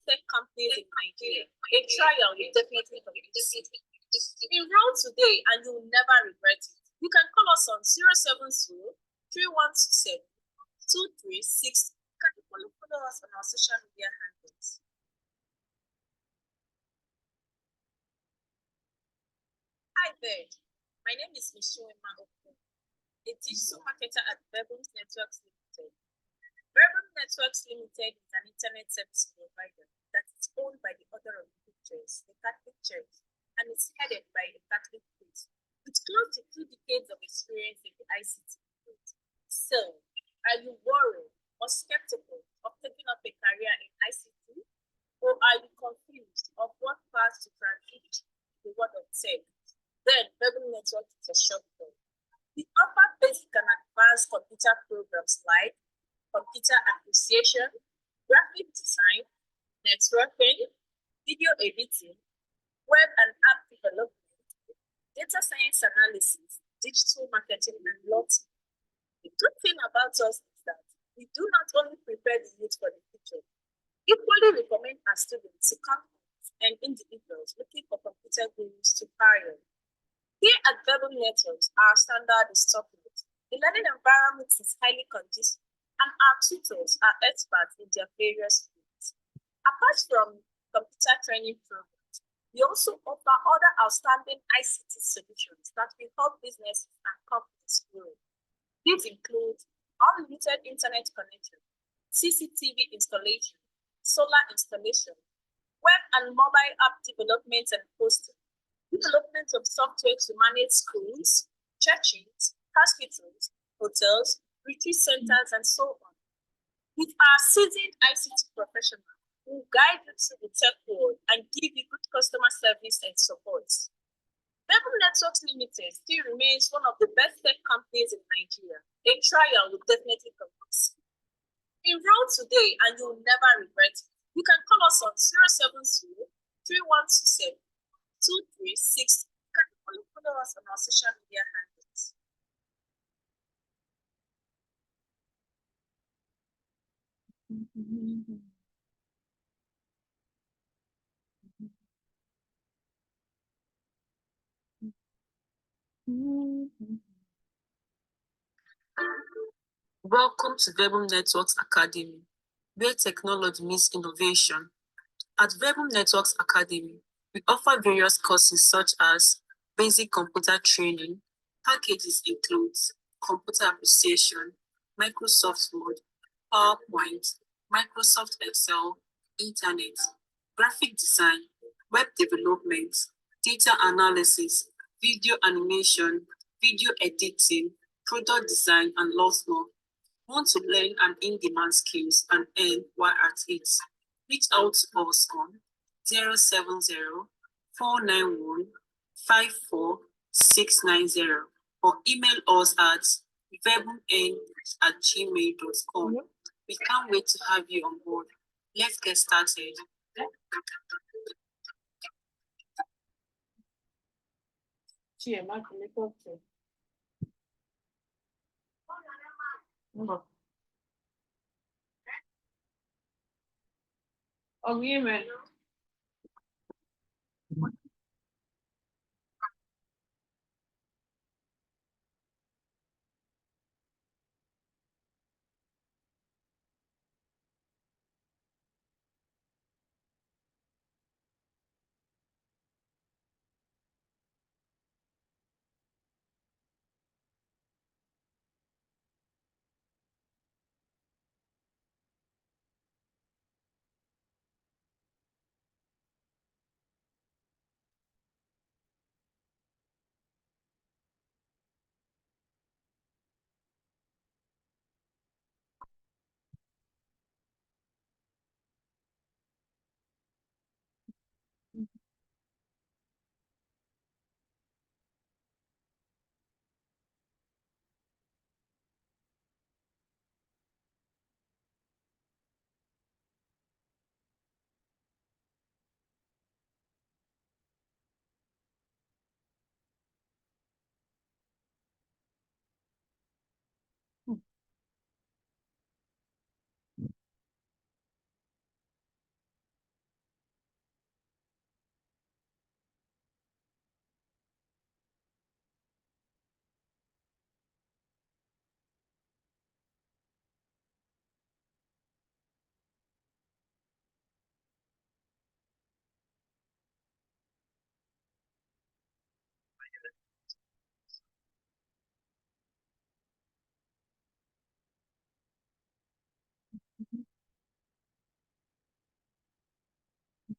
tech companies in Nigeria. A trial will definitely convince you. Enroll today and you will never regret it. You can call us on 070 3127 236. You can follow us on our social media handles. Hi there, my name is Michelle Oko, a digital marketer at Verbums Networks Limited. Verbum Networks Limited is an internet service provider that is owned by the author of the pictures, the Catholic Church, and is headed by a Catholic priest with close to 2 decades of experience in the ICT field. So, are you worried or skeptical of taking up a career in ICT? Or are you confused of what path to transition the world of tech? Then Verbum Network is a short term. We offer basic and advanced computer programs like computer appreciation, graphic design, networking, video editing, web and app development, data science analysis, digital marketing, and lots more. The good thing about us is that we do not only prepare the youth for the future, equally recommend our students to companies and individuals looking for computer gurus to hire. Here at Verbal Networks, our standard is top-notch. The learning environment is highly conducive, and our tutors are experts in their various fields. Apart from computer training programs, we also offer other outstanding ICT solutions that will help businesses and companies grow. These include unlimited internet connection, CCTV installation, solar installation, web and mobile app development and posting, development of software to manage schools, churches, hospitals, hotels, retreat centers, and so on. With our seasoned ICT professionals who guide you through the tech world and give you good customer service and support. Verbal Networks Limited still remains one of the best tech companies in Nigeria. A trial will definitely convince you. Enroll today and you will never regret it. You can call us on 070 3127 236. You can follow us on our social media handles. Welcome to Verbum Networks Academy, where technology meets innovation. At Verbum Networks Academy, we offer various courses such as basic computer training. Packages include computer appreciation, Microsoft Word, PowerPoint, Microsoft Excel, Internet, graphic design, web development, data analysis, video animation, video editing, product design, and lots more. Want to learn an in-demand skills and earn while at it? Reach out to us on 070 491 54690 or email us at verbum@gmail.com. We can't wait to have you on board. Let's get started. Agreement.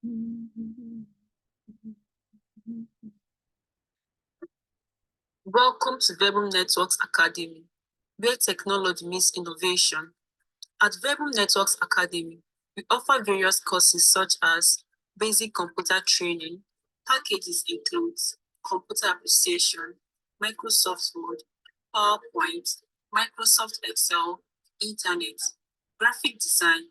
Welcome to Verbum Networks Academy, where technology meets innovation. At Verbum Networks Academy, we offer various courses such as basic computer training, packages include computer appreciation, Microsoft Word, PowerPoint, Microsoft Excel, Internet, graphic design,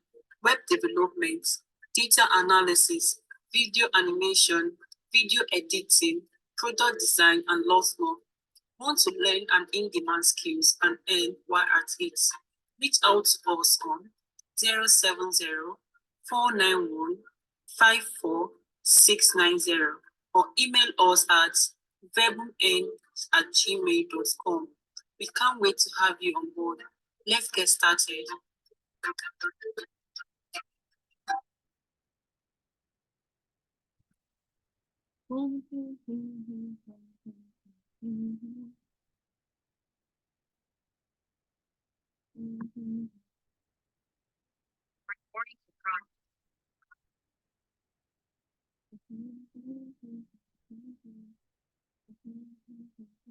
web development, data analysis, video animation, video editing, product design, and lots more. Want to learn an in-demand skills and earn while at it? Reach out to us on 070-491-54690 or email us at verbum@gmail.com. We can't wait to have you on board. Let's get started.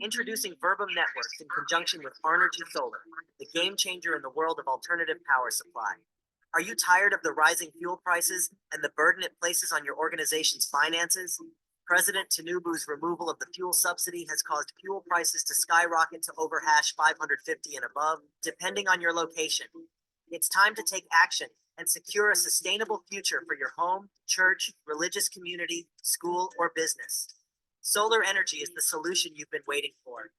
Introducing Verbum Networks in conjunction with Arnergy Solar, the game changer in the world of alternative power supply. Are you tired of the rising fuel prices and the burden it places on your organization's finances? President Tinubu's removal of the fuel subsidy has caused fuel prices to skyrocket to over hash 550 and above, depending on your location. It's time to take action and secure a sustainable future for your home, church, religious community, school, or business. Solar energy is the solution you've been waiting for.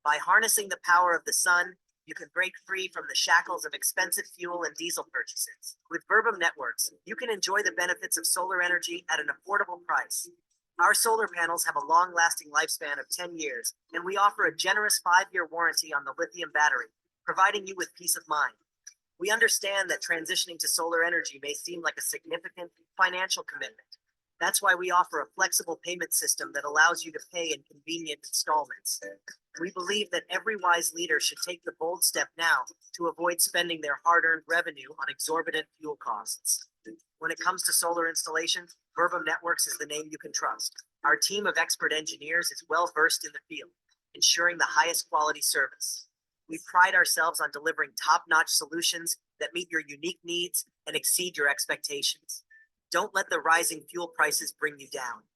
By harnessing the power of the sun, you can break free from the shackles of expensive fuel and diesel purchases. With Verbum Networks, you can enjoy the benefits of solar energy at an affordable price. Our solar panels have a long-lasting lifespan of 10 years, and we offer a generous 5-year warranty on the lithium battery, providing you with peace of mind. We understand that transitioning to solar energy may seem like a significant financial commitment. That's why we offer a flexible payment system that allows you to pay in convenient installments. We believe that every wise leader should take the bold step now to avoid spending their hard-earned revenue on exorbitant fuel costs. When it comes to solar installation, Verbum Networks is the name you can trust. Our team of expert engineers is well versed in the field, ensuring the highest quality service. We pride ourselves on delivering top-notch solutions that meet your unique needs and exceed your expectations. Don't let the rising fuel prices bring you down.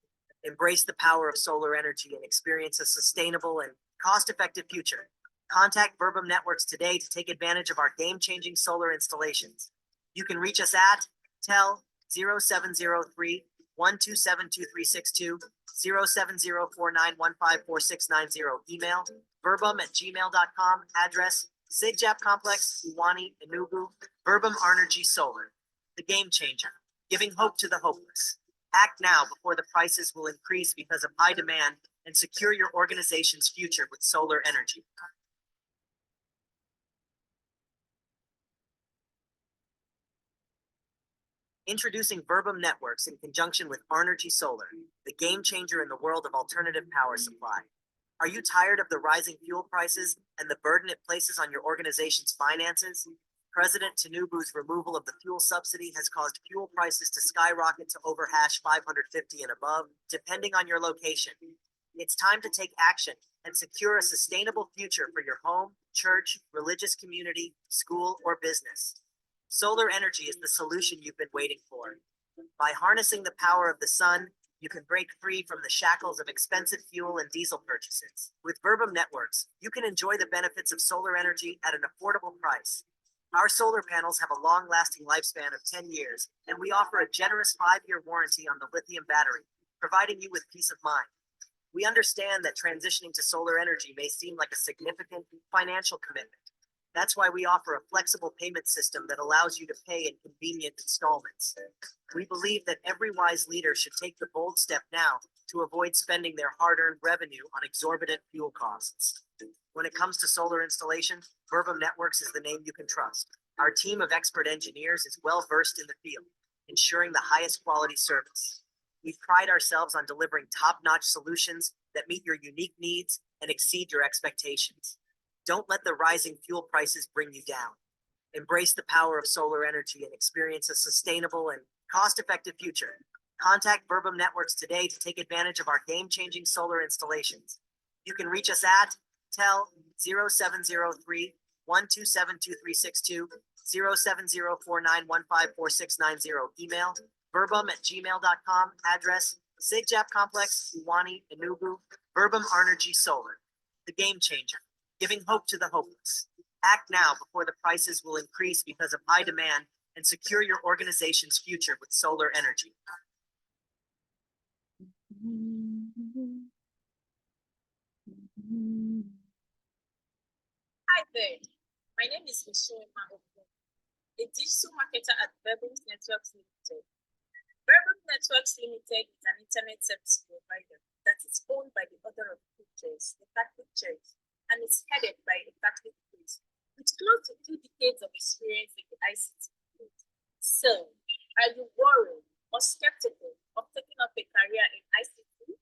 Embrace the power of solar energy and experience a sustainable and cost-effective future. Contact Verbum Networks today to take advantage of our game-changing solar installations. You can reach us at tel 0703-127-2362, 07049154690, email verbum@gmail.com, address Sidjap Complex, Iwani, Enugu, Verbum Arnergy Solar, the game changer, giving hope to the hopeless. Act now before the prices will increase because of high demand and secure your organization's future with solar energy. Introducing Verbum Networks in conjunction with Arnergy Solar, the game changer in the world of alternative power supply. Are you tired of the rising fuel prices and the burden it places on your organization's finances? President Tinubu's removal of the fuel subsidy has caused fuel prices to skyrocket to over hash 550 and above, depending on your location. It's time to take action and secure a sustainable future for your home, church, religious community, school, or business. Solar energy is the solution you've been waiting for. By harnessing the power of the sun, you can break free from the shackles of expensive fuel and diesel purchases. With Verbum Networks, you can enjoy the benefits of solar energy at an affordable price. Our solar panels have a long-lasting lifespan of 10 years, and we offer a generous 5-year warranty on the lithium battery, providing you with peace of mind. We understand that transitioning to solar energy may seem like a significant financial commitment. That's why we offer a flexible payment system that allows you to pay in convenient installments. We believe that every wise leader should take the bold step now to avoid spending their hard-earned revenue on exorbitant fuel costs. When it comes to solar installation, Verbum Networks is the name you can trust. Our team of expert engineers is well versed in the field, ensuring the highest quality service. We pride ourselves on delivering top-notch solutions that meet your unique needs and exceed your expectations. Don't let the rising fuel prices bring you down. Embrace the power of solar energy and experience a sustainable and cost-effective future. Contact Verbum Networks today to take advantage of our game-changing solar installations. You can reach us at tel 0703 127 2362, 0704915460, email verbum@gmail.com, address Sigjap Complex, Iwani, Enugu, Verbum Arnergy Solar, the game changer, giving hope to the hopeless. Act now before the prices will increase because of high demand and secure your organization's future with solar energy. Hi there. My name is Michelle Okun, a digital marketer at Verbum Networks Limited. Verbum Networks Limited is an internet service provider that is owned by the Order of Preachers, the Catholic Church, and is headed by a Catholic priest with close to 2 decades of experience in the ICT field. So, are you worried or skeptical of taking up a career in ICT?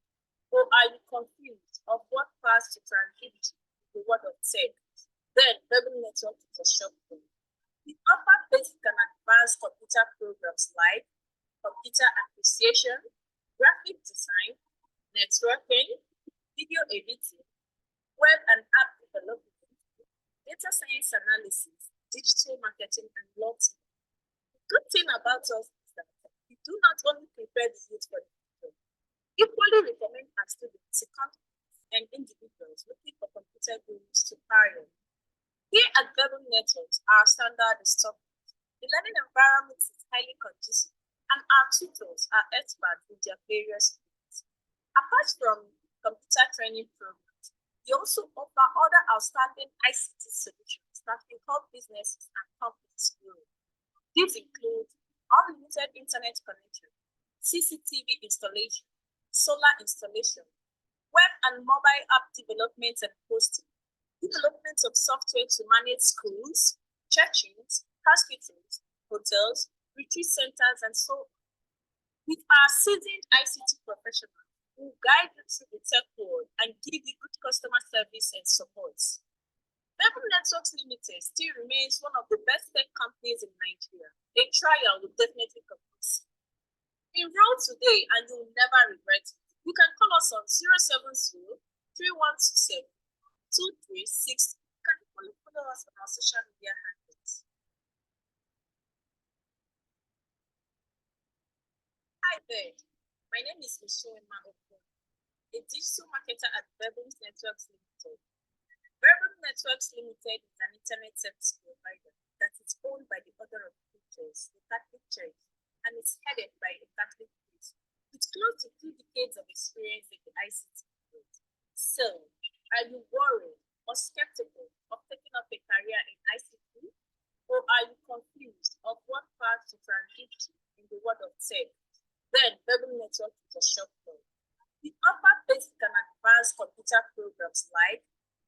Or are you confused of what path to transit in the world of tech? Then Verbum Network is a shop for you. We offer basic and advanced computer programs like computer appreciation, graphic design, networking, video editing, web and app development, data science analysis, digital marketing, and lots more. The good thing about us is that we do not only prepare the youth for the future, equally recommend our students to companies and individuals looking for computer gurus to hire. Here at Verbum Networks, our standard is top. The learning environment is highly conducive, and our tutors are experts in their various fields. Apart from computer training programs, we also offer other outstanding ICT solutions that can help businesses and companies grow. These include unlimited internet connection, CCTV installation, solar installation, web and mobile app development and hosting, development of software to manage schools, churches, hospitals, hotels, retreat centers, and so on. With our seasoned ICT professionals who guide you through the tech world and give you good customer service and support. Verbum Networks Limited still remains one of the best tech companies in Nigeria. A trial will definitely complete. Enroll today and you will never regret it. You can call us on 070 3127 236. You can equally follow us on our social media handles. Hi there. My name is Michelle Okun, a digital marketer at Verbum Networks Limited. Verbum Networks Limited is an internet service provider that is owned by the Order of Preachers, the Catholic Church, and is headed by a Catholic priest with close to 2 decades of experience in the ICT field. So, are you worried or skeptical of taking up a career in ICT? Or are you confused of what path to transit in the world of tech? Then Verbum Network is a shop for you. We offer basic and advanced computer programs like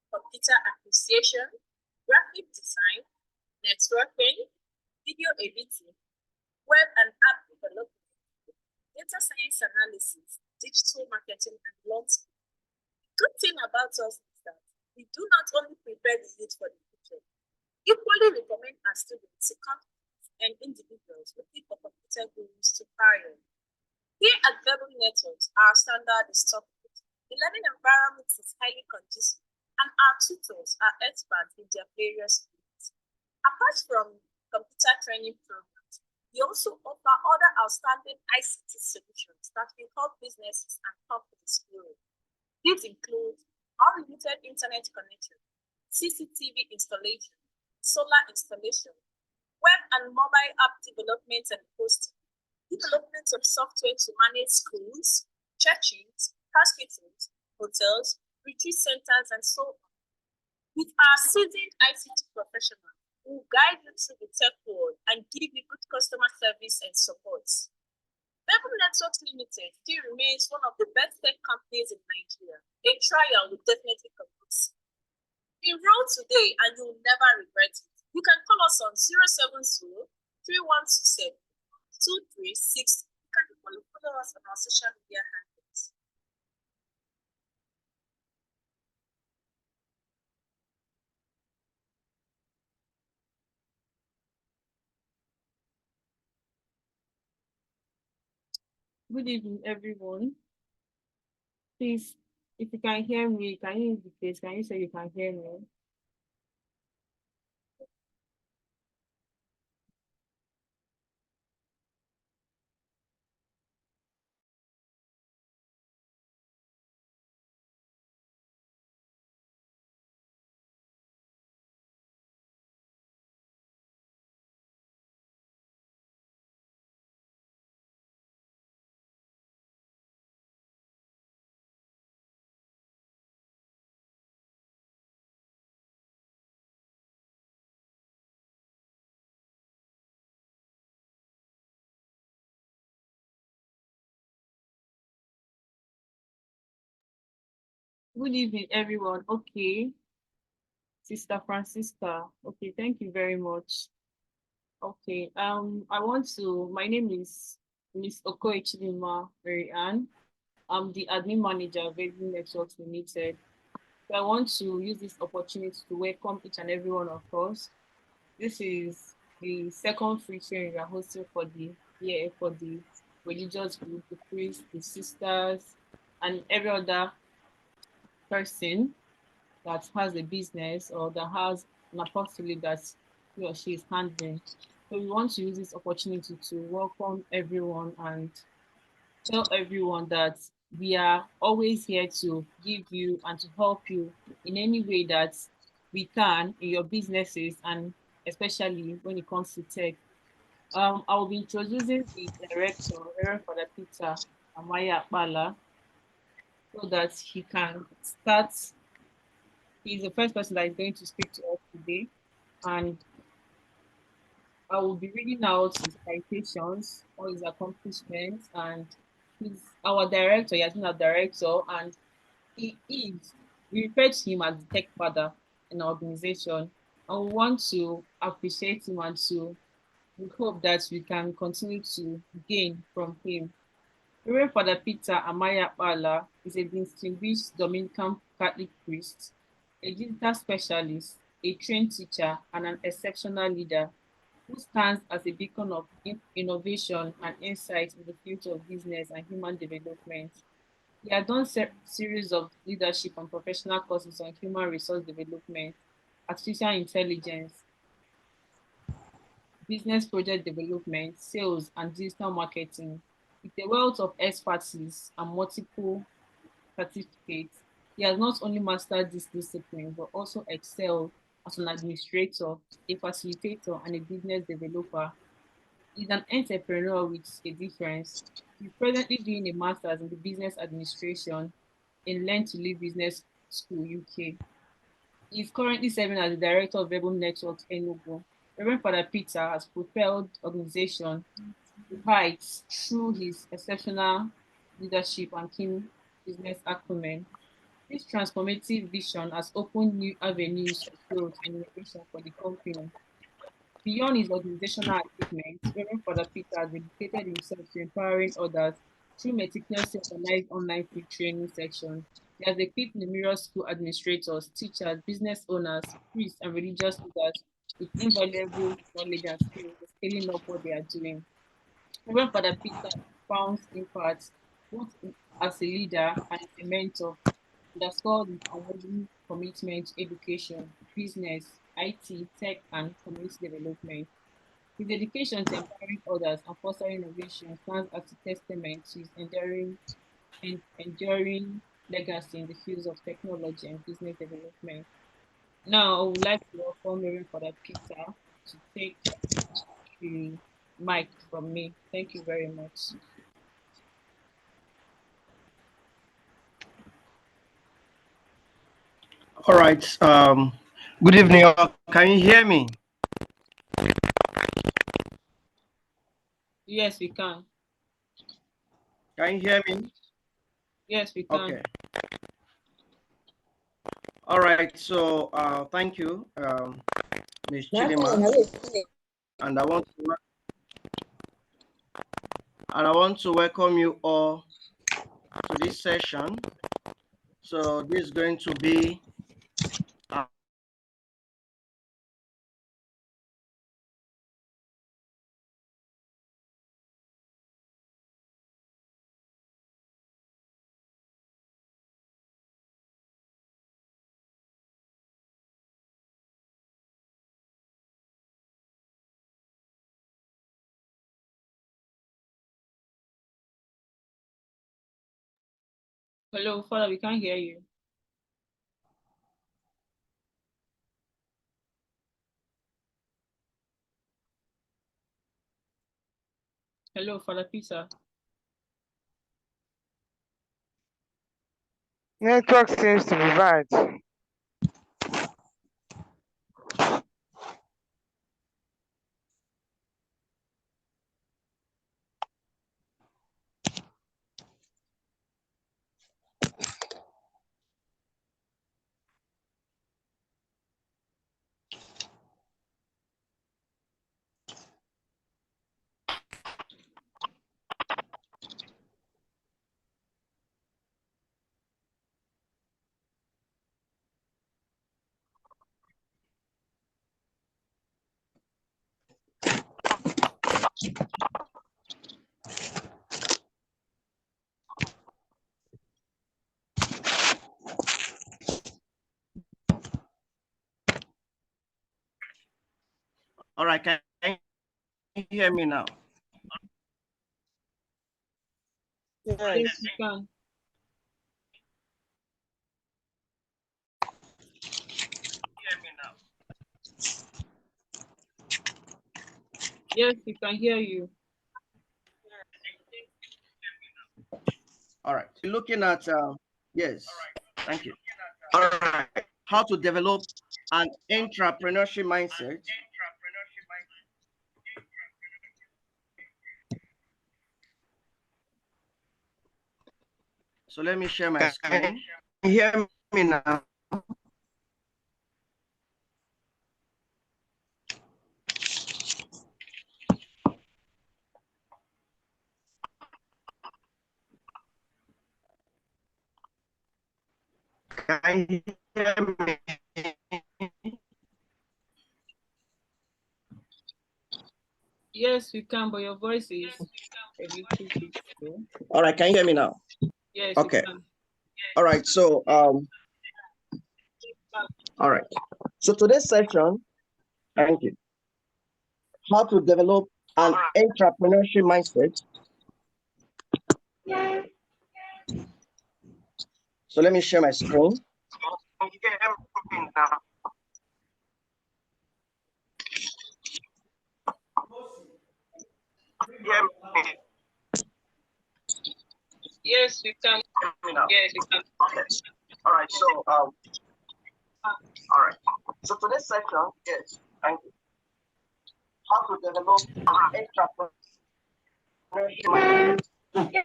computer appreciation, graphic design, networking, video editing, web and app development, data science analysis, digital marketing, and lots more. The good thing about us is that we do not only prepare the youth for the future, equally recommend our students to companies and individuals looking for computer gurus to hire. Here at Verbum Networks, our standard is top. The learning environment is highly conducive, and our tutors are experts in their various fields. Apart from computer training programs, we also offer other outstanding ICT solutions that will help businesses and companies grow. These include unlimited internet connection, CCTV installation, solar installation, web and mobile app development and hosting, development of software to manage schools, churches, hospitals, hotels, retreat centers, and so on. With our seasoned ICT professionals who guide you through the tech world and give you good customer service and support. Verbum Networks Limited still remains one of the best tech companies in Nigeria. A trial will definitely complete. Enroll today and you will never regret it. You can call us on 070 3127 236. You can follow us on our social media handles. Good evening, everyone. Please, if you can hear me, can you indicate? Can you say you can hear me? Good evening, everyone. Okay, Sister Francisca. Okay, thank you very much. Okay, my name is Miss Okoechidima Mary Ann. I'm the admin manager of Raven Networks Limited. So I want to use this opportunity to welcome each and every one of us. This is the second free training we are hosting for the year for the religious group, the priests, the sisters, and every other person that has a business or that has an apostolate that he or she is handling. So we want to use this opportunity to welcome everyone and tell everyone that we are always here to give you and to help you in any way that we can in your businesses and especially when it comes to tech. I will be introducing the director, Reverend Father Peter Amaya Akpala, so that he can start. He's the first person that is going to speak to us today, and I will be reading out his citations, all his accomplishments, and he's our director. He has been our director, and he is. We refer to him as the tech father in our organization, and we want to appreciate him and to we hope that we can continue to gain from him. Reverend Father Peter Amaya Bala is a distinguished Dominican Catholic priest, a digital specialist, a trained teacher, and an exceptional leader who stands as a beacon of innovation and insight in the field of business and human development. He has done series of leadership and professional courses on human resource development, artificial intelligence, business project development, sales, and digital marketing. With a wealth of expertise and multiple certificates, he has not only mastered this discipline but also excelled as an administrator, a facilitator, and a business developer. He's an entrepreneur with a difference. He's presently doing a master's in the business administration in Learn to Live Business School, UK. He's currently serving as the director of Rebel Networks Enugu. Reverend Father Peter has propelled organization to heights through his exceptional leadership and keen business acumen. This transformative vision has opened new avenues of growth and innovation for the company. Beyond his organizational achievements, Reverend Father Peter has dedicated himself to empowering others through meticulously organized online free training sections. He has equipped numerous school administrators, teachers, business owners, priests, and religious leaders with invaluable knowledge and skills for scaling up what they are doing. Reverend Father Peter founds impact both as a leader and as a mentor, underscored his unwavering commitment to education, business, IT, tech, and community development. His dedication to empowering others and fostering innovation stands as a testament to his enduring legacy in the fields of technology and business development. Now, I would like to welcome Reverend Father Peter to take the mic from me. Thank you very much. All right. Good evening, all. Can you hear me? Yes, we can. Can you hear me? Yes, we Okay. can. All right. So, thank you, Ms. Chidima, and I want to welcome you all to this session. So, this is going to be Hello, Father, we can't hear you. Hello, Father Peter. Network seems to be bad. All right, can you hear me now? Yes, you can. Hear me now. Yes, we can hear you. All right, looking at, yes, thank you. All right, how to develop an entrepreneurship mindset. So let me share my screen. Can you hear me now? Can you hear me? Yes, we can, but your voice is a little bit low. All right, can you hear me now? Yes, Okay. we can. All right, so all right. So today's session, thank you. How to develop an entrepreneurship mindset. So let me share my screen. Yes, we can. Yes, we can. All right, so all right. So today's session is thank you. How to develop an entrepreneurship mindset.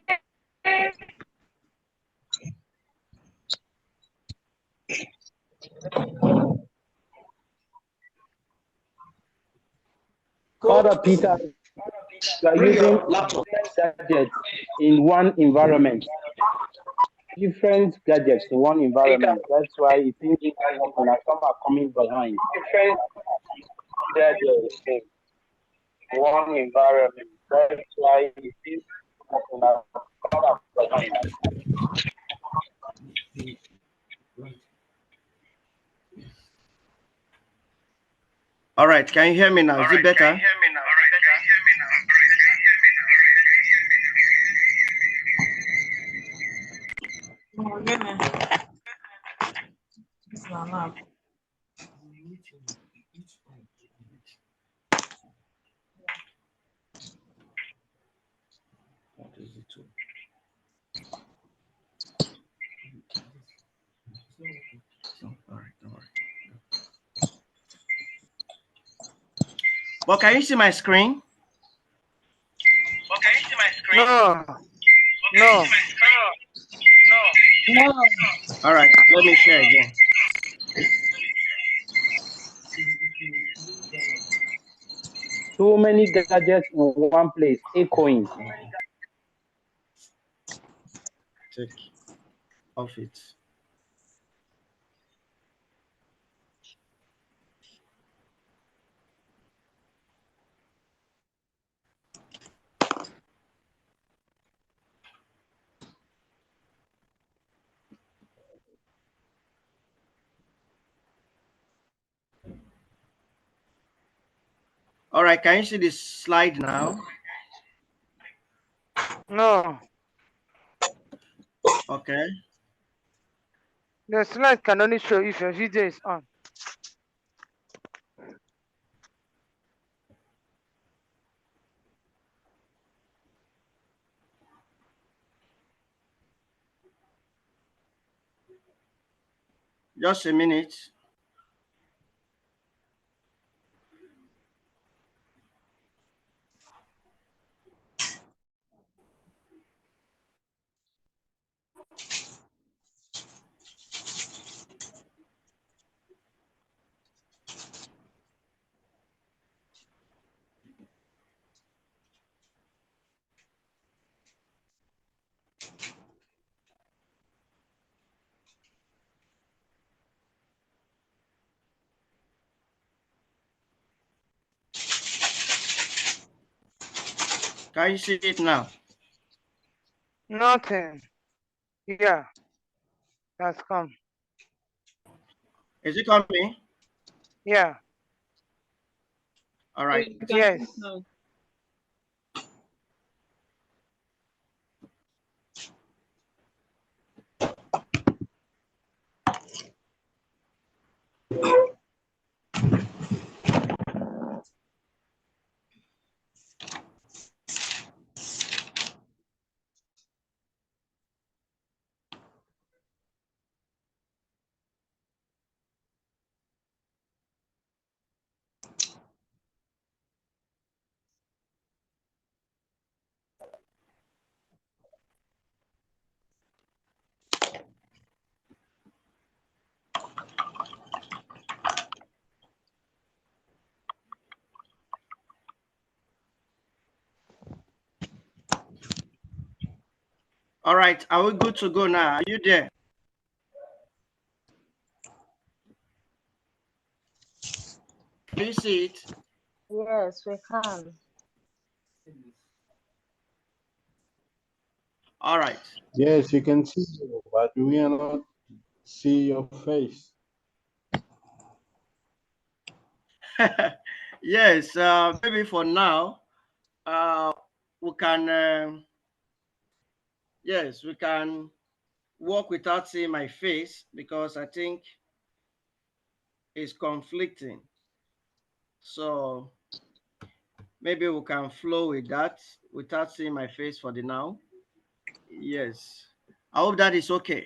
Father Peter, you are using different gadgets in one environment. Different gadgets in one environment. That's why it seems like some are coming behind. Different gadgets in one environment. That's why it seems like some are behind. All right, can you hear me now? Is it better? What is it? All right, don't worry. Well, can you see my screen? No. No. All right, let me share again. So many gadgets in one place, echoing. Take off it. All right, can you see this slide now? No. Okay. The slide can only show if your video is on. Just a minute. Can you see it now? Nothing. Yeah, that's come. Is it coming? Yeah. All right. You can Yes. see it now. All right. Are we good to go now? Are you there? Do you see it? Yes, we can. All right. Yes, you can see you, but we are not see your face. Yes. Maybe for now, we can. Yes, we can walk without seeing my face because I think it's conflicting. So maybe we can flow with that without seeing my face for the now. Yes. I hope that is okay.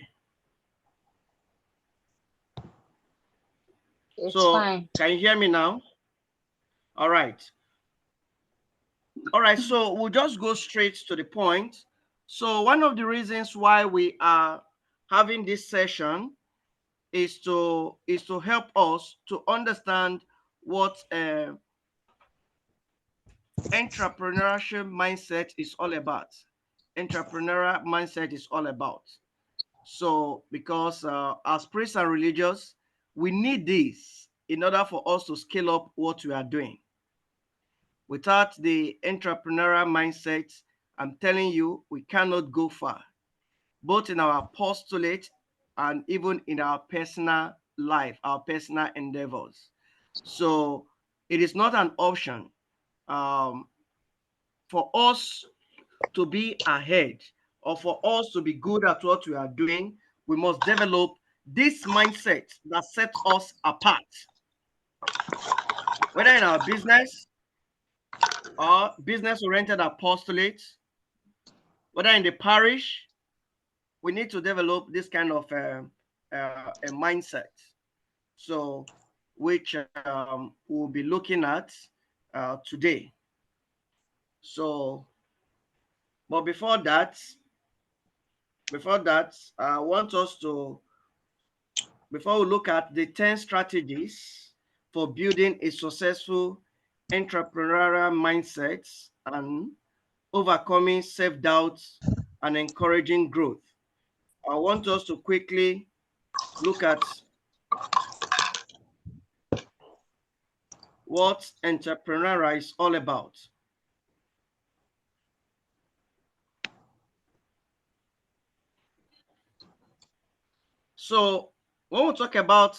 It's So fine. can you hear me now? All right. All right. So we'll just go straight to the point. So one of the reasons why we are having this session is to help us to understand what entrepreneurship mindset is all about. Entrepreneurial mindset is all about. So, because as priests and religious, we need this in order for us to scale up what we are doing. Without the entrepreneurial mindset, I'm telling you, we cannot go far, both in our postulate and even in our personal life, our personal endeavors. So, it is not an option for us to be ahead or for us to be good at what we are doing. We must develop this mindset that sets us apart, whether in our business or business-oriented apostolate, whether in the parish. We need to develop this kind of a mindset. So, which we'll be looking at today. So, but before that, I want us to, before we look at the 10 strategies for building a successful entrepreneurial mindset and overcoming self-doubt and encouraging growth, I want us to quickly look at what entrepreneurial is all about. So when we talk about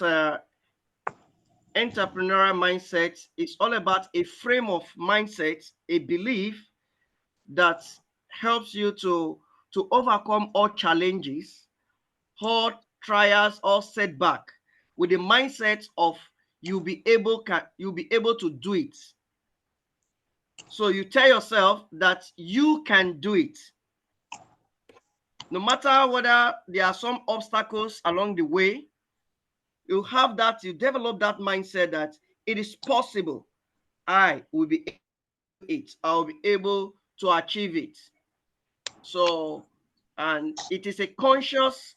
entrepreneurial mindset, it's all about a frame of mindset, a belief that helps you to overcome all challenges, all trials or setback with the mindset of you'll be able to do it. So you tell yourself that you can do it. No matter whether there are some obstacles along the way, you develop that mindset that it is possible. I will be able to do it. I'll be able to achieve it. So, and it is a conscious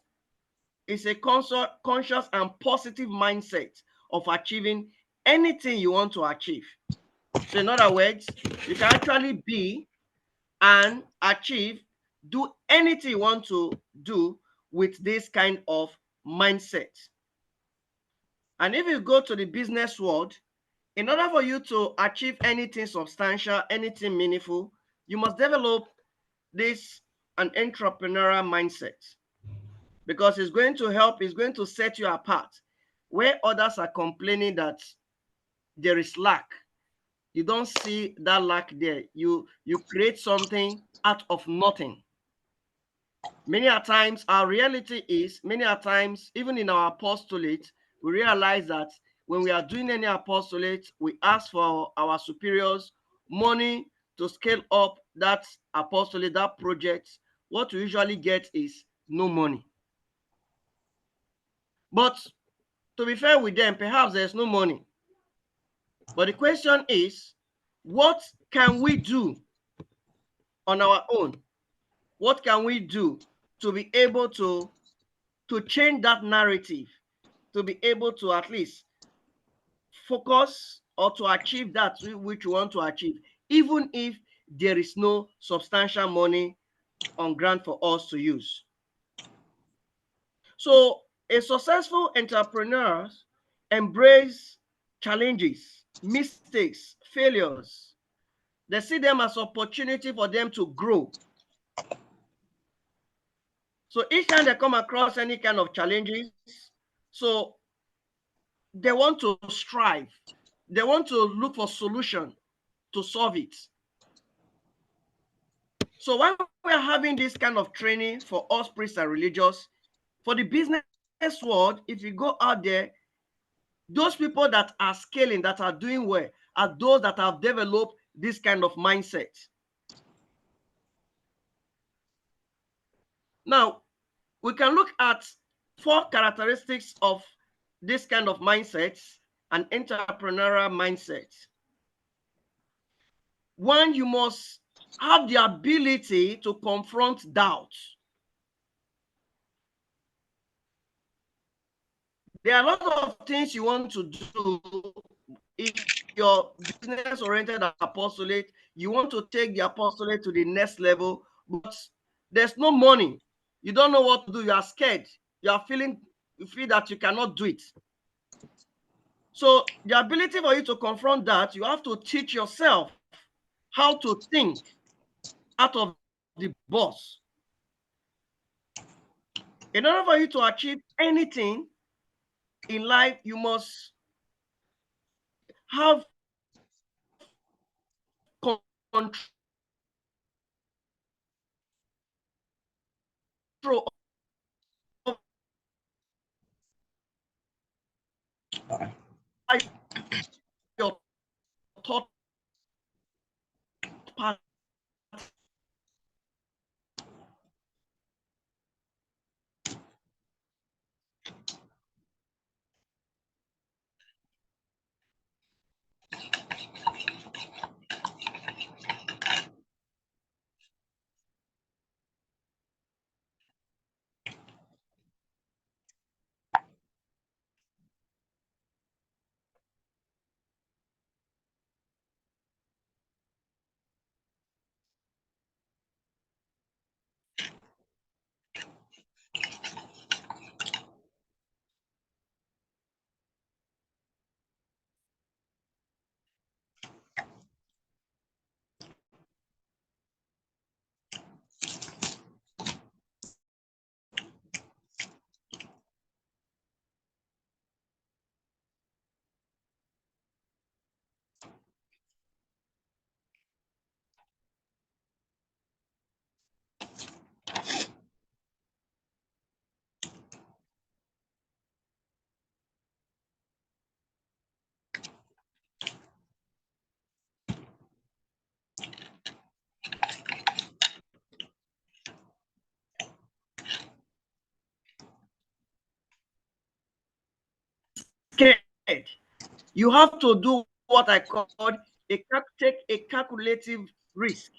and positive mindset of achieving anything you want to achieve. So in other words, you can actually be and achieve, do anything you want to do with this kind of mindset. And if you go to the business world, in order for you to achieve anything substantial, anything meaningful, you must develop an entrepreneurial mindset, because it's going to set you apart. Where others are complaining that there is lack, you don't see that lack there. You create something out of nothing. Many a times, our reality is, even in our apostolate, we realize that when we are doing any apostolate, we ask for our superiors money to scale up that apostolate, that project. What we usually get is no money. But to be fair with them, perhaps there's no money. But the question is, what can we do on our own? What can we do to be able to change that narrative, to be able to at least focus or to achieve that which we want to achieve, even if there is no substantial money on ground for us to use? So a successful entrepreneur embrace challenges, mistakes, failures. They see them as opportunity for them to grow. So each time they come across any kind of challenges, so they want to strive. They want to look for solution to solve it. So when we're having this kind of training for us priests and religious, for the business world, if you go out there, those people that are scaling, that are doing well, are those that have developed this kind of mindset. Now, we can look at 4 characteristics of this kind of mindsets, an entrepreneurial mindset. One, you must have the ability to confront doubt. There are a lot of things you want to do. If you're business-oriented apostolate, you want to take the apostolate to the next level, but there's no money. You don't know what to do. You are scared. You feel that you cannot do it. So the ability for you to confront that, you have to teach yourself how to think out of the box. In order for you to achieve anything in life, you must have control of your thought pattern. scared. You have to do what I call take a calculative risk.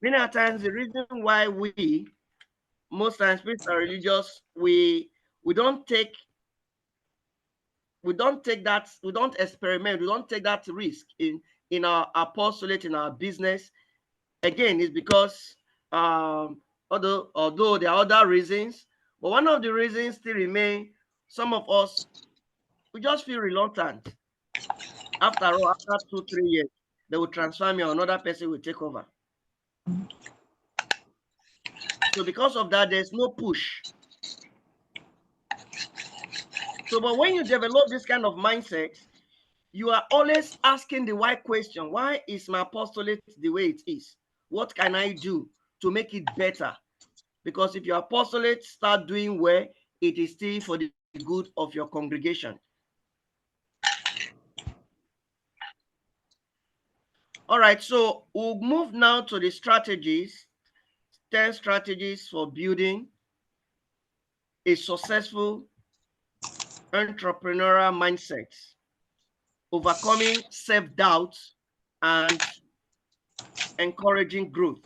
Many times, the reason why we, most times, people are religious, we don't take that, we don't experiment, we don't take that risk in our apostolate, in our business. Again, it's because although there are other reasons, but one of the reasons still remain, some of us, we just feel reluctant. After all, after 2-3 years, they will transfer me, or another person will take over. So because of that, there's no push. So, but when you develop this kind of mindset, you are always asking the why question. Why is my apostolate the way it is? What can I do to make it better? Because if your apostolate start doing well, it is still for the good of your congregation. All right, so we'll move now to the strategies, 10 strategies for building a successful entrepreneurial mindset, overcoming self-doubt and encouraging growth.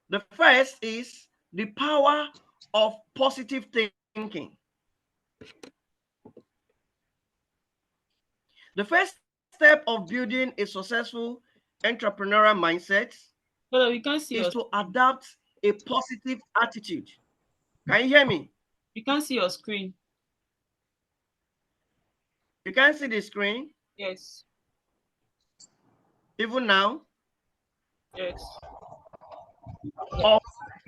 The first is the power of positive thinking. The first step of building a successful entrepreneurial mindset But we can't see is your to adopt a positive attitude. Can you hear me? we can't see your screen. You can see the screen? Yes. Even now? Yes. Oh,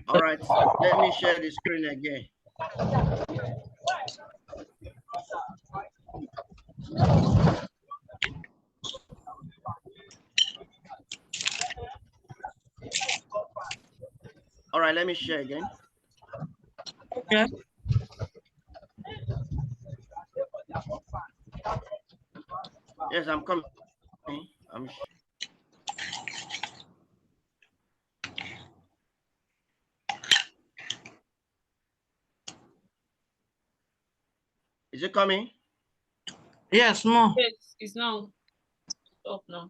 all right. Let me share the screen again. All right, let me share again. Okay. Yes, I'm coming. Is it coming? Yes, more. Yes, it's now up now.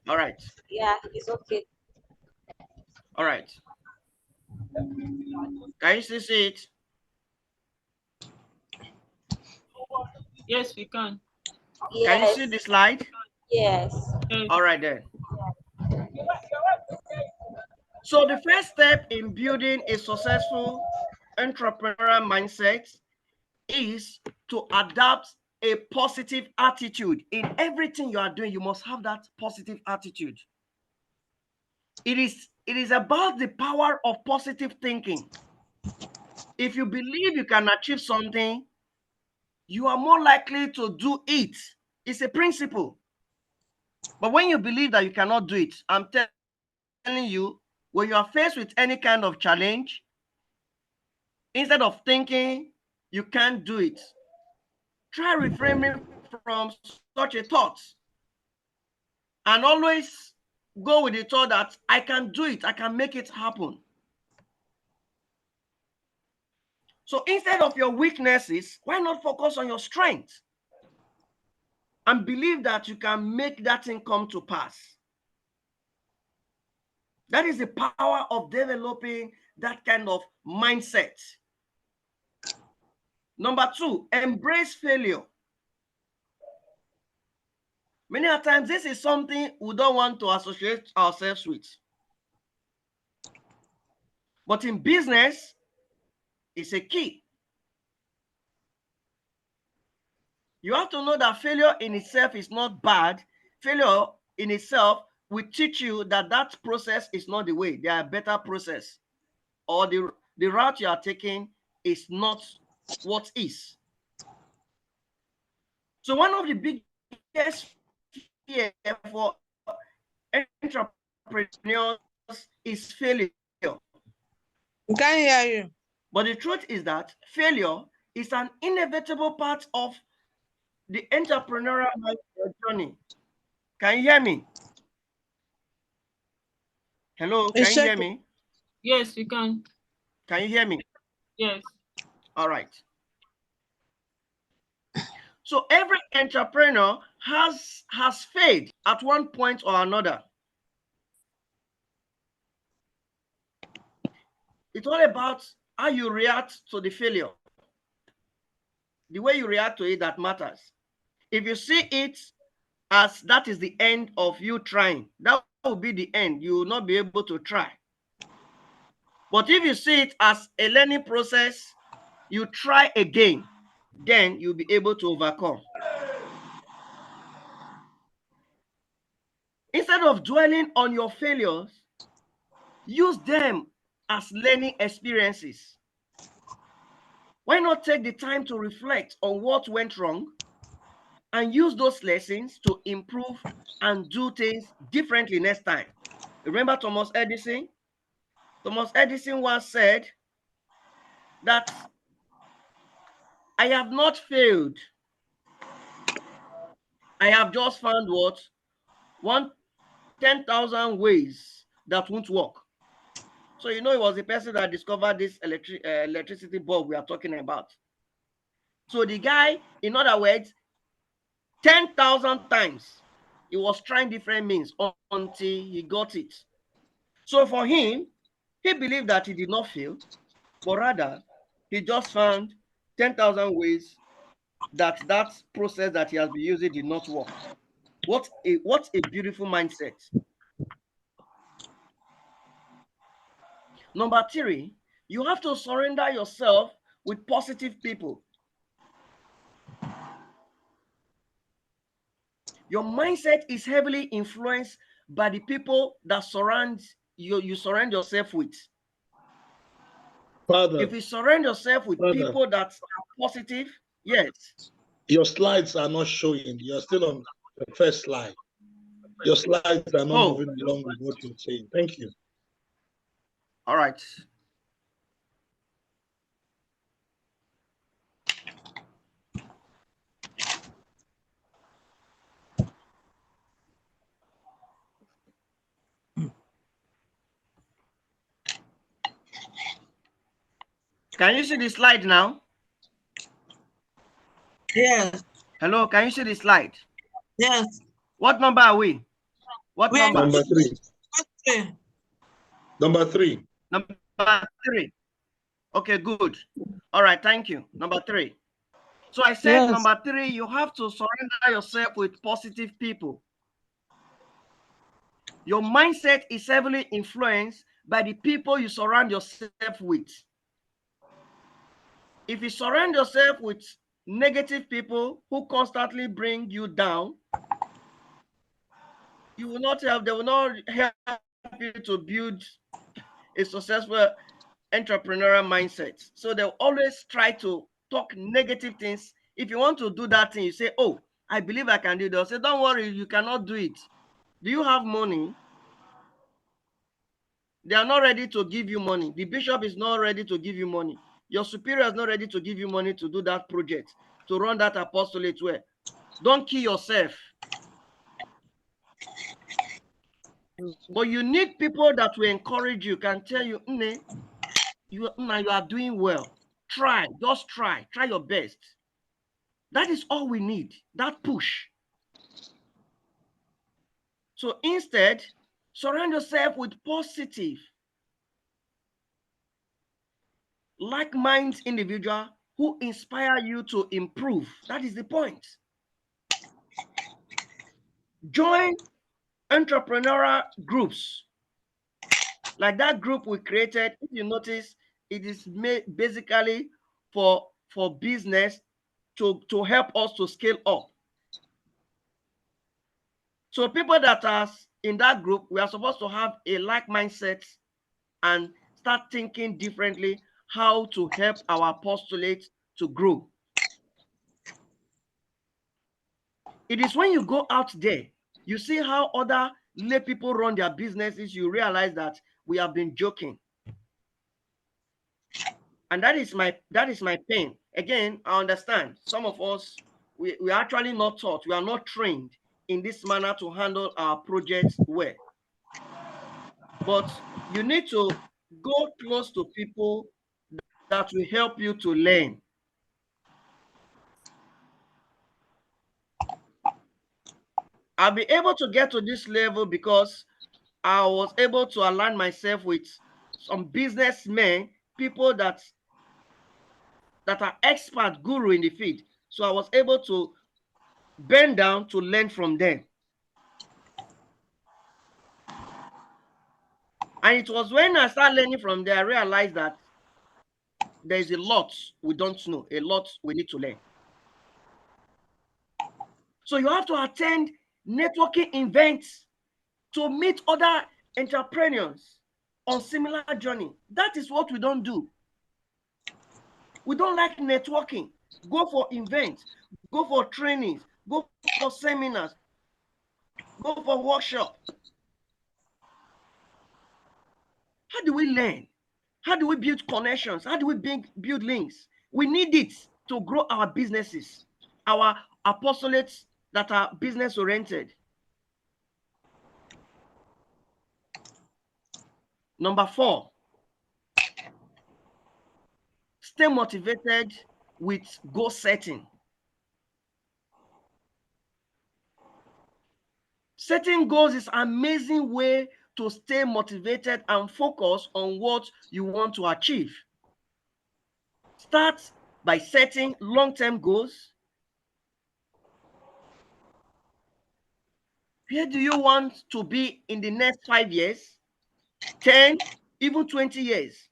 All right. Yeah, it's okay. All right. Can you still see it? Yes, we can. Can you Yes, see the slide? yes. Yes. All right then. So the first step in building a successful entrepreneurial mindset is to adopt a positive attitude. In everything you are doing, you must have that positive attitude. It is about the power of positive thinking. If you believe you can achieve something, you are more likely to do it. It's a principle. But when you believe that you cannot do it, I'm telling you, when you are faced with any kind of challenge, instead of thinking you can't do it, try reframing from such a thought and always go with the thought that I can do it, I can make it happen. So instead of your weaknesses, why not focus on your strength and believe that you can make that thing come to pass? That is the power of developing that kind of mindset. Number two, embrace failure. Many a times, this is something we don't want to associate ourselves with. But in business, it's a key. You have to know that failure in itself is not bad. Failure in itself will teach you that that process is not the way. There are better process, or the route you are taking is not what is. So one of the biggest fear for entrepreneurs is failure. We can't hear you. But the truth is that failure is an inevitable part of the entrepreneurial journey. Can you hear me? Hello, can It's you hear shaking. me? Yes, we can. Can you hear me? Yes. All right. So every entrepreneur has failed at one point or another. It's all about how you react to the failure. The way you react to it that matters. If you see it as that is the end of you trying, that will be the end. You will not be able to try. But if you see it as a learning process, you try again, then you'll be able to overcome. Instead of dwelling on your failures, use them as learning experiences. Why not take the time to reflect on what went wrong and use those lessons to improve and do things differently next time? Remember Thomas Edison? Thomas Edison once said that I have not failed. I have just found what? 10,000 ways that won't work. So you know it was the person that discovered this electricity bulb we are talking about. So the guy, in other words, 10,000 times he was trying different means until he got it. So for him, he believed that he did not fail, but rather he just found 10,000 ways that process that he has been using did not work. What a beautiful mindset. Number 3, you have to surrender yourself with positive people. Your mindset is heavily influenced by the people that you surround yourself with. Father, If you surround yourself with people that are positive, yes. Your slides are not showing. You're still on the first slide. Your slides are not moving along with what you're saying. Thank you. All right. Can you see the slide now? Yes. Hello, can you see the slide? Yes. What number are we? What number? Number 3. Number 3. Number 3. Okay, good. All right, thank you. Number 3. So I said, yes. Number 3, you have to surrender yourself with positive people. Your mindset is heavily influenced by the people you surround yourself with. If you surround yourself with negative people who constantly bring you down, they will not help you to build a successful entrepreneurial mindset. So they'll always try to talk negative things. If you want to do that thing, you say, oh, I believe I can do it. They'll say, don't worry, you cannot do it. Do you have money? They are not ready to give you money. The bishop is not ready to give you money. Your superior is not ready to give you money to do that project, to run that apostolate well. Don't kill yourself. But you need people that will encourage you, can tell you, you are doing well. Try, just try your best. That is all we need, that push. So instead, surround yourself with positive, like-minded individuals who inspire you to improve. That is the point. Join entrepreneurial groups. Like that group we created, if you notice, it is basically for business to help us to scale up. So people that are in that group, we are supposed to have a like mindset and start thinking differently how to help our apostolate to grow. It is when you go out there, you see how other lay people run their businesses, you realize that we have been joking. And that is my pain. Again, I understand some of us, we are actually not taught, we are not trained in this manner to handle our projects well. But you need to go close to people that will help you to learn. I'll be able to get to this level because I was able to align myself with some businessmen, people that are expert guru in the field. So I was able to bend down to learn from them. And it was when I started learning from there, I realized that there's a lot we don't know, a lot we need to learn. So you have to attend networking events to meet other entrepreneurs on similar journey. That is what we don't do. We don't like networking. Go for events, go for trainings, go for seminars, go for workshop. How do we learn? How do we build connections? How do we build links? We need it to grow our businesses, our apostolates that are business oriented. Number 4, stay motivated with goal setting. Setting goals is an amazing way to stay motivated and focus on what you want to achieve. Start by setting long-term goals. Where do you want to be in the next 5 years, 10, even 20 years?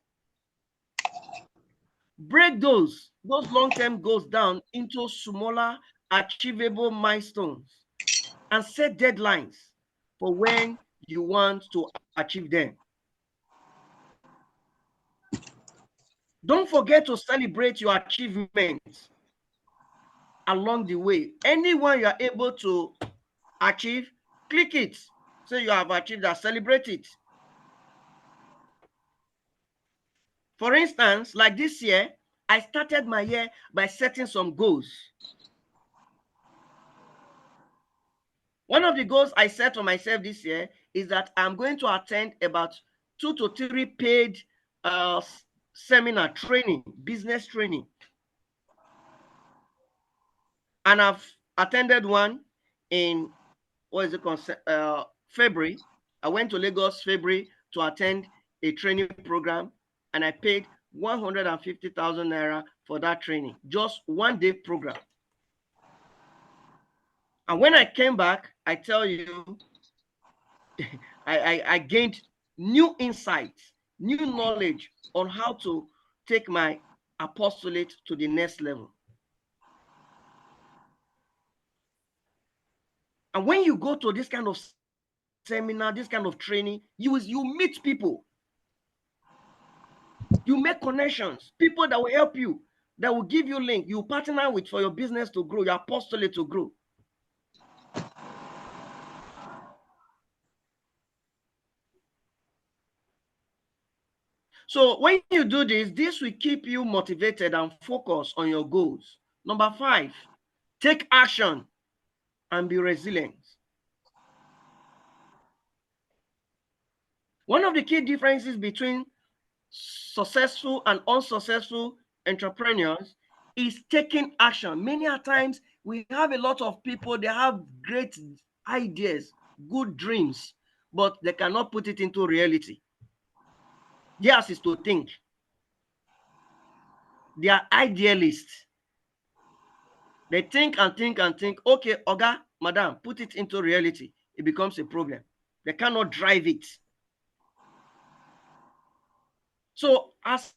Break those long-term goals down into smaller, achievable milestones and set deadlines for when you want to achieve them. Don't forget to celebrate your achievements along the way. Anyone you are able to achieve, click it. Say you have achieved that, celebrate it. For instance, like this year, I started my year by setting some goals. One of the goals I set for myself this year is that I'm going to attend about 2 to 3 paid seminar training, business training. And I've attended one in, February. I went to Lagos February to attend a training program, and I paid 150,000 naira for that training, just 1-day program. And when I came back, I tell you, I gained new insights, new knowledge on how to take my apostolate to the next level. And when you go to this kind of seminar, this kind of training, you meet people. You make connections, people that will help you, that will give you link, you partner with for your business to grow, your apostolate to grow. So when you do this, this will keep you motivated and focused on your goals. Number 5, take action and be resilient. One of the key differences between successful and unsuccessful entrepreneurs is taking action. Many a times we have a lot of people, they have great ideas, good dreams, but they cannot put it into reality. Theirs is to think. They are idealists. They think and think and think, okay, Oga, Madam, put it into reality. It becomes a problem. They cannot drive it. So as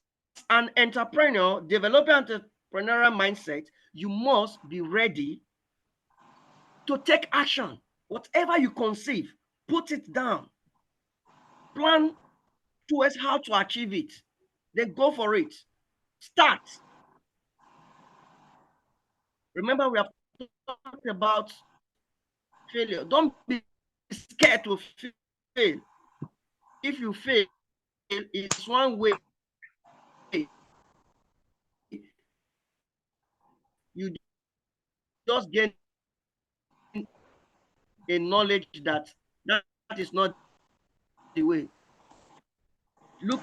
an entrepreneur, developing entrepreneurial mindset, you must be ready to take action. Whatever you conceive, put it down. Plan towards how to achieve it. Then go for it. Start. Remember, we have talked about failure. Don't be scared to fail. If you fail, it's one way. You just gain a knowledge that is not the way. Look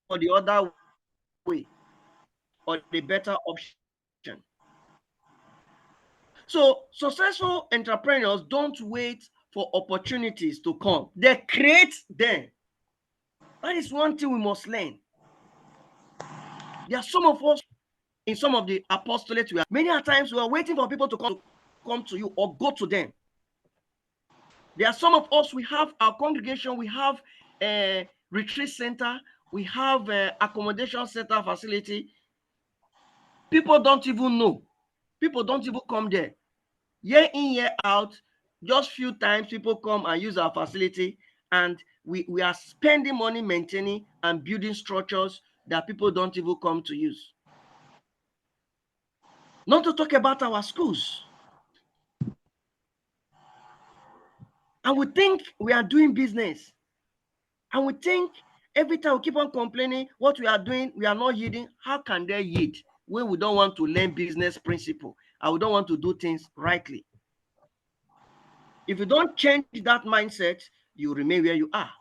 for the other way or the better option. So successful entrepreneurs don't wait for opportunities to come. They create them. That is one thing we must learn. There are some of us in some of the apostolates, many times we are waiting for people to come to you or go to them. There are some of us, we have our congregation, we have a retreat center, we have a accommodation center facility. People don't even know. People don't even come there. Year in, year out, just few times people come and use our facility, and we are spending money maintaining and building structures that people don't even come to use. Not to talk about our schools. And we think we are doing business. And we think every time we keep on complaining what we are doing, we are not yielding. How can they yield when we don't want to learn business principle and we don't want to do things rightly? If you don't change that mindset, you remain where you are.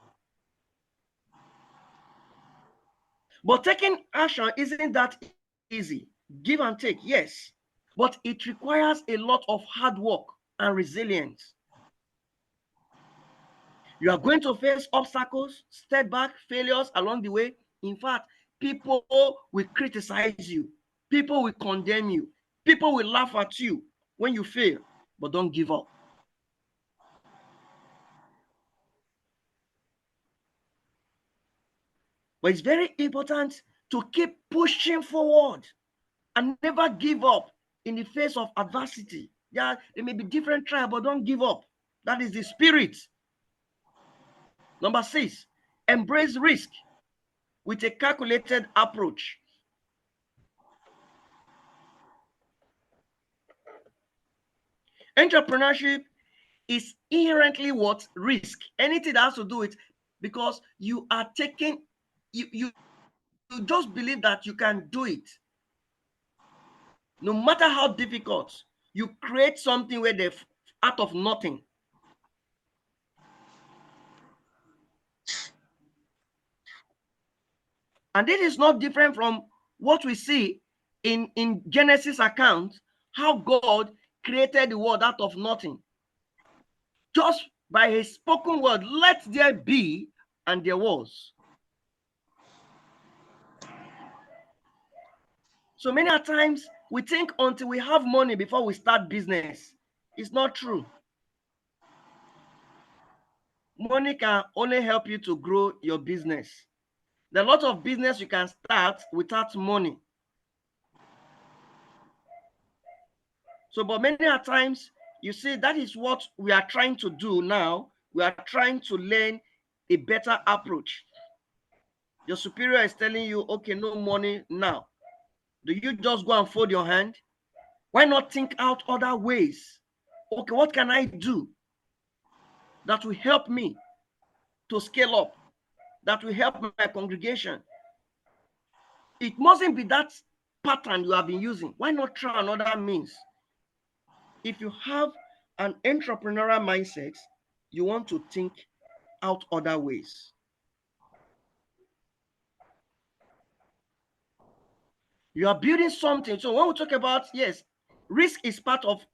But taking action isn't that easy. Give and take, yes. But it requires a lot of hard work and resilience. You are going to face obstacles, setbacks, failures along the way. In fact, people will criticize you. People will condemn you. People will laugh at you when you fail, but don't give up. But it's very important to keep pushing forward and never give up in the face of adversity. Yeah, there may be different trials, but don't give up. That is the spirit. Number 6, embrace risk with a calculated approach. Entrepreneurship is inherently what? Risk. Anything that has to do with, because you are taking, you just believe that you can do it. No matter how difficult, you create something where they out of nothing. And this is not different from what we see in Genesis account, how God created the world out of nothing. Just by his spoken word, let there be, and there was. So many times we think until we have money before we start business. It's not true. Money can only help you to grow your business. There are a lot of business you can start without money. So, but many times you see that is what we are trying to do now. We are trying to learn a better approach. Your superior is telling you, okay, no money now. Do you just go and fold your hand? Why not think out other ways? Okay, what can I do that will help me to scale up, that will help my congregation? It mustn't be that pattern you have been using. Why not try another means? If you have an entrepreneurial mindset, you want to think out other ways. You are building something. So when we talk about, yes, risk is part of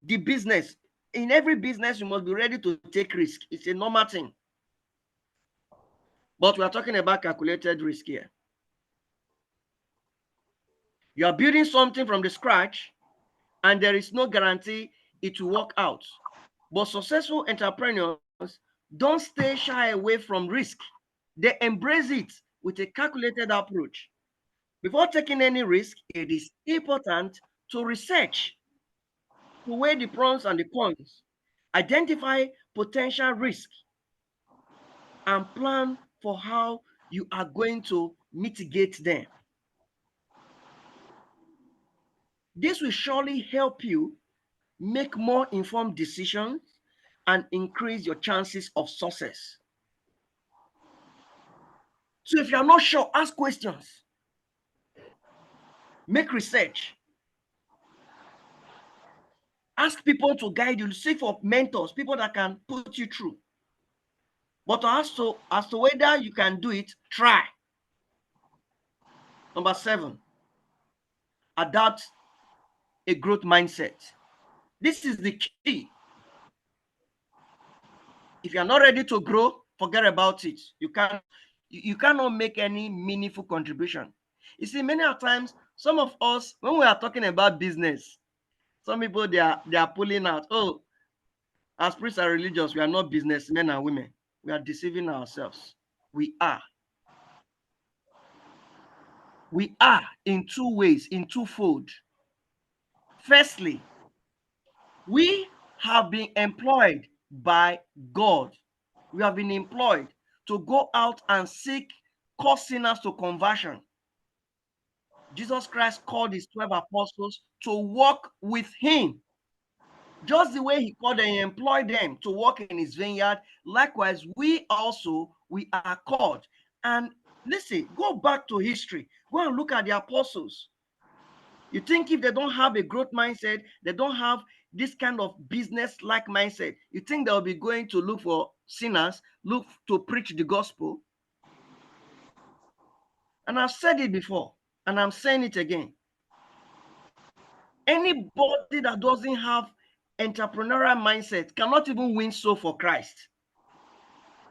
the business. In every business, you must be ready to take risk. It's a normal thing. But we are talking about calculated risk here. You are building something from the scratch, and there is no guarantee it will work out. But successful entrepreneurs don't stay shy away from risk. They embrace it with a calculated approach. Before taking any risk, it is important to research, to weigh the pros and the cons, identify potential risk, and plan for how you are going to mitigate them. This will surely help you make more informed decisions and increase your chances of success. So if you are not sure, ask questions. Make research. Ask people to guide you. Seek for mentors, people that can put you through. But as to whether you can do it, try. Number 7, adopt a growth mindset. This is the key. If you are not ready to grow, forget about it. You cannot make any meaningful contribution. You see, many times, some of us, when we are talking about business, some people they are pulling out. Oh, as priests and religious, we are not businessmen and women. We are deceiving ourselves. We are. We are in two ways, in twofold. Firstly, we have been employed by God. We have been employed to go out and seek call sinners to conversion. Jesus Christ called his 12 apostles to work with him. Just the way he called and employed them to work in his vineyard, likewise, we are called. And listen, go back to history. Go and look at the apostles. You think if they don't have a growth mindset, they don't have this kind of business-like mindset, you think they'll be going to look for sinners, look to preach the gospel? And I've said it before, and I'm saying it again. Anybody that doesn't have entrepreneurial mindset cannot even win soul for Christ.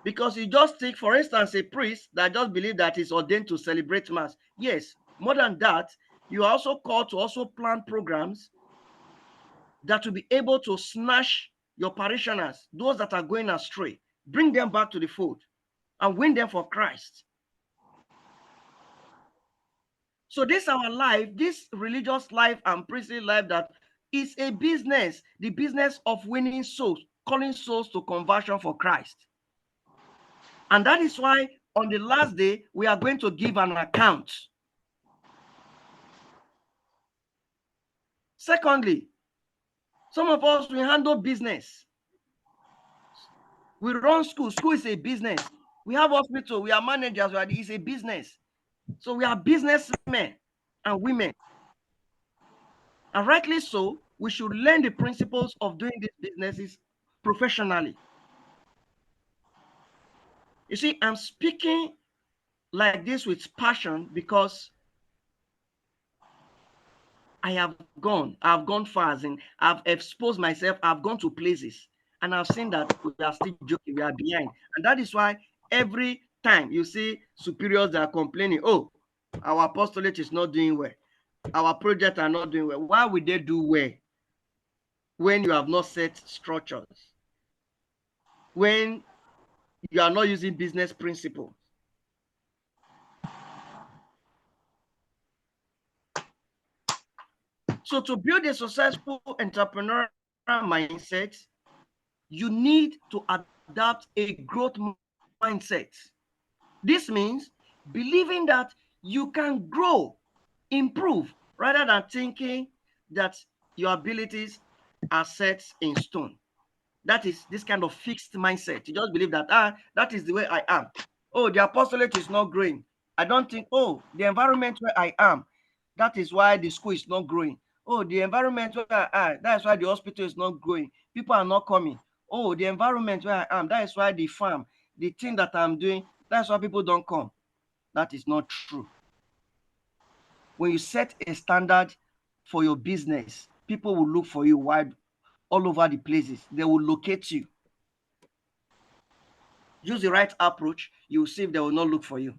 Because you just take, for instance, a priest that just believe that is ordained to celebrate mass. Yes, more than that, you are also called to also plan programs that will be able to snatch your parishioners, those that are going astray, bring them back to the fold and win them for Christ. So this our life, this religious life and priestly life, that is a business, the business of winning souls, calling souls to conversion for Christ. And that is why on the last day, we are going to give an account. Secondly, some of us, we handle business. We run school. School is a business. We have hospital. We are managers. It's a business. So we are businessmen and women. And rightly so, we should learn the principles of doing these businesses professionally. You see, I'm speaking like this with passion because I've gone far, and I've exposed myself, I've gone to places, and I've seen that we are still joking, we are behind. And that is why every time you see superiors that are complaining, oh, our apostolate is not doing well, our projects are not doing well. Why would they do well when you have not set structures? When you are not using business principles? So to build a successful entrepreneurial mindset, you need to adapt a growth mindset. This means believing that you can grow, improve, rather than thinking that your abilities are set in stone. That is this kind of fixed mindset. You just believe that, that is the way I am. Oh, the apostolate is not growing. I don't think, oh, the environment where I am, that is why the school is not growing. Oh, the environment where I am, that's why the hospital is not growing. People are not coming. Oh, the environment where I am, that is why the farm, the thing that I'm doing, that's why people don't come. That is not true. When you set a standard for your business, people will look for you wide all over the places. They will locate you. Use the right approach, you will see if they will not look for you.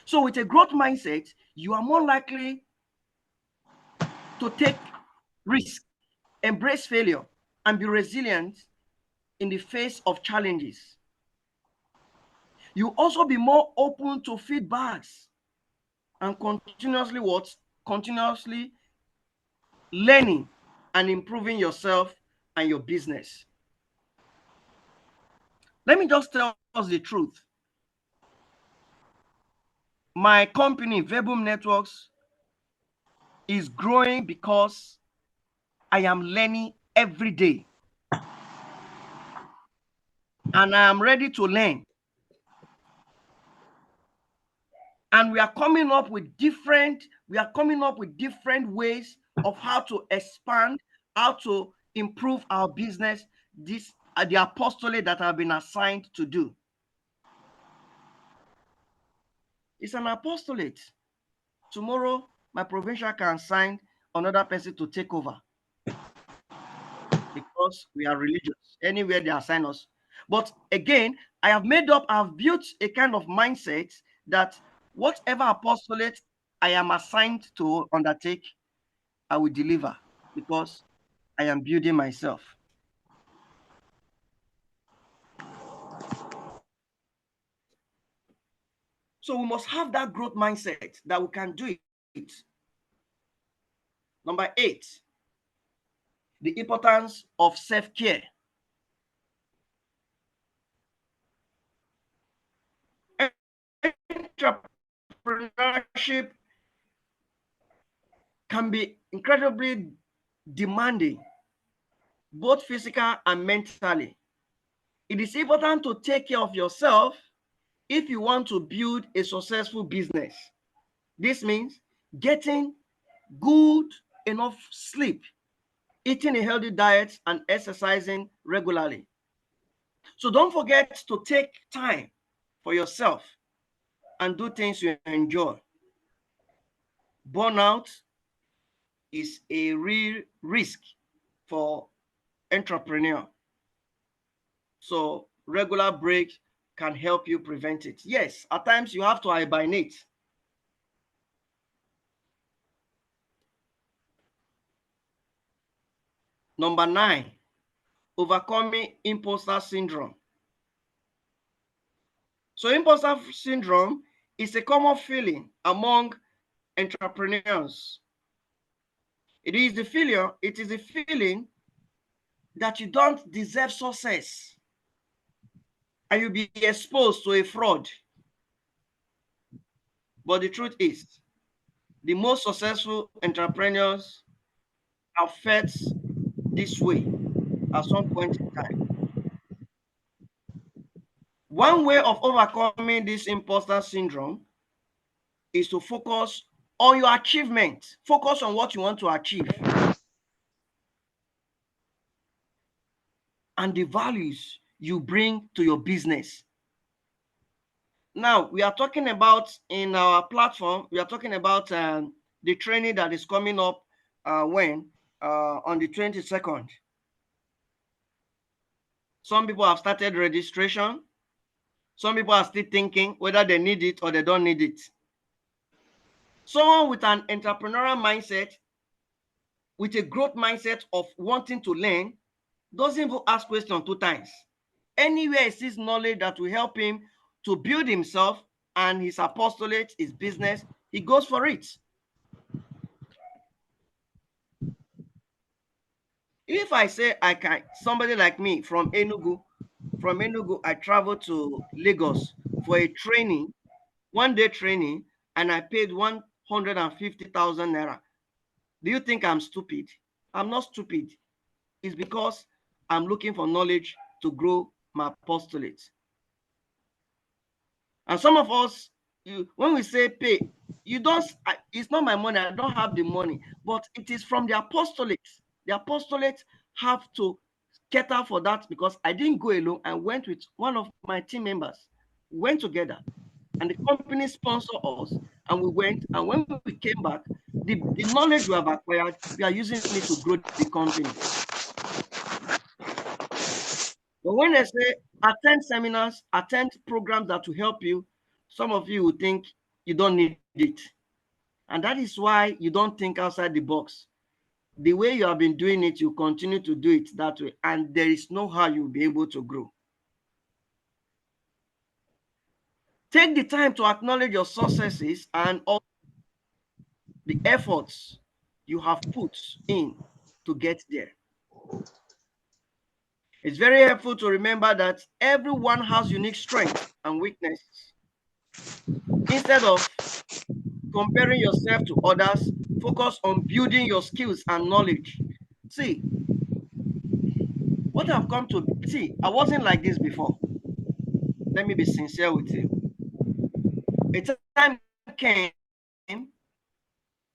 So with a growth mindset, you are more likely to take risk, embrace failure, and be resilient in the face of challenges. You also be more open to feedbacks and continuously learning and improving yourself and your business. Let me just tell us the truth. My company, Verbum Networks, is growing because I am learning every day. And I am ready to learn. And we are coming up with different ways of how to expand, how to improve our business. These are the apostolate that have been assigned to do. It's an apostolate. Tomorrow, my provincial can assign another person to take over because we are religious. Anywhere they assign us. But again, I've built a kind of mindset that whatever apostolate I am assigned to undertake, I will deliver because I am building myself. So we must have that growth mindset that we can do it. Number 8, the importance of self-care. Entrepreneurship can be incredibly demanding, both physical and mentally. It is important to take care of yourself if you want to build a successful business. This means getting good enough sleep, eating a healthy diet, and exercising regularly. So don't forget to take time for yourself and do things you enjoy. Burnout is a real risk for entrepreneur. So regular breaks can help you prevent it. Yes, at times you have to hibernate. Number 9, overcoming imposter syndrome. So imposter syndrome is a common feeling among entrepreneurs. It is the feeling that you don't deserve success and you'll be exposed to a fraud. But the truth is, the most successful entrepreneurs are felt this way at some point in time. One way of overcoming this imposter syndrome is to focus on your achievement. Focus on what you want to achieve and the values you bring to your business. Now, we are talking about in our platform, we are talking about the training that is coming up on the 22nd. Some people have started registration. Some people are still thinking whether they need it or they don't need it. Someone with an entrepreneurial mindset, with a growth mindset of wanting to learn, doesn't even ask questions 2 times. Anywhere he sees knowledge that will help him to build himself and his apostolate, his business, he goes for it. If I say I can, somebody like me from Enugu, I traveled to Lagos for a training, 1-day training, and I paid 150,000 naira. Do you think I'm stupid? I'm not stupid. It's because I'm looking for knowledge to grow my apostolate. And some of us, when we say pay, it's not my money, I don't have the money, but it is from the apostolate. The apostolate have to cater for that because I didn't go alone. I went with one of my team members. We went together and the company sponsored us and we went. And when we came back, the knowledge we have acquired, we are using it to grow the company. But when I say attend seminars, attend programs that will help you, some of you will think you don't need it. And that is why you don't think outside the box. The way you have been doing it, you continue to do it that way. And there is no how you'll be able to grow. Take the time to acknowledge your successes and all the efforts you have put in to get there. It's very helpful to remember that everyone has unique strengths and weaknesses. Instead of comparing yourself to others, focus on building your skills and knowledge. See, what I've come to see, I wasn't like this before. Let me be sincere with you. A time came,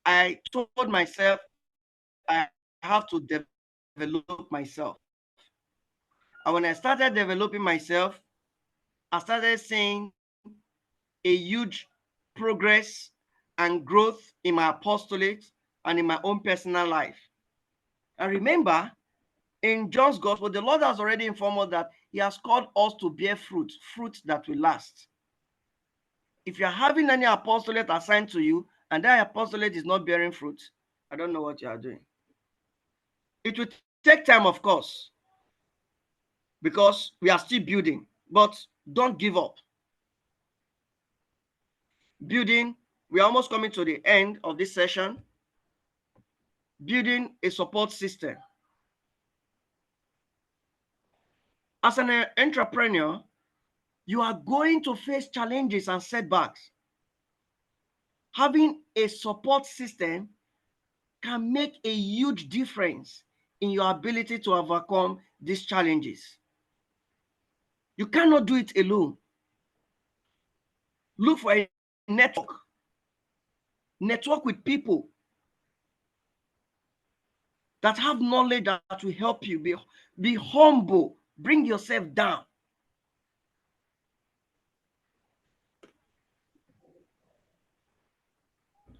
I told myself I have to develop myself. And when I started developing myself, I started seeing a huge progress and growth in my apostolate and in my own personal life. And remember, in John's gospel, the Lord has already informed us that he has called us to bear fruit, fruit that will last. If you're having any apostolate assigned to you and that apostolate is not bearing fruit, I don't know what you are doing. It will take time, of course, because we are still building, but don't give up. Building, we're almost coming to the end of this session. Building a support system. As an entrepreneur, you are going to face challenges and setbacks. Having a support system can make a huge difference in your ability to overcome these challenges. You cannot do it alone. Look for a network. Network with people that have knowledge that will help you. Be humble. Bring yourself down.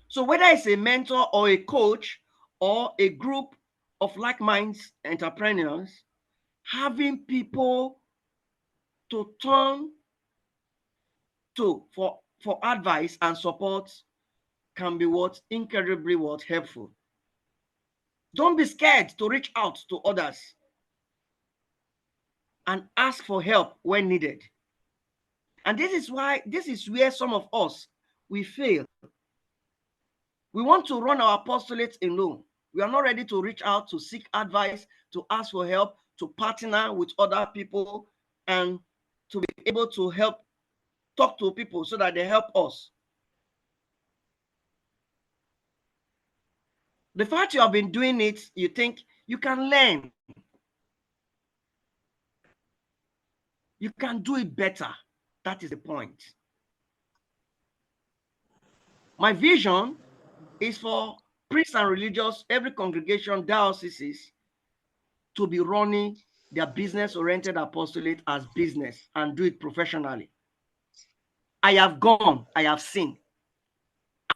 So whether it's a mentor or a coach or a group of like-minded entrepreneurs, having people to turn to for advice and support can be incredibly helpful. Don't be scared to reach out to others and ask for help when needed. And this is where some of us, we fail. We want to run our apostolate alone. We are not ready to reach out, to seek advice, to ask for help, to partner with other people, and to be able to talk to people so that they help us. The fact you have been doing it, you think you can learn. You can do it better. That is the point. My vision is for priests and religious, every congregation, dioceses, to be running their business-oriented apostolate as business and do it professionally. I have gone, I have seen,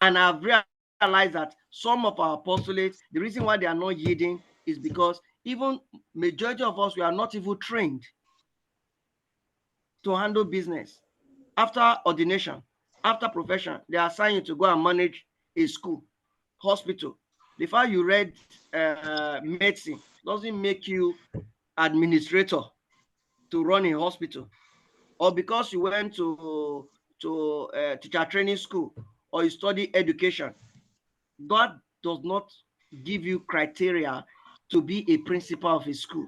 and I've realized that some of our apostolates, the reason why they are not yielding is because even majority of us, we are not even trained to handle business. After ordination, after profession, they assign you to go and manage a school, hospital. The fact you read medicine doesn't make you administrator to run a hospital, or because you went to teacher training school or you study education. God does not give you criteria to be a principal of a school.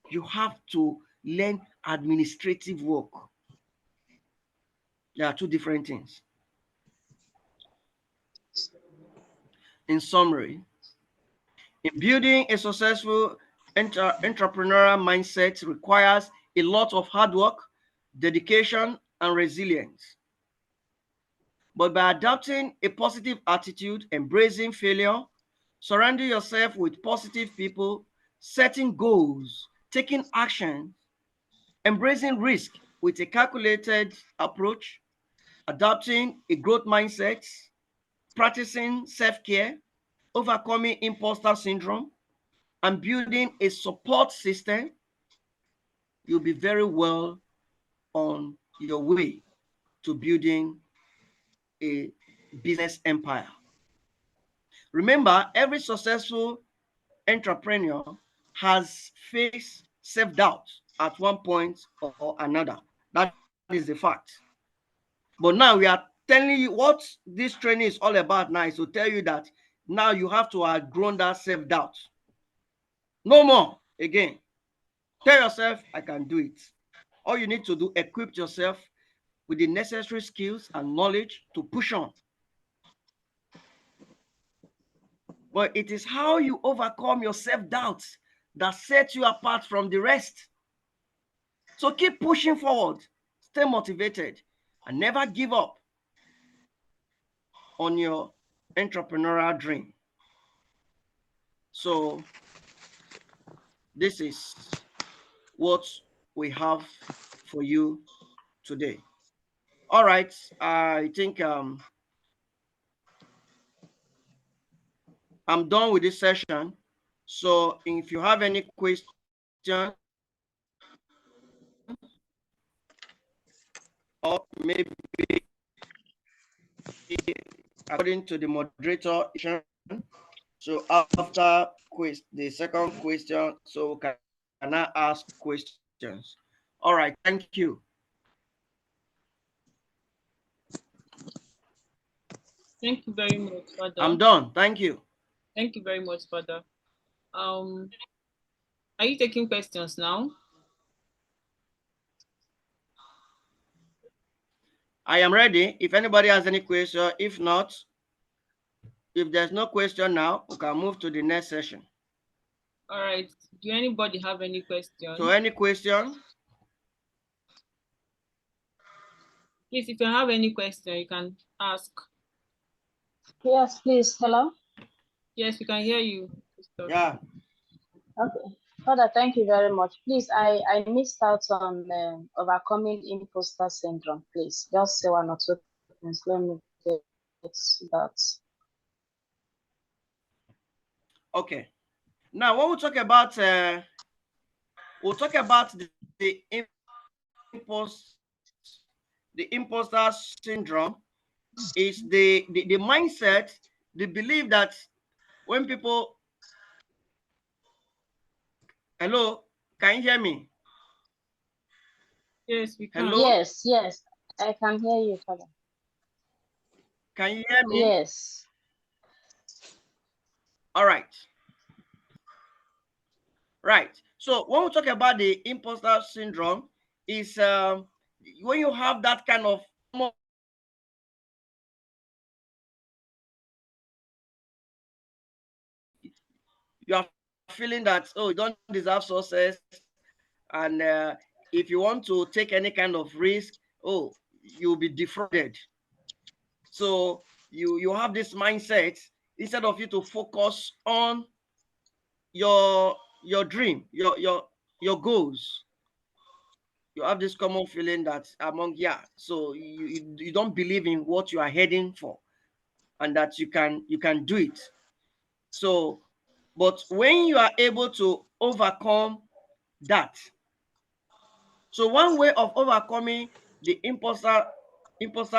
You have to learn administrative work. There are two different things. In summary, in building a successful entrepreneurial mindset requires a lot of hard work, dedication, and resilience. But by adopting a positive attitude, embracing failure, surrounding yourself with positive people, setting goals, taking action, embracing risk with a calculated approach, adopting a growth mindset, practicing self-care, overcoming imposter syndrome, and building a support system, you'll be very well on your way to building a business empire. Remember, every successful entrepreneur has faced self-doubt at one point or another. That is the fact. But now we are telling you what this training is all about now, is to tell you that now you have to outgrow that self-doubt. No more again. Tell yourself, I can do it. All you need to do, equip yourself with the necessary skills and knowledge to push on. But it is how you overcome your self-doubts that sets you apart from the rest. So keep pushing forward, stay motivated, and never give up on your entrepreneurial dream. So this is what we have for you today. All right, I think I'm done with this session. So if you have any questions or maybe according to the moderator, so after the second question, so can I ask questions? All right, thank you. Thank you very much, Father. I'm done. Thank you. Thank you very much, Father. Are you taking questions now? I am ready. If anybody has any question, if not, if there's no question now, we can move to the next session. All right. Do anybody have any questions? So any question? Please, if you have any question, you can ask. Yes, please. Hello. Yes, we can hear you. Yeah. Okay. Father, thank you very much. Please, I missed out on overcoming imposter syndrome. Please, just say one or two things. Let me get that. Okay. Now, when we talk about, we'll talk about the imposter syndrome. Is the mindset, the belief that when people, hello, can you hear me? Yes, we can. Hello? Yes, yes, I can hear you, Father. Can you hear me? Yes. All right. Right. So when we talk about the imposter syndrome, is when you have that kind of you are feeling that, oh, you don't deserve success, and if you want to take any kind of risk, oh, you'll be defrauded. So you have this mindset, instead of you to focus on your dream, your goals. You have this common feeling that so you don't believe in what you are heading for, and that you can do it. So, but when you are able to overcome that, so one way of overcoming the imposter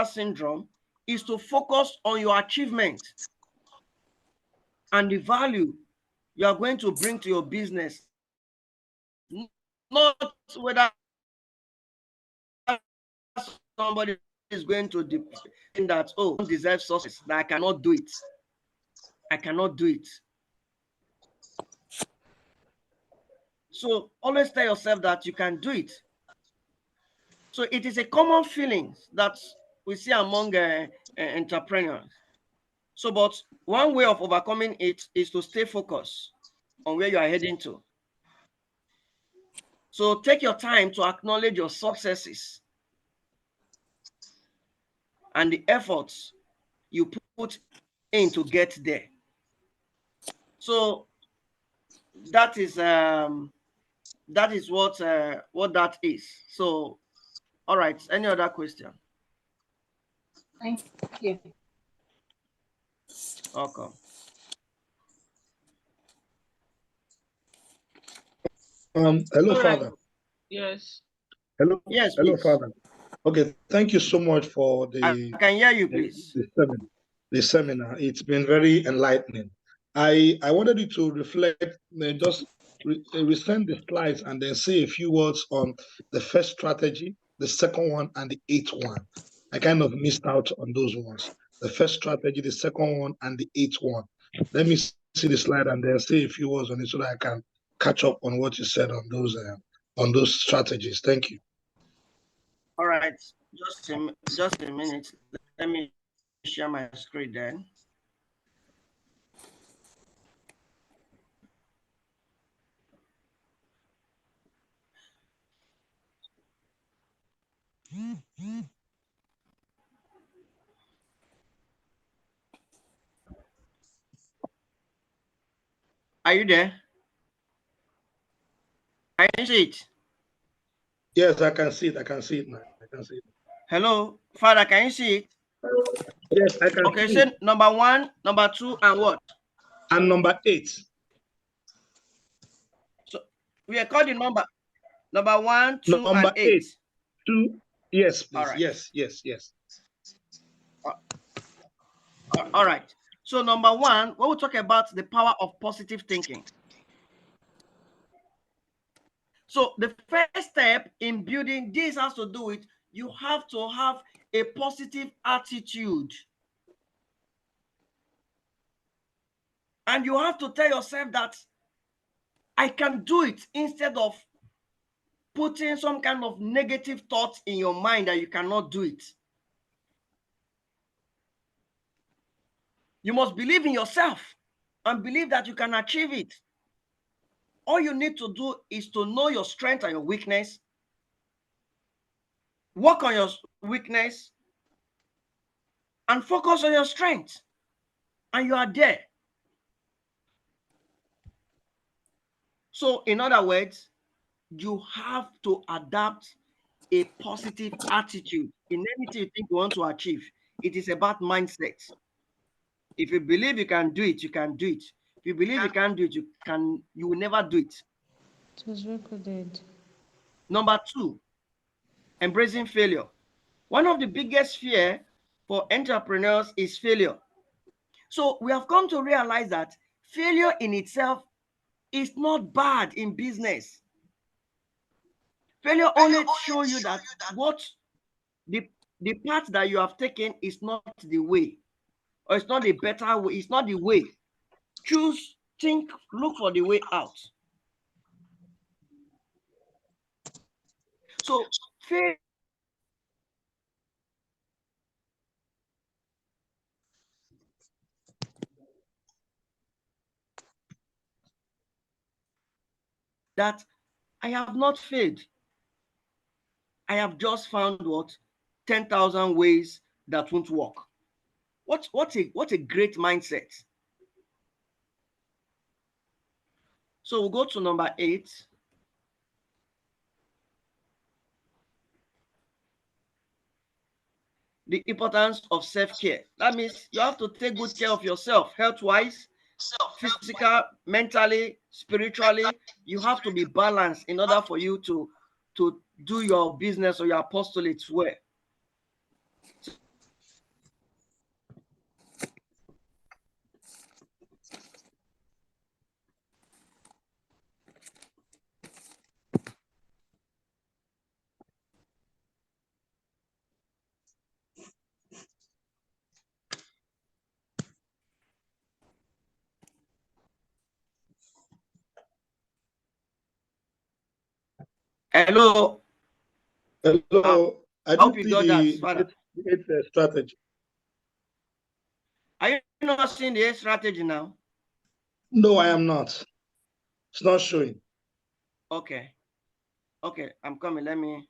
syndrome is to focus on your achievement and the value you are going to bring to your business, not whether somebody is going to think that, oh, I don't deserve success, that I cannot do it. I cannot do it. So always tell yourself that you can do it. So it is a common feeling that we see among entrepreneurs. So, but one way of overcoming it is to stay focused on where you are heading to. So take your time to acknowledge your successes and the efforts you put in to get there. So that is what that is. So, all right. Any other question? Thank you. Welcome. Hello, All right. Father. Yes. Hello. Yes, Hello, please. Father. Okay, thank you so much for I can hear you, please. the seminar. It's been very enlightening. I wanted you to reflect, just resend the slides and then say a few words on the first strategy, the second one, and the eighth one. I kind of missed out on those ones. The first strategy, the second one, and the eighth one. Let me see the slide and then say a few words on it so that I can catch up on what you said on those strategies. Thank you. All right. Just a minute. Let me share my screen then. Are you there? Can you see it? Yes, I can see it. I can see it now. I can see it. Hello, Father, can you see it? Yes, I can Okay, see say it. number 1, number 2, and what? And number 8. So we are calling number 1, 2, and Number 8. 8. 2. Yes, All please. right. Yes. All right. So number 1, when we talk about the power of positive thinking. So the first step in building this has to do with you have to have a positive attitude. And you have to tell yourself that I can do it, instead of putting some kind of negative thoughts in your mind that you cannot do it. You must believe in yourself and believe that you can achieve it. All you need to do is to know your strength and your weakness, work on your weakness, and focus on your strength, and you are there. So in other words, you have to adapt a positive attitude in anything you think you want to achieve. It is about mindset. If you believe you can do it, you can do it. If you believe you can't do it, you will never do it. It was recorded. Number 2, embracing failure. One of the biggest fear for entrepreneurs is failure. So we have come to realize that failure in itself is not bad in business. Failure only shows you that what the path that you have taken is not the way, or it's not the better way, it's not the way. Choose, think, look for the way out. So failure that I have not failed. I have just found what 10,000 ways that won't work. What a great mindset. So we'll go to number 8. The importance of self-care. That means you have to take good care of yourself, health-wise, physical, mentally, spiritually. You have to be balanced in order for you to do your business or your apostolates well. Hello. Hello. I I hope don't you see got that, the Father. strategy. Are you not seeing the strategy now? No, I am not. It's not showing. Okay. Okay, I'm coming. Let me.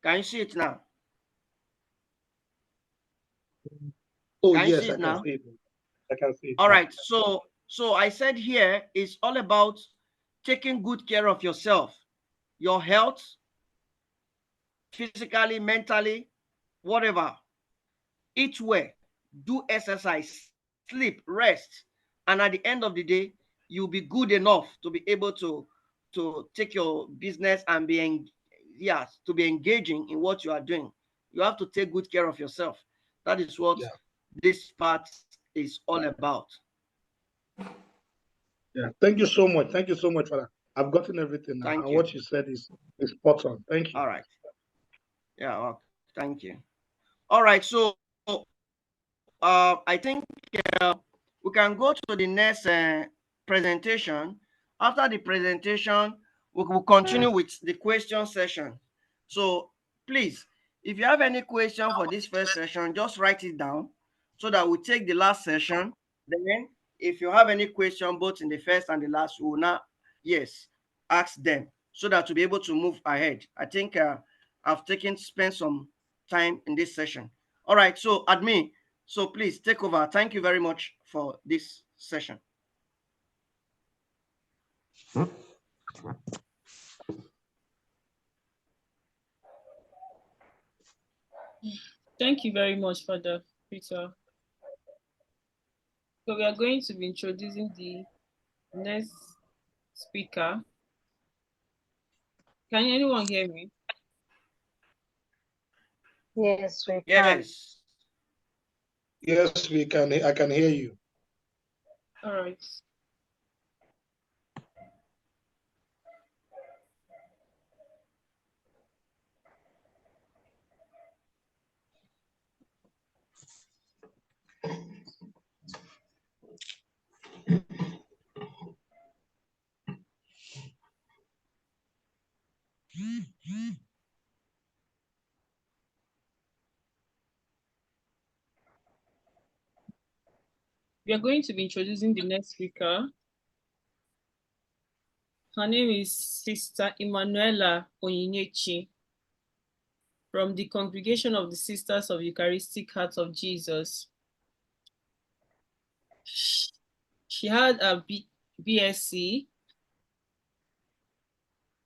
Can you see it now? Oh, Can you yes, see I it can now? see it. I can see it All now. right. So I said here it's all about taking good care of yourself, your health, physically, mentally, whatever. Eat well, do exercise, sleep, rest, and at the end of the day, you'll be good enough to be able to take your business and to be engaging in what you are doing. You have to take good care of yourself. That is what this part is all about. Yeah. Thank you so much. Thank you so much for that. I've gotten everything now. Thank And you. what you said is spot on. Thank you. All right. Yeah, well, thank you. All right, so I think we can go to the next presentation. After the presentation, we will continue with the question session. So please, if you have any question for this first session, just write it down so that we take the last session. Then if you have any question, both in the first and the last, we will now, yes, ask them so that to be able to move ahead. I think I've spent some time in this session. All right, so admin, so please take over. Thank you very much for this session. Thank you very much, Father Peter. So we are going to be introducing the next speaker. Can anyone hear me? Yes, we can. Yes. Yes, we can. I can hear you. All right. We are going to be introducing the next speaker. Her name is Sister Emanuela Onyinyechi from the Congregation of the Sisters of Eucharistic Heart of Jesus. She had a BSc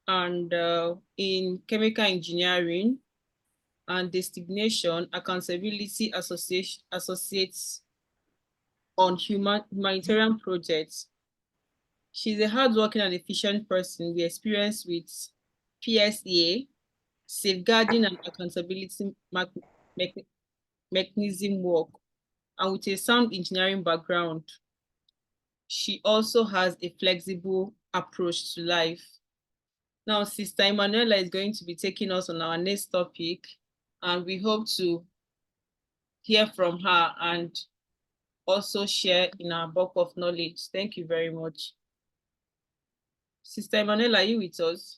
and in chemical engineering and designation accountability associates on humanitarian projects. She's a hardworking and efficient person with experience with PSA, safeguarding and accountability mechanism work, and with a sound engineering background. She also has a flexible approach to life. Now, Sister Emanuela is going to be taking us on our next topic, and we hope to hear from her and also share in our bulk of knowledge. Thank you very much. Sister Emanuela, are you with us?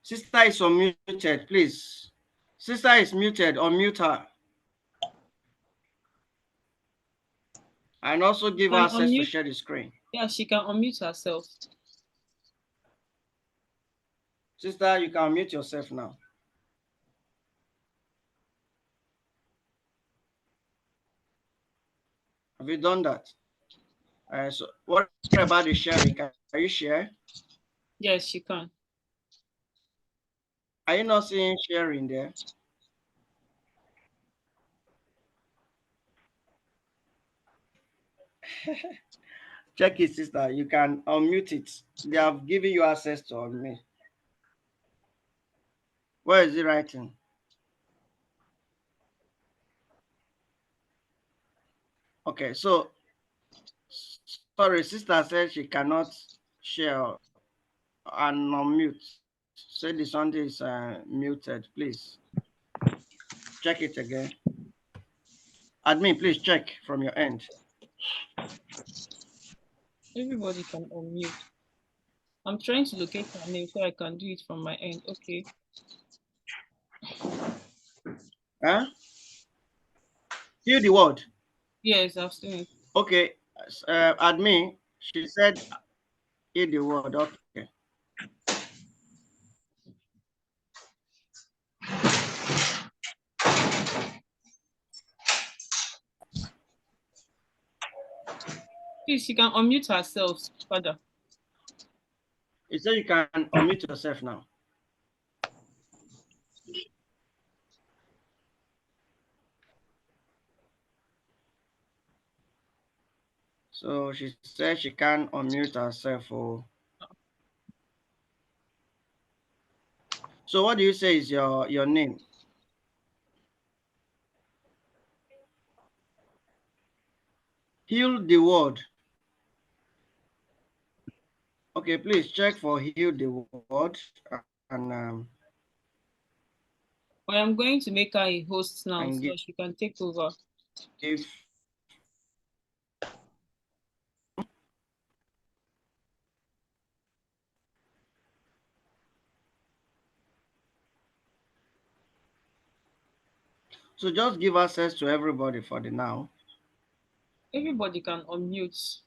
Sister is unmuted, please. Sister is muted, unmute her. And also give her access to share the screen. Yeah, she can unmute herself. Sister, you can unmute yourself now. Have you done that? So what about the sharing? Can you share? Yes, she can. Are you not seeing sharing there? Check it, sister. You can unmute it. They have given you access to unmute. Where is it writing? Okay, so sorry, sister said she cannot share and unmute. Say the sound is muted, please. Check it again. Admin, please check from your end. Everybody can unmute. I'm trying to locate her name so I can do it from my end. Okay. Huh? Hear the word. Yes, I've seen it. Okay, admin, she said hear the word. Okay. Please, she can unmute herself, Father. It said you can unmute yourself now. So she said she can unmute herself. Oh. So what do you say is your name? Heal the word. Okay, please check for heal the word and I am going to make her a host now so give, she can take over. If So just give access to everybody for the now. Everybody can unmute.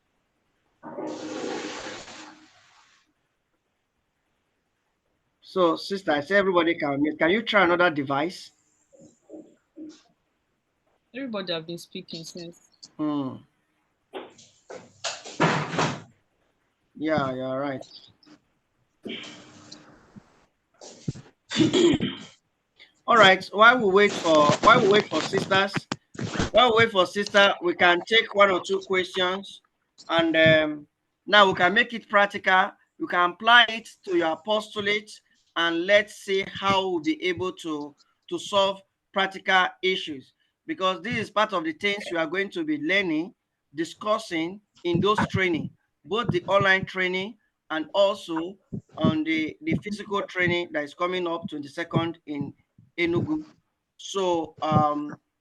So, sister, I say everybody can unmute. Can you try another device? Everybody have been speaking since. Yeah, you're right. All right. While we wait for sisters, we can take one or two questions, and now we can make it practical. You can apply it to your apostolate, and let's see how we'll be able to solve practical issues, because this is part of the things you are going to be learning, discussing in those training, both the online training and also on the physical training that is coming up 22nd in Enugu. So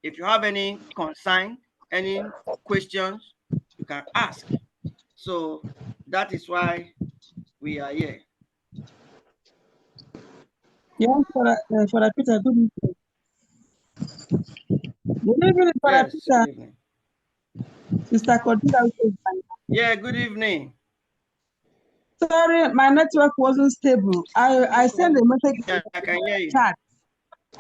if you have any concern, any questions, you can ask. So that is why we are here. Yes, Father Peter, good evening. Good evening, Father Yes, Peter. good evening. Sister Cordilla. Yeah, good evening. Sorry, my network wasn't stable. I sent a message in Yeah, I can hear the you. chat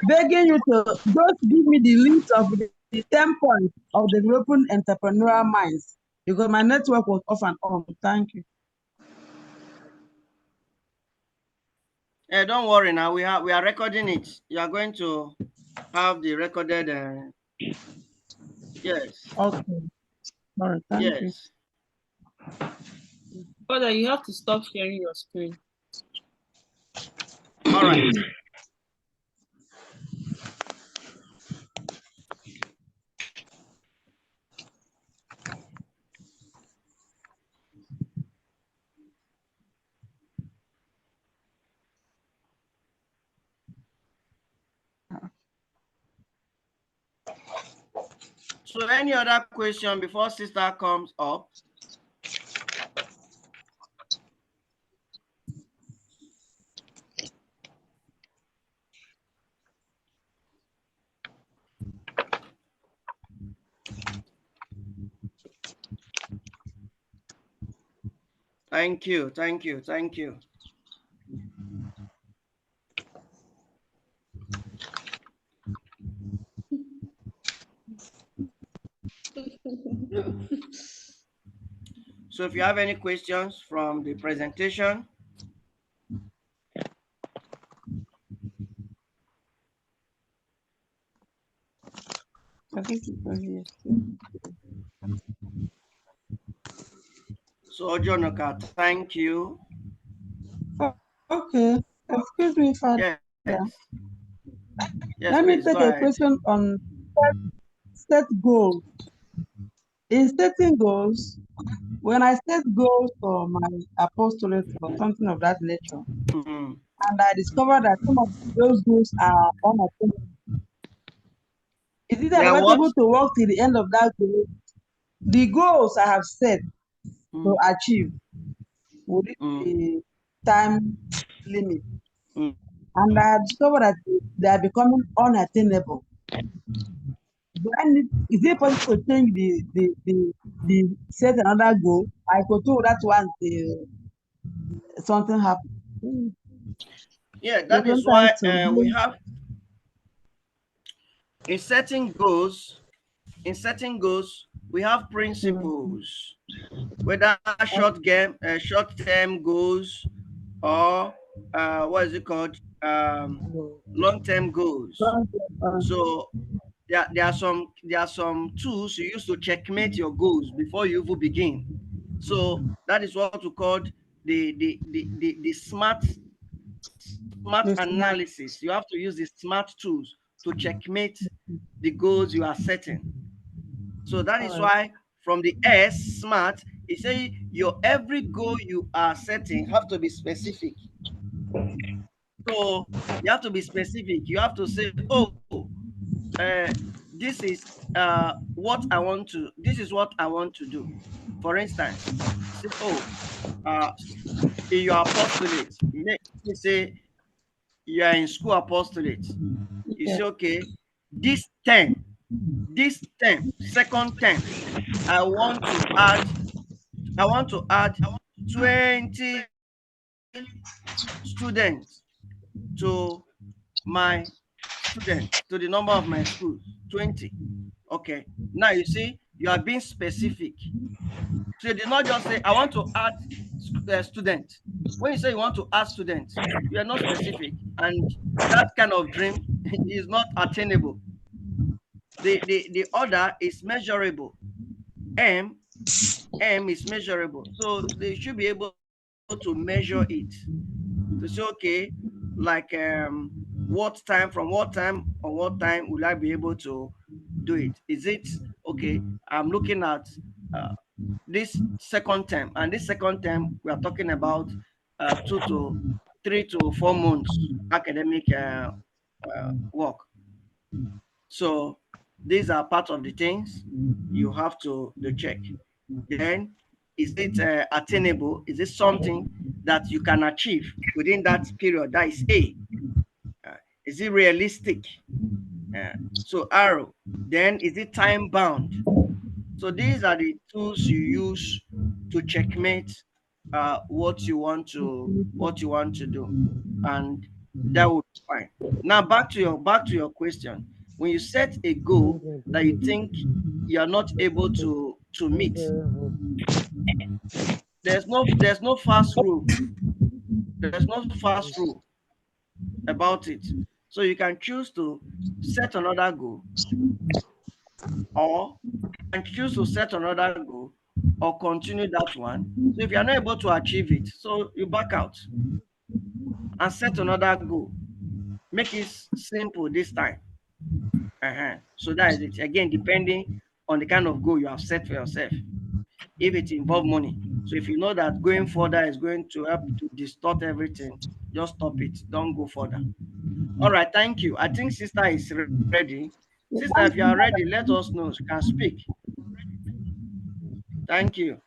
begging you to just give me the list of the 10 points of developing entrepreneurial minds because my network was off and on. Thank you. Don't worry now. We are recording it. You are going to have the recorded. Yes. Okay. All right. Thank you. Yes. Father, you have to stop sharing your screen. All right. So any other question before sister comes up? Thank you. Thank you. Thank you. So if you have any questions from the presentation. So Jonoka, thank you. Okay. Excuse me, Father. Yes. Yes, Let me please take go a ahead. question on set goals. In setting goals, when I set goals for my apostolate or something of that nature, and I discovered that some of those goals are unattainable, is it They are what? advisable to work till the end of that goal? The goals I have set to achieve, would it be time limit? And I have discovered that they are becoming unattainable. Is it possible to change the set another goal? I could do that one till something happens. Yeah, that is why we have in setting goals, we have principles, whether short-term goals or what is it called? Long-term goals. So there are some tools you use to checkmate your goals before you even begin. So that is what we call the smart analysis. You have to use the smart tools to checkmate the goals you are setting. So that is why from the S, smart, it says your every goal you are setting have to be specific. So you have to be specific. You have to say, oh, this is what I want to. This is what I want to do. For instance, say, oh, in your apostolate, say you are in school apostolate. You say, okay, this term, second term, I want to add 20 students to my students, to the number of my schools, 20. Okay. Now you see, you are being specific. So you did not just say, I want to add students. When you say you want to add students, you are not specific. And that kind of dream is not attainable. The order is measurable. M is measurable. So they should be able to measure it. To say, okay, like from what time or what time will I be able to do it? Is it okay? I'm looking at this second term, and this second term we are talking about 3 to 4 months academic work. So these are part of the things you have to check. Then, is it attainable? Is it something that you can achieve within that period? That is A. Is it realistic? So arrow. Then, is it time bound? So these are the tools you use to checkmate what you want to do, and that would be fine. Now back to your question. When you set a goal that you think you are not able to meet, there's no fast rule. There's no fast rule about it. So you can choose to set another goal, or you can choose to set another goal or continue that one. So if you are not able to achieve it, so you back out and set another goal. Make it simple this time. So that is it. Again, depending on the kind of goal you have set for yourself. If it involves money, so if you know that going further is going to help to distort everything, just stop it. Don't go further. All right, thank you. I think sister is ready. Sister, if you are ready, let us know. You can speak. Thank you.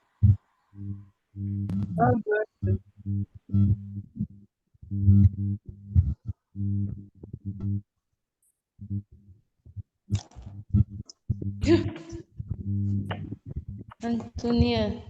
Antonia.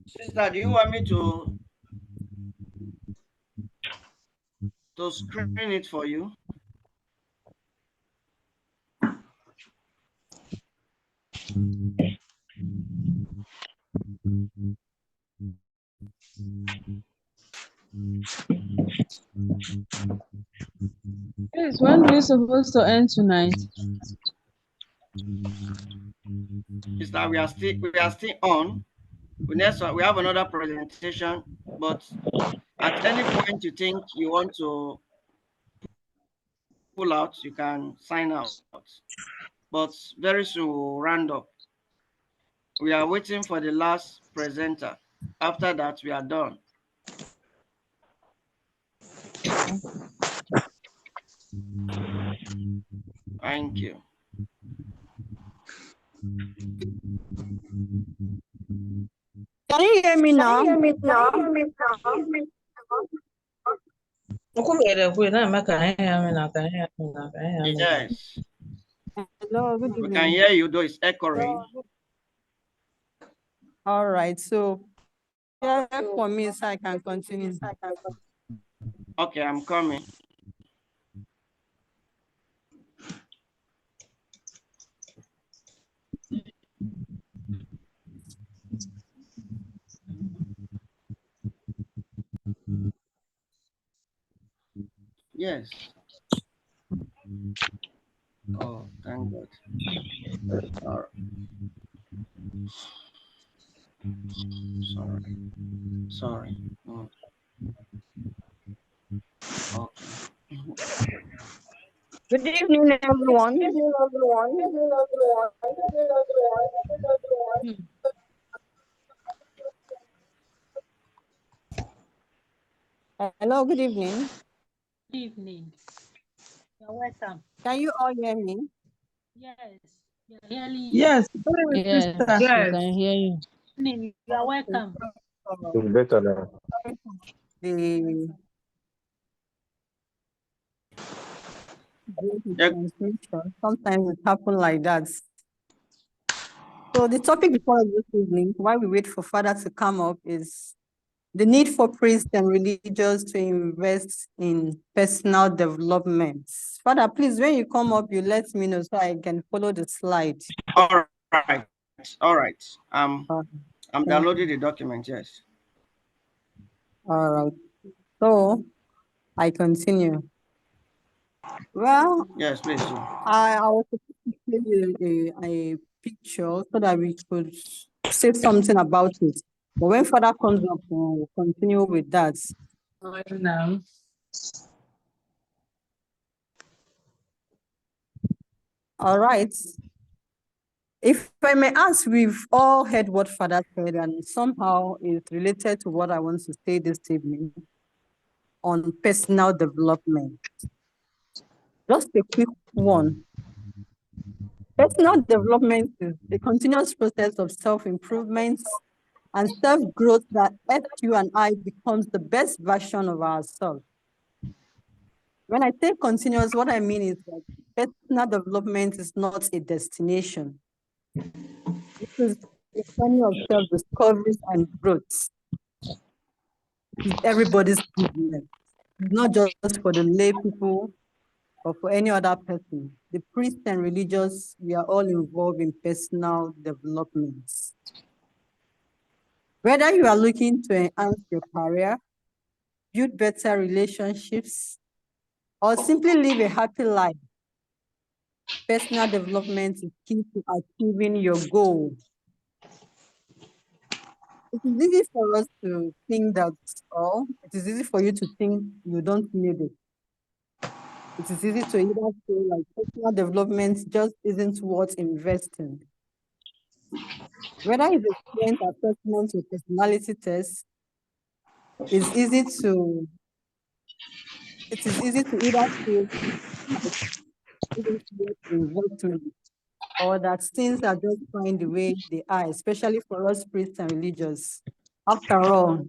Sister, do you want me to screen it for you? Yes, when are we supposed to end tonight? Sister, we are still on. We have another presentation, but at any point you think you want to pull out, you can sign out. But very soon we'll round up. We are waiting for the last presenter. After that, we are done. Thank you. Can you hear me now? Yes, Hello, good we can evening. hear you, though it's echoing. All right, so yeah, for me, so I can continue. Okay, I'm coming. Yes. Oh, thank God. All right. Sorry. Okay. Good evening, everyone. Hello, good evening. Evening. You're welcome. Can you all hear me? Yes, you're hearing you. Yes, very well, Yes, sister. we Yes. can hear you. Evening, you're Okay. welcome. So, It's better now. the Yeah. transmission, sometimes it happens like that. So the topic before us this evening, while we wait for Father to come up, is the need for priests and religious to invest in personal development. Father, please, when you come up, you let me know so I can follow the slide. All right. All right. I'm Thank downloading the document. Yes. All right. So I continue. Well, Yes, please do. I was supposed to show you a picture so that we could say something about it. But when Father comes up, we'll continue with that. Now. All right. If I may ask, we've all heard what Father said, and somehow it's related to what I want to say this evening on personal development. Just a quick one. Personal development is a continuous process of self-improvement and self-growth that helps you and I becomes the best version of ourselves. When I say continuous, what I mean is that personal development is not a destination. It is a journey of self-discovery and growth. It's everybody's business. It's not just for the lay people or for any other person. The priests and religious, we are all involved in personal development. Whether you are looking to enhance your career, build better relationships, or simply live a happy life, personal development is key to achieving your goal. It is easy for us to think that, or it is easy for you to think you don't need it. It is easy to either feel like personal development just isn't worth investing. Whether it's a strength assessment or personality test, it's easy to either feel like it isn't worth investing or that things are just fine the way they are, especially for us priests and religious. After all,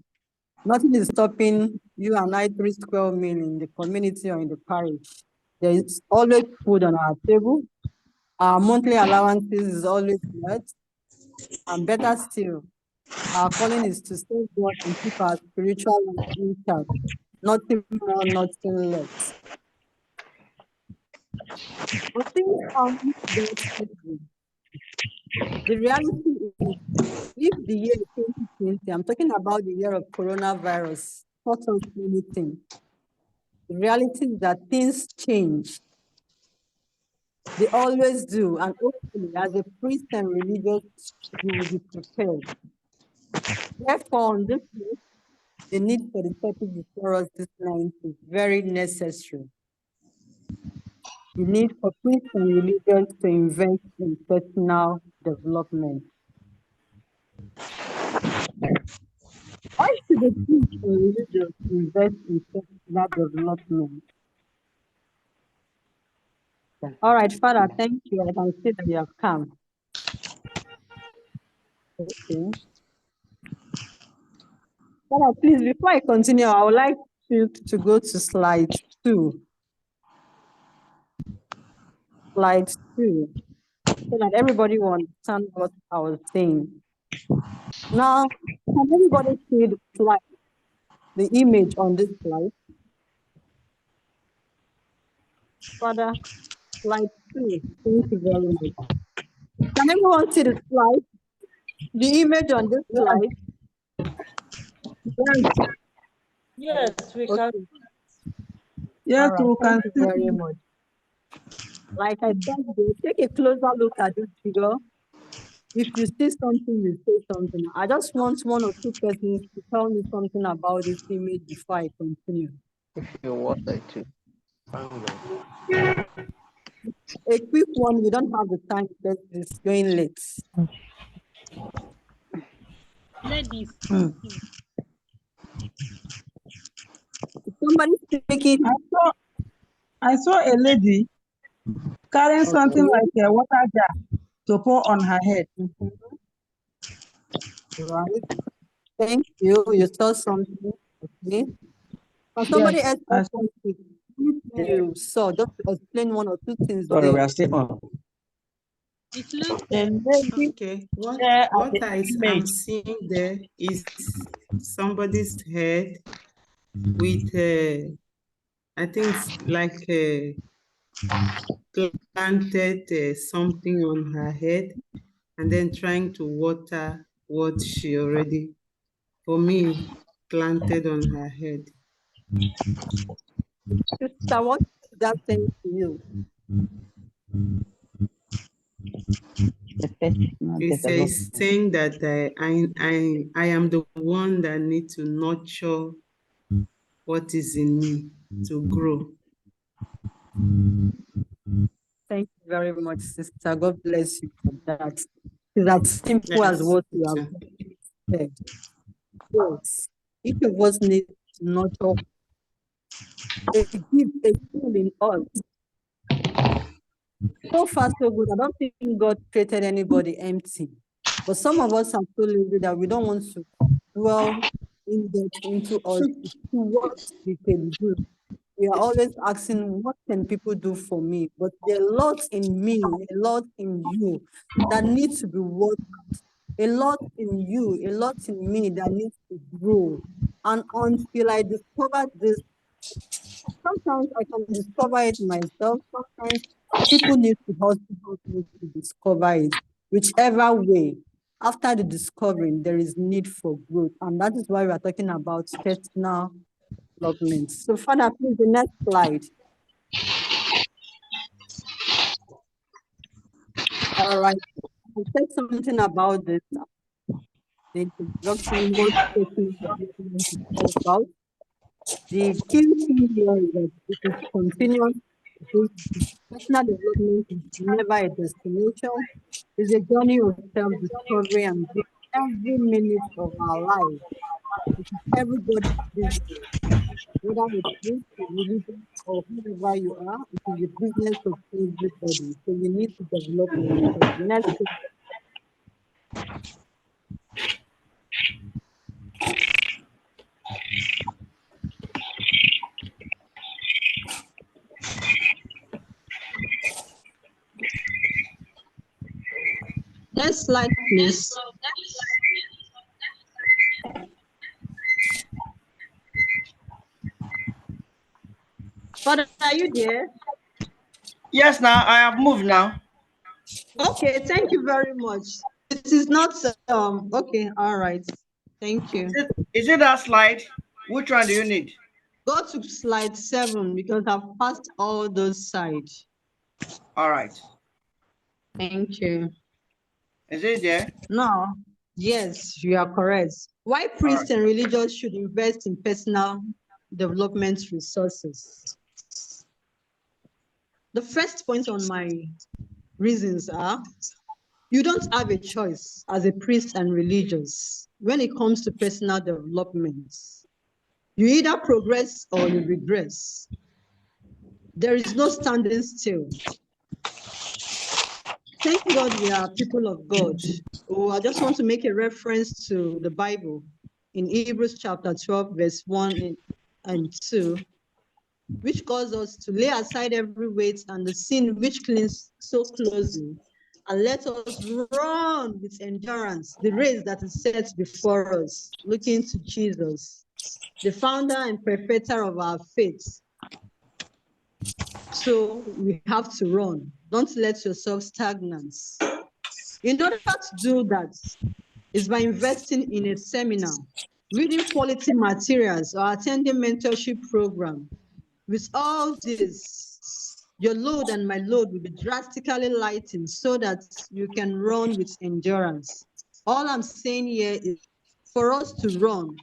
nothing is stopping you and I 3 square meal in the community or in the parish. There is always food on our table. Our monthly allowances is always met. And better still, our calling is to serve God and keep our spiritual life intact. Nothing more, nothing less. But things aren't that easy. The reality is, if the year 2020, I'm talking about the year of coronavirus, taught us anything, the reality is that things change. They always do. And hopefully, as a priest and religious, you will be prepared. Therefore, on this note, the need for the topic before us this night is very necessary. The need for priests and religious to invest in personal development. Why should the priests and religious invest in personal development? All right, Father, thank you. I can see that you have come. Okay. Father, please, before I continue, I would like you to go to slide 2. Slide 2, so that everybody will understand what I was saying. Now, can everybody see the slide, the image on this slide? Father, slide 2. Thank you very much. Can everyone see the slide? The image on this slide? Yes, Yes, we can. Okay. yes, All right. we can Thank you see. very much. Like I said, take a closer look at this figure. If you see something, you say something. I just want 1 or 2 persons to tell me something about this image before I continue. A quick one, we don't have the time because it's going late. Ladies. It's Somebody speaking. I saw a lady carrying something Okay. like a water jar to pour on her head. Right. Thank you. You saw something. Okay. Can somebody Yes, else I also saw. speak? Anything you saw, just to explain one or two things Sorry, we there. are still on. It looks A lady Okay, what there at what the I image. am seeing there is somebody's head with I think it's like planted something on her head and then trying to water what she already, for me, planted on her head. Sister, what is that saying to you? It says saying that I am the one that need to nurture what is in me to grow. Thank you very much, sister. God bless you for that. It's as simple as Yes, what you have said. Yes. Each of us need to nurture a gift, a tool in us. So far, so good. I don't think God created anybody empty. But some of us are so lazy that we don't want to dwell in depth into us to see what we can do. We are always asking, what can people do for me? But there are lots in me, a lot in you that needs to be worked out. A lot in you, a lot in me that needs to grow. And until I discover this, sometimes I can discover it myself. Sometimes people need to also help me to discover it. Whichever way, after the discovering, there is need for growth. And that is why we are talking about personal development. So, Father, please, the next slide. All right. I said something about this. The introduction, what personal development is all about. The key thing here is that it is continuous. Personal development is never a destination. It's a journey of self-discovery and growth every minute of our life. It is everybody's business. Whether it's this, religion, or whoever you are, it is the business of everybody. So you need to develop yourself. Next. Next slide, please. Father, are you there? Yes, now I have moved now. Okay, thank you very much. It is not okay, all right. Thank you. Is it that slide? Which one do you need? Go to slide 7 because I've passed all those sides. All right. Thank you. Is it there? No, yes, you are correct. Why priests and religious should invest in personal development resources? The first point on my reasons are you don't have a choice as a priest and religious when it comes to personal development. You either progress or you regress. There is no standing still. Thank God we are people of God. Oh, I just want to make a reference to the Bible in Hebrews chapter 12, verse 1 and 2, which calls us to lay aside every weight and the sin which clings so closely, and let us run with endurance the race that is set before us, looking to Jesus, the founder and perfecter of our faith. So we have to run. Don't let yourself stagnant. In order to do that, is by investing in a seminar, reading quality materials, or attending mentorship program. With all this, your load and my load will be drastically lightened so that you can run with endurance. All I'm saying here is for us to run,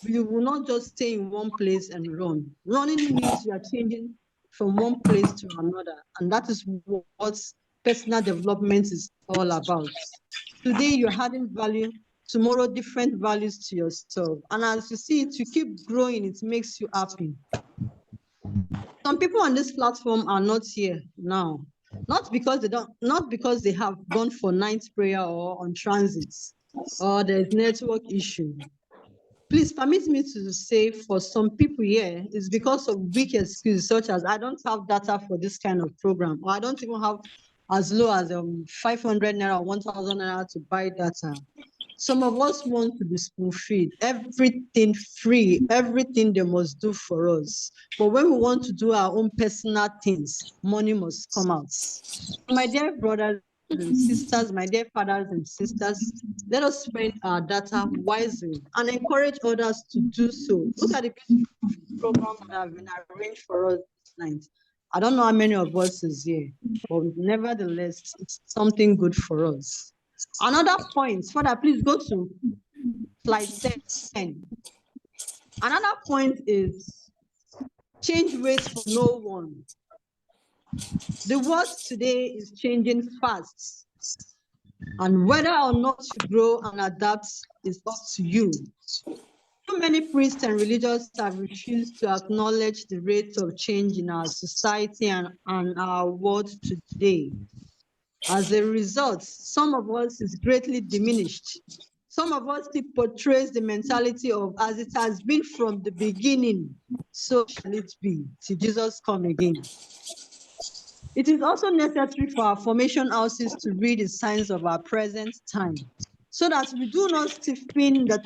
you will not just stay in one place and run. Running means you are changing from one place to another. And that is what personal development is all about. Today, you're adding value tomorrow different values to yourself. And as you see it, you keep growing, it makes you happy. Some people on this platform are not here now, not because they have gone for night prayer or on transits, or there's network issue. Please permit me to say for some people here, it's because of weak excuses such as I don't have data for this kind of program, or I don't even have as low as 500 naira or 1,000 naira to buy data. Some of us want to be spoon-fed, everything free, everything they must do for us. But when we want to do our own personal things, money must come out. My dear brothers and sisters, my dear fathers and sisters, let us spend our data wisely and encourage others to do so. Look at the beautiful program that have been arranged for us this night. I don't know how many of us is here, but nevertheless, it's something good for us. Another point, Father, please go to slide 10. Another point is change ways for no one. The world today is changing fast, and whether or not you grow and adapt is up to you. Too many priests and religious have refused to acknowledge the rate of change in our society and our world today. As a result, some of us is greatly diminished. Some of us still portrays the mentality of as it has been from the beginning, so shall it be till Jesus come again. It is also necessary for our formation houses to read the signs of our present time, so that we do not stiffen the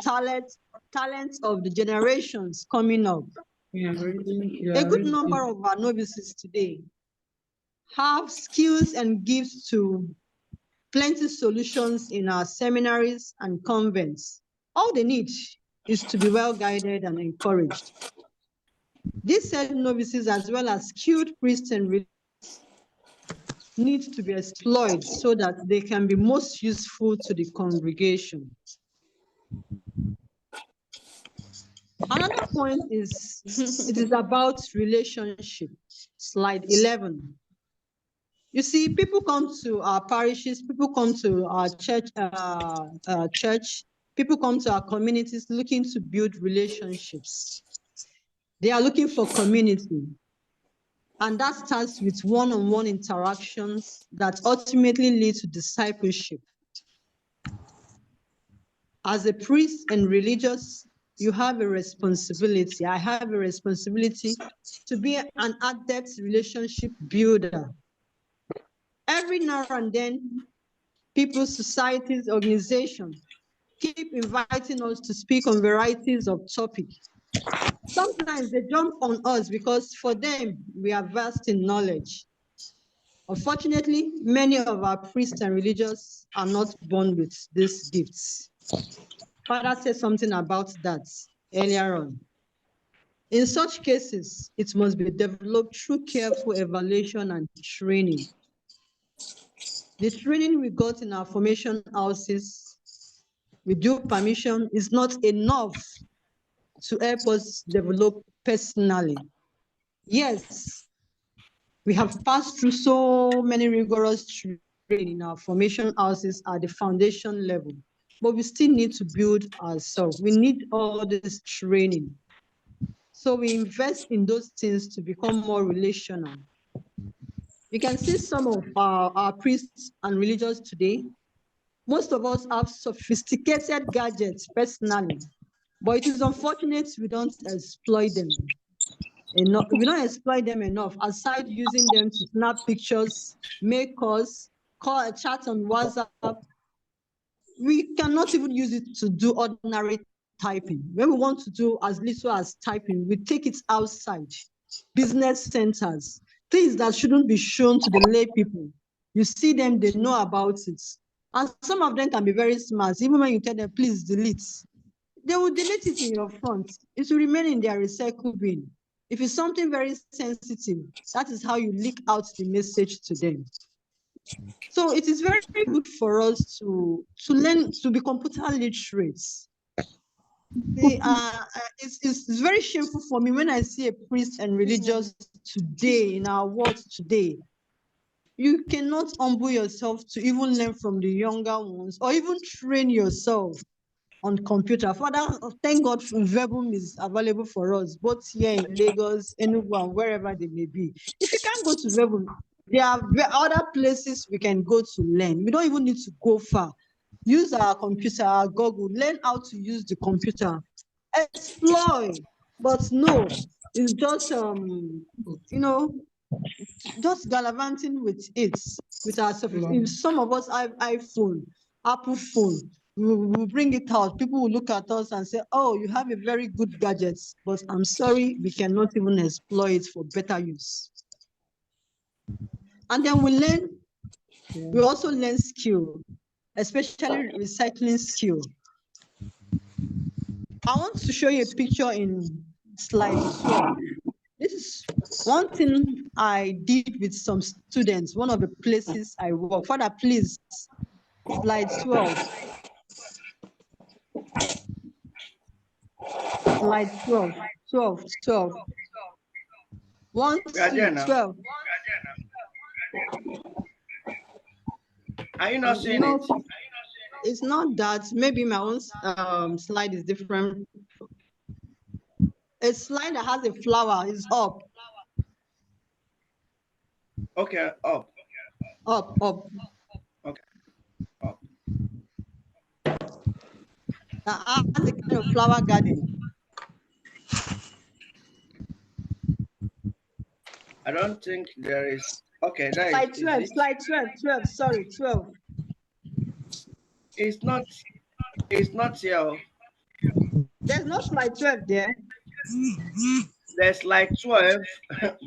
talents of the generations coming up. A good number of our novices today have skills and gifts to plenty solutions in our seminaries and convents. All they need is to be well guided and encouraged. These said novices, as well as skilled priests and religious, need to be exploited so that they can be most useful to the congregation. Another point is, it is about relationship. Slide 11. You see, people come to our parishes, people come to our church, people come to our communities looking to build relationships. They are looking for community. And that starts with one-on-one interactions that ultimately lead to discipleship. As a priest and religious, you have a responsibility. I have a responsibility to be an adept relationship builder. Every now and then, people, societies, organizations keep inviting us to speak on varieties of topics. Sometimes they jump on us because for them, we are vast in knowledge. Unfortunately, many of our priests and religious are not born with these gifts. Father said something about that earlier on. In such cases, it must be developed through careful evaluation and training. The training we got in our formation houses, with due permission, is not enough to help us develop personally. Yes, we have passed through so many rigorous training in our formation houses at the foundation level, but we still need to build ourselves. We need all this training. So we invest in those things to become more relational. You can see some of our priests and religious today. Most of us have sophisticated gadgets personally, but it is unfortunate we don't exploit them enough. We don't exploit them enough, aside using them to snap pictures, make calls, call a chat on WhatsApp. We cannot even use it to do ordinary typing. When we want to do as little as typing, we take it outside, business centers, things that shouldn't be shown to the lay people. You see them, they know about it. And some of them can be very smart. Even when you tell them, please delete, they will delete it in your front. It will remain in their recycle bin. If it's something very sensitive, that is how you leak out the message to them. So it is very good for us to learn to be computer literate. It's very shameful for me when I see a priest and religious today in our world today. You cannot humble yourself to even learn from the younger ones or even train yourself. on computer. Father, thank God Verbum is available for us, both here in Lagos, Enugu, and wherever they may be. If you can't go to Verbum, there are other places we can go to learn. We don't even need to go far. Use our computer, our Google, learn how to use the computer. Explore. But no, it's just just gallivanting with it, with our if some of us have iPhone, Apple phone, we'll bring it out. People will look at us and say, oh, you have a very good gadget, but I'm sorry, we cannot even exploit it for better use. And then we also learn skill, especially recycling skill. I want to show you a picture in slide 12. This is one thing I did with some students, one of the places I work. Father, please, slide 12. Slide 12, 12, 12. 1, 2, 12. Are you not seeing it? It's not that. Maybe my own slide is different. A slide that has a flower is up. Okay, up. Up, up. Okay, up. That has a kind of flower garden. I don't think there is. Okay, that Slide is 12, it? slide 12, 12, sorry, 12. It's not here. There's no slide 12 there. There's like 12,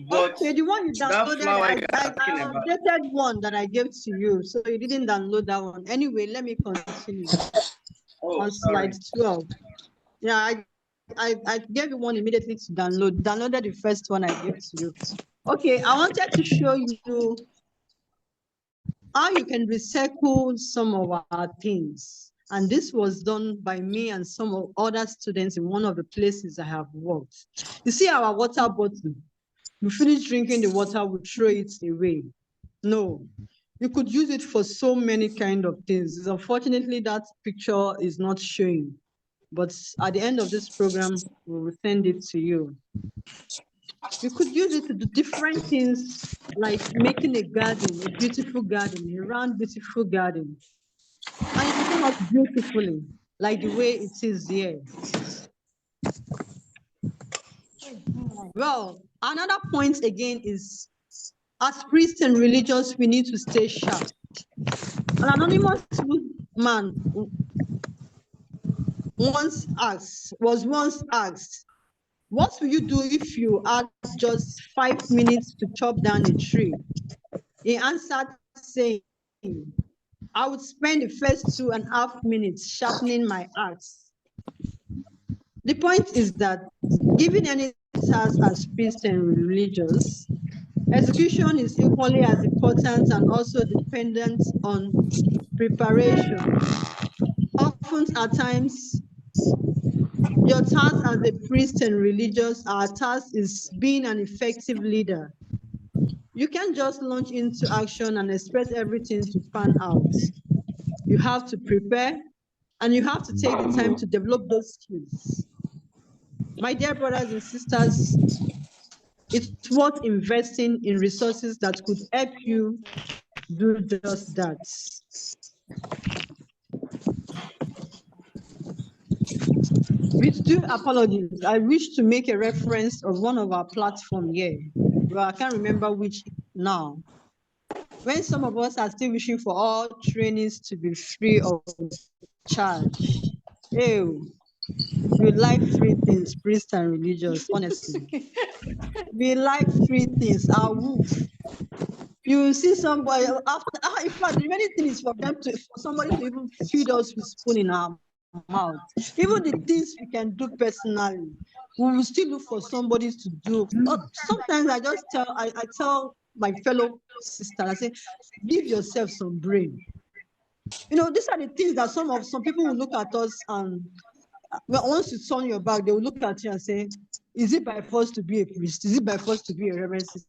but okay, the one you that downloaded, flower I you're talking about. updated one that I gave to you, so you didn't download that one. Anyway, let me continue. Oh, On sorry. slide 12. Yeah, I gave you one immediately to download. Downloaded the first one I gave to you. Okay, I wanted to show you how you can recycle some of our things. And this was done by me and some of other students in one of the places I have worked. You see our water bottle. We finish drinking the water, we throw it away. No, you could use it for so many kind of things. Unfortunately, that picture is not showing, but at the end of this program, we will send it to you. You could use it to do different things, like making a garden, a beautiful garden, a round, beautiful garden. And it will come out beautifully, like the way it is here. Well, another point again is, as priests and religious, we need to stay sharp. An anonymous man was once asked, what will you do if you had just 5 minutes to chop down a tree? He answered saying, I would spend the first 2.5 minutes sharpening my axe. The point is that given any task as priest and religious, execution is equally as important and also dependent on preparation. Often at times, your task as a priest and religious, our task is being an effective leader. You can't just launch into action and expect everything to pan out. You have to prepare, and you have to take the time to develop those skills. My dear brothers and sisters, it's worth investing in resources that could help you do just that. With due apologies, I wish to make a reference of one of our platform here, but I can't remember which now. When some of us are still wishing for all trainings to be free of charge. Ew. We like free things, priests and religious, honestly. We like free things. You see somebody after, in fact, the remaining thing is for somebody to even feed us with spoon in our mouth. Even the things we can do personally, we will still look for somebody to do. Sometimes I just I tell my fellow sister, I say, give yourself some brain. These are the things that some people will look at us, and once you turn your back, they will look at you and say, is it by force to be a priest? Is it by force to be a reverend sister?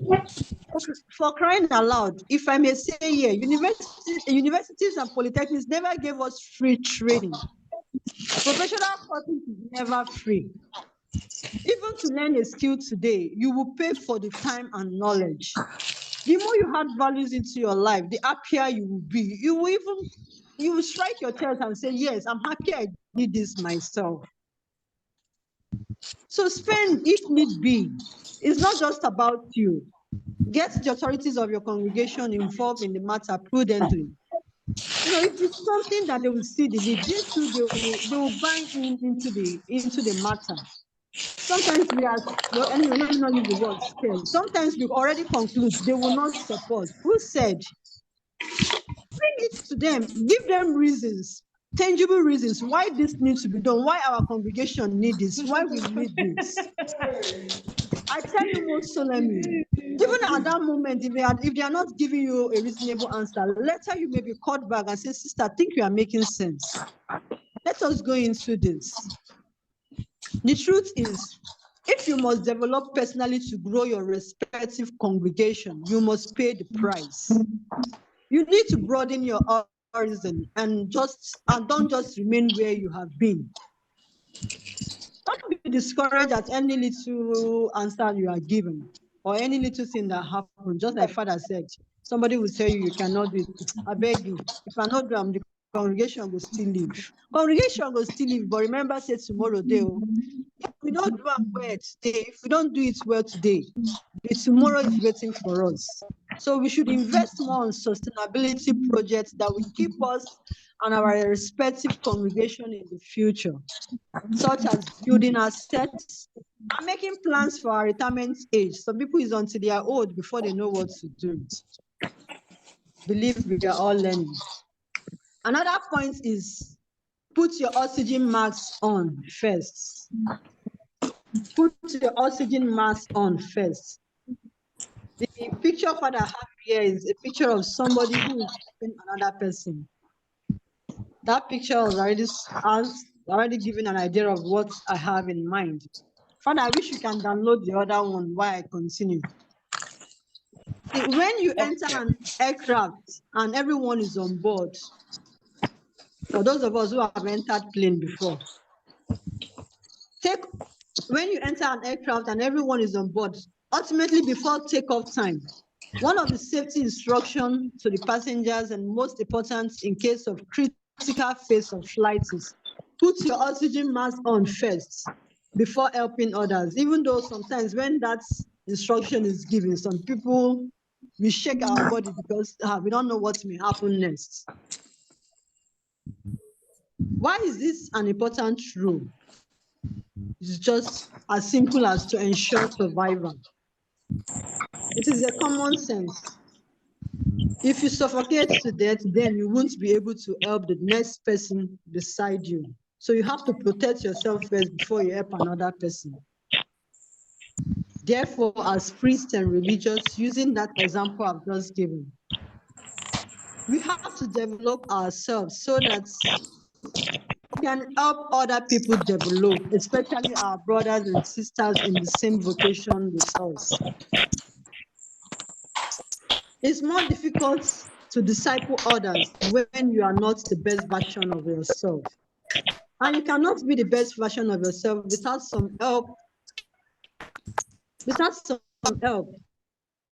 Okay, for crying aloud, if I may say here, universities and polytechnics never gave us free training. Professional courses is never free. Even to learn a skill today, you will pay for the time and knowledge. The more you add values into your life, the happier you will be. You will strike your chest and say, yes, I'm happy I did this myself. So spend if need be. It's not just about you. Get the authorities of your congregation involved in the matter prudently. If it's something that they will see the need, they will bang into the matter. Sometimes we are, well, anyway, let me not use the word scared. Sometimes we already conclude they will not support. Who said? Bring it to them, give them reasons, tangible reasons why this needs to be done, why our congregation needs this, why we need this. I tell you most solemnly, even at that moment, if they are not giving you a reasonable answer, later you may be called back and say, sister, I think you are making sense. Let us go into this. The truth is, if you must develop personally to grow your respective congregation, you must pay the price. You need to broaden your horizon and don't just remain where you have been. Don't be discouraged at any little answer you are given or any little thing that happens. Just like Father said, somebody will tell you cannot do it. I beg you, if I not do it, the congregation will still live. Congregation will still live, but remember, say tomorrow they will. If we don't do it well today, if we don't do it well today, the tomorrow is waiting for us. So we should invest more on sustainability projects that will keep us and our respective congregation in the future, such as building assets and making plans for our retirement age. Some people is until they are old before they know what to do. Believe we are all learning. Another point is put your oxygen mask on first. Put your oxygen mask on first. The picture Father have here is a picture of somebody who is helping another person. That picture was already given an idea of what I have in mind. Father, I wish you can download the other one while I continue. See, when you enter an aircraft and everyone is on board, for those of us who have entered plane before, when you enter an aircraft and everyone is on board, ultimately before takeoff time, one of the safety instructions to the passengers and most important in case of critical phase of flight is put your oxygen mask on first before helping others. Even though sometimes when that instruction is given, some people, we shake our body because we don't know what may happen next. Why is this an important rule? It's just as simple as to ensure survival. It is a common sense. If you suffocate to death, then you won't be able to help the next person beside you. So you have to protect yourself first before you help another person. Therefore, as priests and religious, using that example I've just given, we have to develop ourselves so that we can help other people develop, especially our brothers and sisters in the same vocation with us. It's more difficult to disciple others when you are not the best version of yourself. And you cannot be the best version of yourself without some help.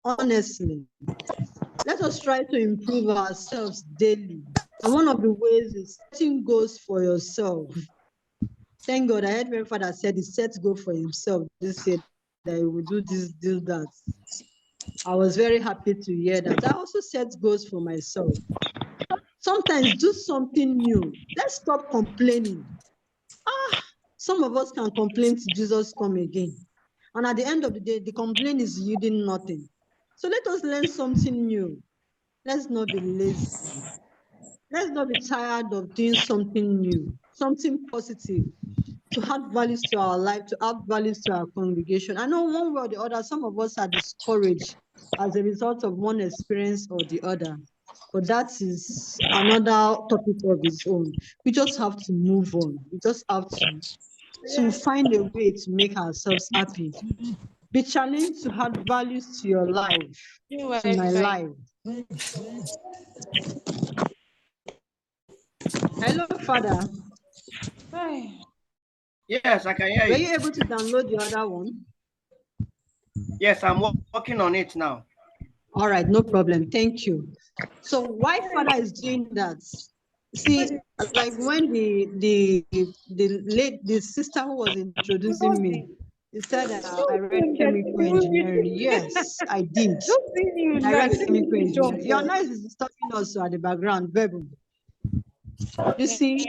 Honestly. Let us try to improve ourselves daily. And one of the ways is setting goals for yourself. Thank God, I heard my father said he set goal for himself. This year that he will do this, do that. I was very happy to hear that. I also set goals for myself. Sometimes do something new. Let's stop complaining. Some of us can complain till Jesus come again. And at the end of the day, the complaint is yielding nothing. So let us learn something new. Let's not be lazy. Let's not be tired of doing something new, something positive, to add values to our life, to add values to our congregation. I know one way or the other, some of us are discouraged as a result of one experience or the other. But that is another topic of its own. We just have to move on. We just have to find a way to make ourselves happy. Be challenged to add values to your life, to my life. Hello, Father. Yes, I can hear Were you. you able to download the other one? Yes, I'm working on it now. All right, no problem. Thank you. So why Father is doing that? See, like when the sister who was introducing me, he said I read chemical engineering. Yes, I did. I read chemical engineering. Your noise is disturbing us at the background, verbal. You see,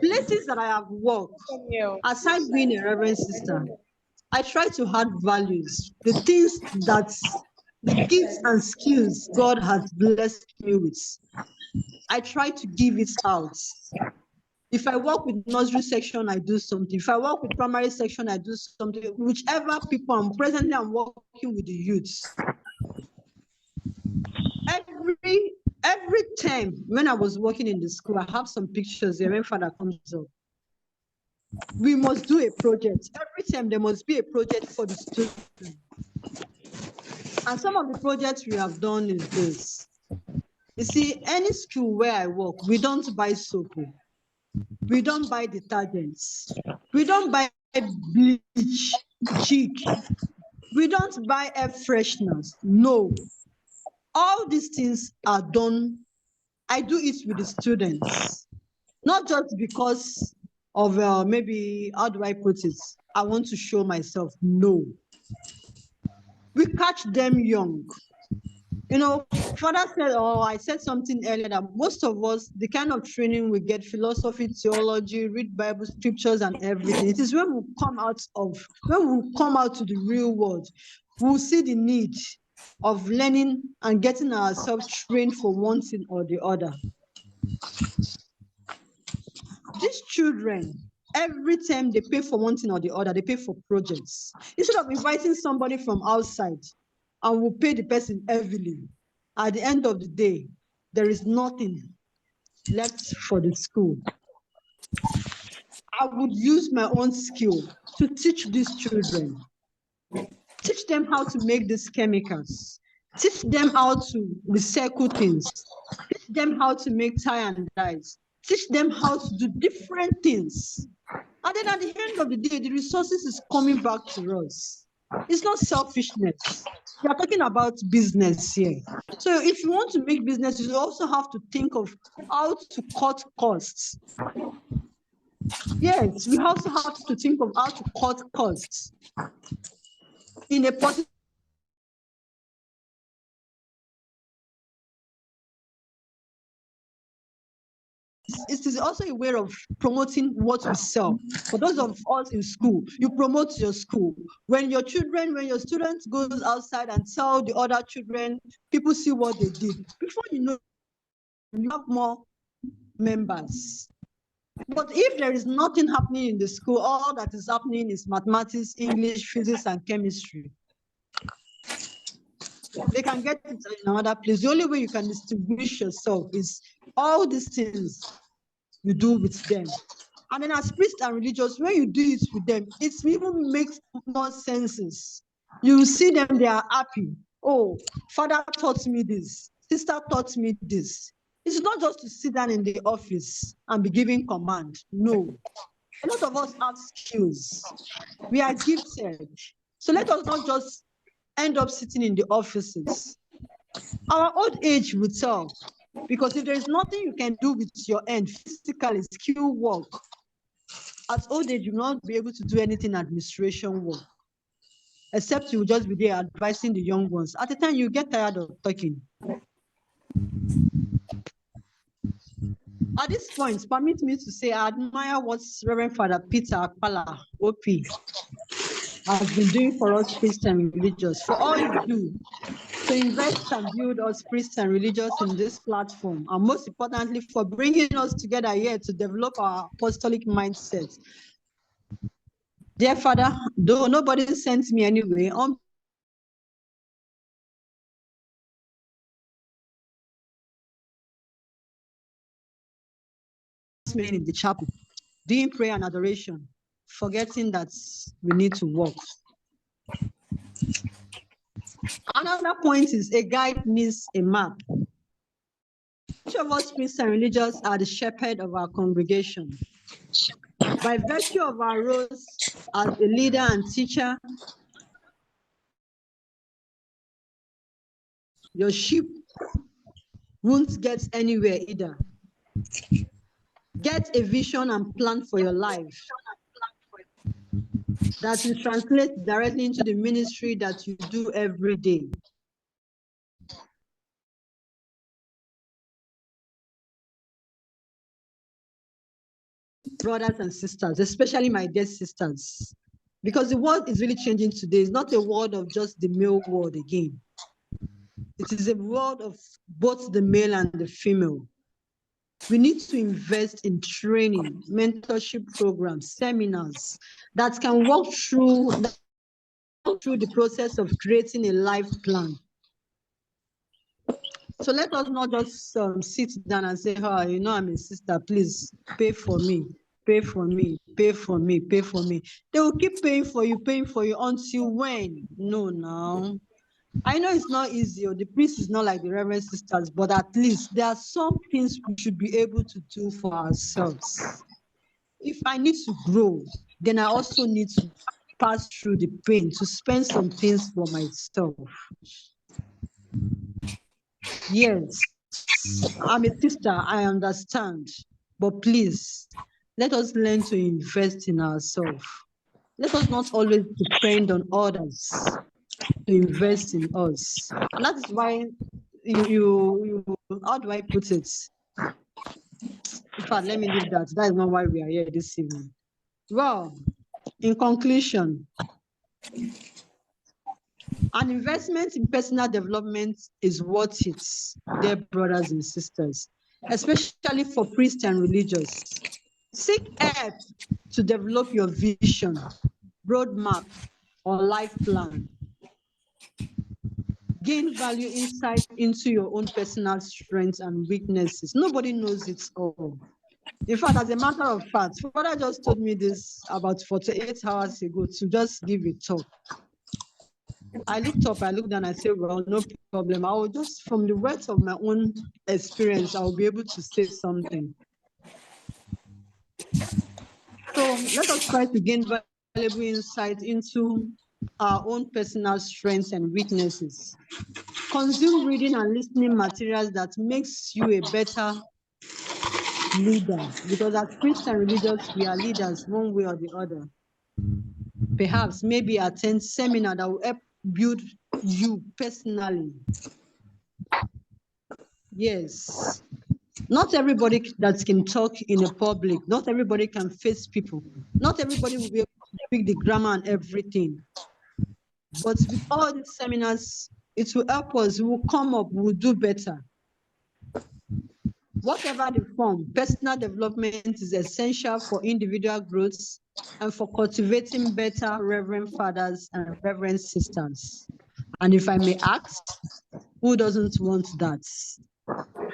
places that I have worked, aside being a reverend sister, I try to add values, the things that the gifts and skills God has blessed me with. I try to give it out. If I work with nursery section, I do something. If I work with primary section, I do something. Whichever people I'm working with the youths. Every time when I was working in the school, I have some pictures there when Father comes up. We must do a project. Every time there must be a project for the students. And some of the projects we have done is this. You see, any school where I work, we don't buy soap. We don't buy detergents. We don't buy bleach, jig. We don't buy air fresheners. No. All these things are done. I do it with the students. Not just because of maybe, how do I put it? I want to show myself. No. We catch them young. You know, Father said, or I said something earlier, that most of us, the kind of training we get, philosophy, theology, read Bible scriptures and everything, it is when we come out to the real world, we'll see the need of learning and getting ourselves trained for one thing or the other. These children, every time they pay for one thing or the other, they pay for projects. Instead of inviting somebody from outside and we'll pay the person heavily, at the end of the day, there is nothing left for the school. I would use my own skill to teach these children. Teach them how to make these chemicals. Teach them how to recycle things. Teach them how to make tie and dyes. Teach them how to do different things. And then at the end of the day, the resources is coming back to us. It's not selfishness. We are talking about business here. So if you want to make business, you also have to think of how to cut costs. Yes, we also have to think of how to cut costs in a positive. It is also a way of promoting what we sell. For those of us in school, you promote your school. When your students goes outside and tell the other children, people see what they did. Before you know, you have more members. But if there is nothing happening in the school, all that is happening is mathematics, English, physics, and chemistry. They can get it in another place. The only way you can distinguish yourself is all these things you do with them. And then as priests and religious, when you do it with them, it even makes more senses. You see them, they are happy. Oh, Father taught me this. Sister taught me this. It's not just to sit down in the office and be giving command. No. A lot of us have skills. We are gifted. So let us not just end up sitting in the offices. Our old age will tell. Because if there is nothing you can do with your end, physically, skill work, at old age, you will not be able to do anything administration work, except you will just be there advising the young ones. At the time, you get tired of talking. At this point, permit me to say I admire what Reverend Father Peter Akpala, OP, has been doing for us priests and religious, for all you do to invest and build us priests and religious in this platform, and most importantly, for bringing us together here to develop our apostolic mindset. Dear Father, though nobody sent me anyway, in the chapel, doing prayer and adoration, forgetting that we need to work. Another point is a guide needs a map. Each of us priests and religious are the shepherd of our congregation. By virtue of our roles as a leader and teacher, your sheep won't get anywhere either. Get a vision and plan for your life that will translate directly into the ministry that you do every day. Brothers and sisters, especially my dear sisters, because the world is really changing today. It's not a world of just the male world again. It is a world of both the male and the female. We need to invest in training, mentorship programs, seminars that can walk through the process of creating a life plan. So let us not just sit down and say, oh, you know, I'm a sister, please pay for me, pay for me, pay for me, pay for me. They will keep paying for you until when? No, now. I know it's not easy, or the priest is not like the Reverend sisters, but at least there are some things we should be able to do for ourselves. If I need to grow, then I also need to pass through the pain to spend some things for myself. Yes, I'm a sister, I understand, but please, let us learn to invest in ourselves. Let us not always depend on others to invest in us. And that is why you how do I put it? In fact, let me leave that. That is not why we are here this evening. Well, in conclusion, an investment in personal development is worth it, dear brothers and sisters, especially for priests and religious. Seek help to develop your vision, roadmap, or life plan. Gain value insight into your own personal strengths and weaknesses. Nobody knows it all. In fact, as a matter of fact, Father just told me this about 48 hours ago to just give a talk. I looked up, I looked down, I said, well, no problem. I will just, from the words of my own experience, I will be able to say something. So let us try to gain valuable insight into our own personal strengths and weaknesses. Consume reading and listening materials that makes you a better leader, because as priests and religious, we are leaders one way or the other. Perhaps maybe attend seminar that will help build you personally. Yes. Not everybody that can talk in a public, not everybody can face people. Not everybody will be able to speak the grammar and everything. But with all these seminars, it will help us, we will come up, we will do better. Whatever the form, personal development is essential for individual growth and for cultivating better Reverend Fathers and Reverend Sisters. And if I may ask, who doesn't want that?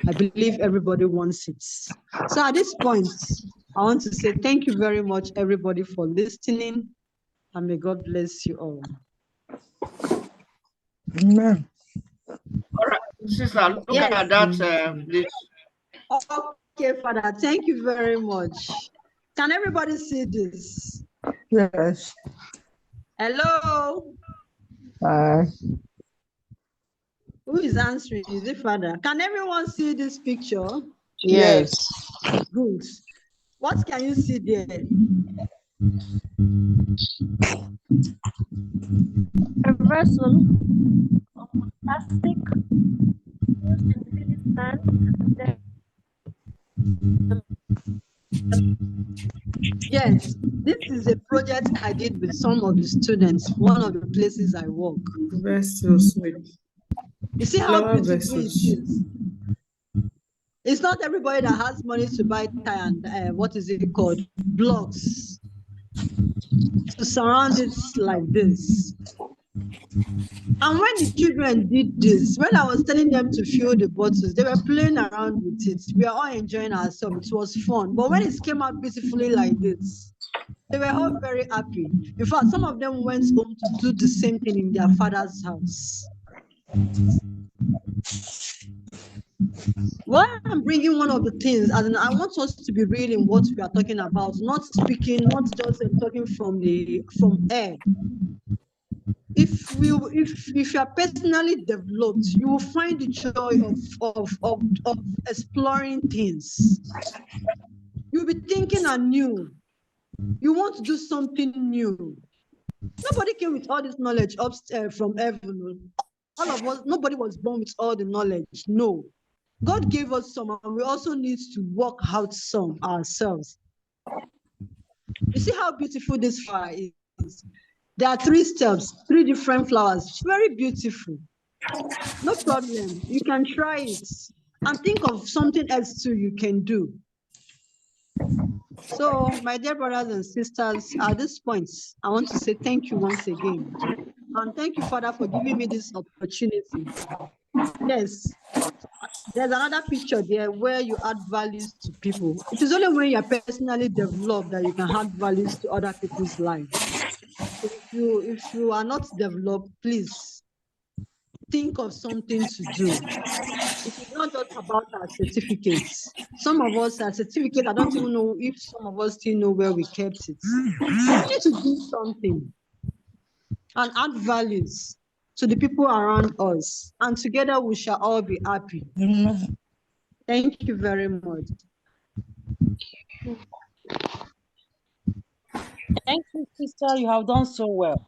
I believe everybody wants it. So at this point, I want to say thank you very much, everybody, for listening, and may God bless you all. Amen. All right, sister, look Yes. at that, please. Okay, Father, thank you very much. Can everybody see this? Yes. Hello? Bye. Who is answering? Is it Father? Can everyone see this picture? Yes. Good. What can you see there? A vessel of plastic used in filling sand. Yes, this is a project I did with some of the students, one of the places I work. Vessels with You see how flower beautiful it vessels. is? It's not everybody that has money to buy tire and what is it called? Blocks to surround it like this. And when the children did this, when I was telling them to fill the bottles, they were playing around with it. We are all enjoying ourselves. It was fun. But when it came out beautifully like this, They were all very happy. In fact, some of them went home to do the same thing in their father's house. Why I'm bringing one of the things, and I want us to be real in what we are talking about, not speaking, not just talking from air. If you are personally developed, you will find the joy of exploring things. You'll be thinking anew. You want to do something new. Nobody came with all this knowledge upstairs from heaven. All of us, nobody was born with all the knowledge. No. God gave us some, and we also need to work out some ourselves. You see how beautiful this flower is? There are 3 steps, 3 different flowers. Very beautiful. No problem. You can try it and think of something else too you can do. So, my dear brothers and sisters, at this point, I want to say thank you once again. And thank you, Father, for giving me this opportunity. Yes, there's another picture there where you add values to people. It is only when you're personally developed that you can add values to other people's lives. So if you are not developed, please think of something to do. It is not just about our certificates. Some of us, our certificate, I don't even know if some of us still know where we kept it. We need to do something and add values to the people around us. And together we shall all be happy. Thank you very much. Thank you, sister. You have done so well.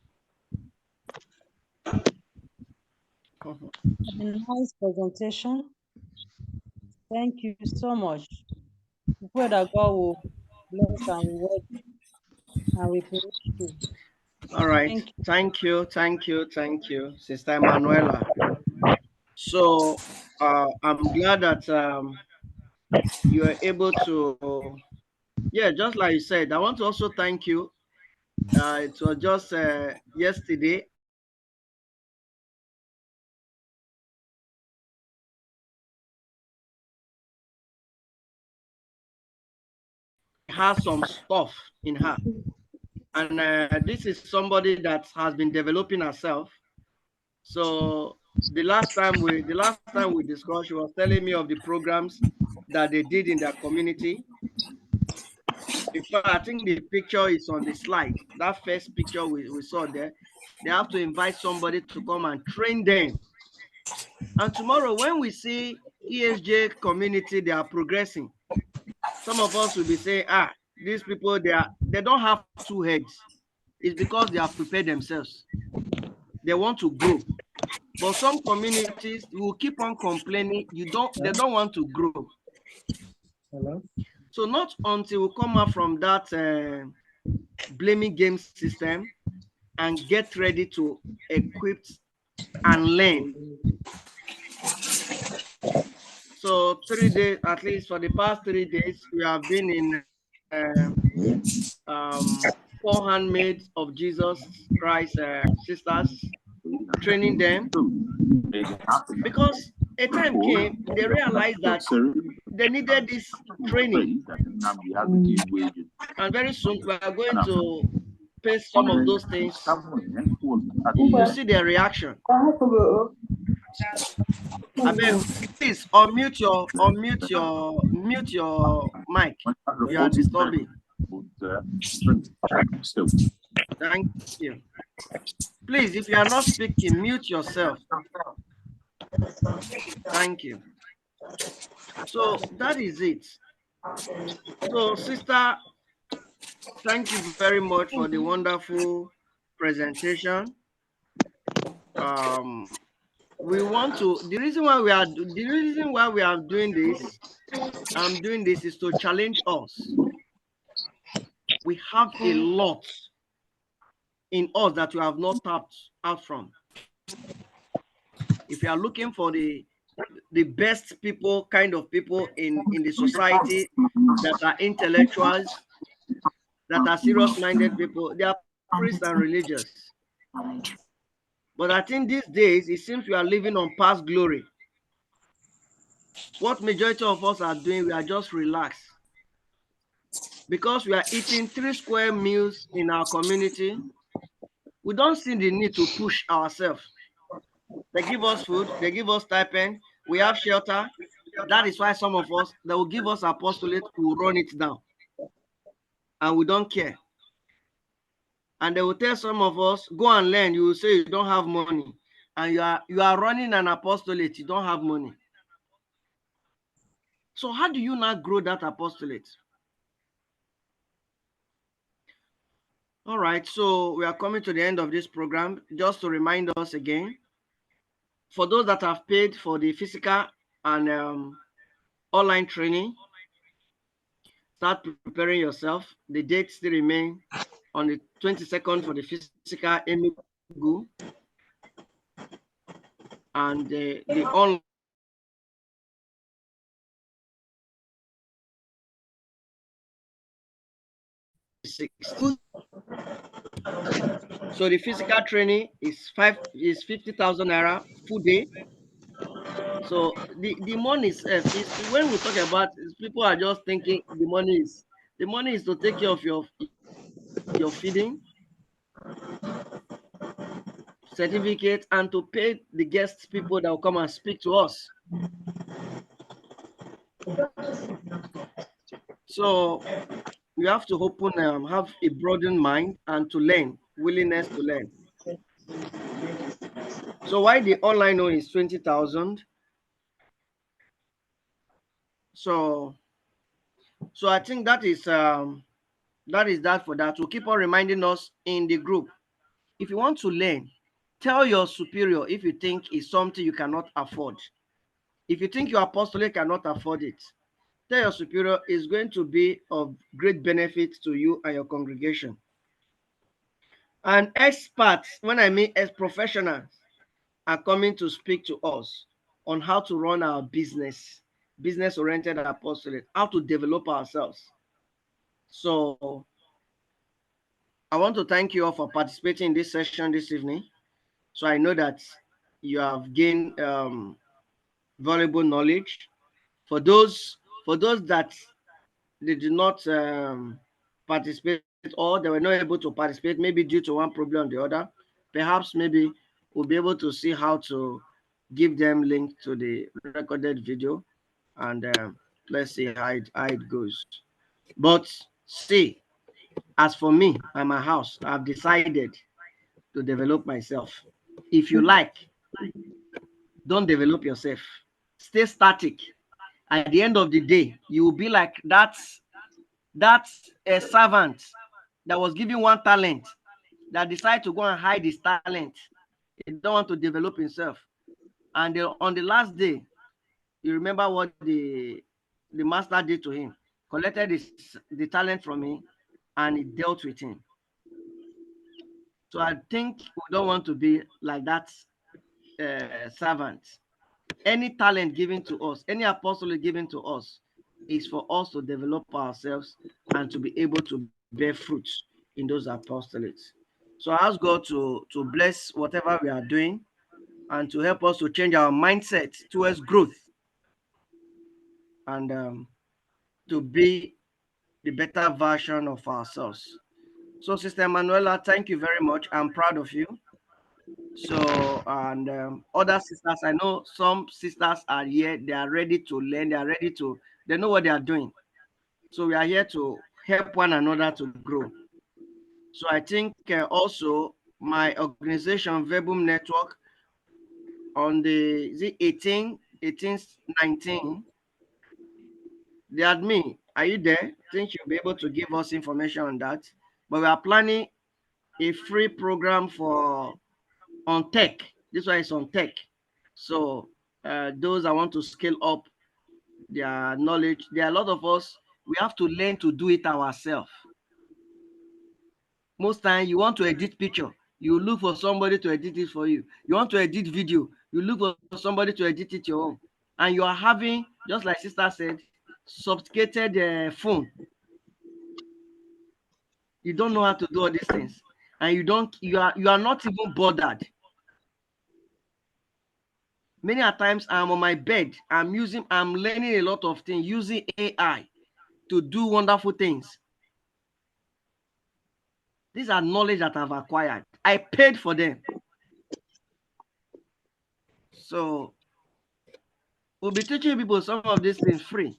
A nice presentation. Thank you so much. We pray that God will bless and reward and replenish you. All right. Thank you, Sister Emanuela. So I'm glad that you are able to, just like you said, I want to also thank you. It was just yesterday. Has some stuff in her, and this is somebody that has been developing herself. So the last time we discussed, she was telling me of the programs that they did in their community. In fact, I think the picture is on the slide. That first picture we saw there, they have to invite somebody to come and train them. And tomorrow, when we see ESJ community, they are progressing. Some of us will be saying, these people, they don't have 2 heads. It's because they have prepared themselves. They want to grow. But some communities will keep on complaining, they don't want to grow. Hello? So not until we come out from that blaming game system and get ready to equip and learn. So 3 days, at least for the past 3 days, we have been in 4 handmaids of Jesus Christ sisters, training them, because a time came they realized that they needed this training, and very soon we are going to paste some of those things to see their reaction. I mean, please mute your mic. You are disturbing. Thank you. Please, if you are not speaking, mute yourself. Thank you. So that is it. So, sister, thank you very much for the wonderful presentation. We want to, the reason why we are doing this, I'm doing this is to challenge us. We have a lot in us that we have not tapped out from. If you are looking for the best people, kind of people in the society that are intellectuals, that are serious-minded people, they are priests and religious. But I think these days, it seems we are living on past glory. What majority of us are doing, we are just relaxed. because we are eating 3 square meals in our community, we don't see the need to push ourselves. They give us food, they give us stipend, we have shelter. That is why some of us, they will give us apostolate, we will run it down. And we don't care. And they will tell some of us, go and learn. You will say you don't have money. And you are running an apostolate, you don't have money. So how do you not grow that apostolate? All right, so we are coming to the end of this program. Just to remind us again, for those that have paid for the physical and online training, start preparing yourself. The dates still remain on the 22nd for the physical Enugu, and the online So the physical training is 50,000 naira full day. So the money is when we talk about people are just thinking the money is to take care of your feeding, certificate, and to pay the guest people that will come and speak to us. So you have to open, have a broadened mind and to learn, willingness to learn. So why the online one is 20,000? So I think that is that for that. We'll keep on reminding us in the group. If you want to learn, tell your superior if you think it's something you cannot afford. If you think your apostolate cannot afford it, tell your superior it's going to be of great benefit to you and your congregation. And experts, when I mean as professionals, are coming to speak to us on how to run our business-oriented apostolate, how to develop ourselves. So I want to thank you all for participating in this session this evening. So I know that you have gained valuable knowledge. For those that they did not participate or they were not able to participate, maybe due to one problem or the other, perhaps maybe we'll be able to see how to give them link to the recorded video, and let's see how it goes. But see, as for me and my house, I've decided to develop myself. If you like, don't develop yourself. Stay static. At the end of the day, you will be like that's a servant that was given one talent that decided to go and hide his talent. He don't want to develop himself. And on the last day, you remember what the master did to him, collected the talent from him, and he dealt with him. So I think we don't want to be like that servant. Any talent given to us, any apostle given to us, is for us to develop ourselves and to be able to bear fruits in those apostolates. So I ask God to bless whatever we are doing and to help us to change our mindset towards growth and to be the better version of ourselves. So, Sister Manuela, thank you very much. I'm proud of you. So, and other sisters, I know some sisters are here, they are ready to learn, they know what they are doing. So, we are here to help one another to grow. So, I think also my organization, Verbum Network, on the 18, 19, the admin, are you there? I think you'll be able to give us information on that. But we are planning a free program on tech. This one is on tech. So those that want to scale up their knowledge, there are a lot of us, we have to learn to do it ourselves. Most time you want to edit picture, you look for somebody to edit it for you. You want to edit video, you look for somebody to edit it your own. And you are having, just like sister said, sophisticated phone. You don't know how to do all these things. And you are not even bothered. Many a times I'm on my bed, I'm learning a lot of things using AI to do wonderful things. These are knowledge that I've acquired. I paid for them. So we'll be teaching people some of these things free.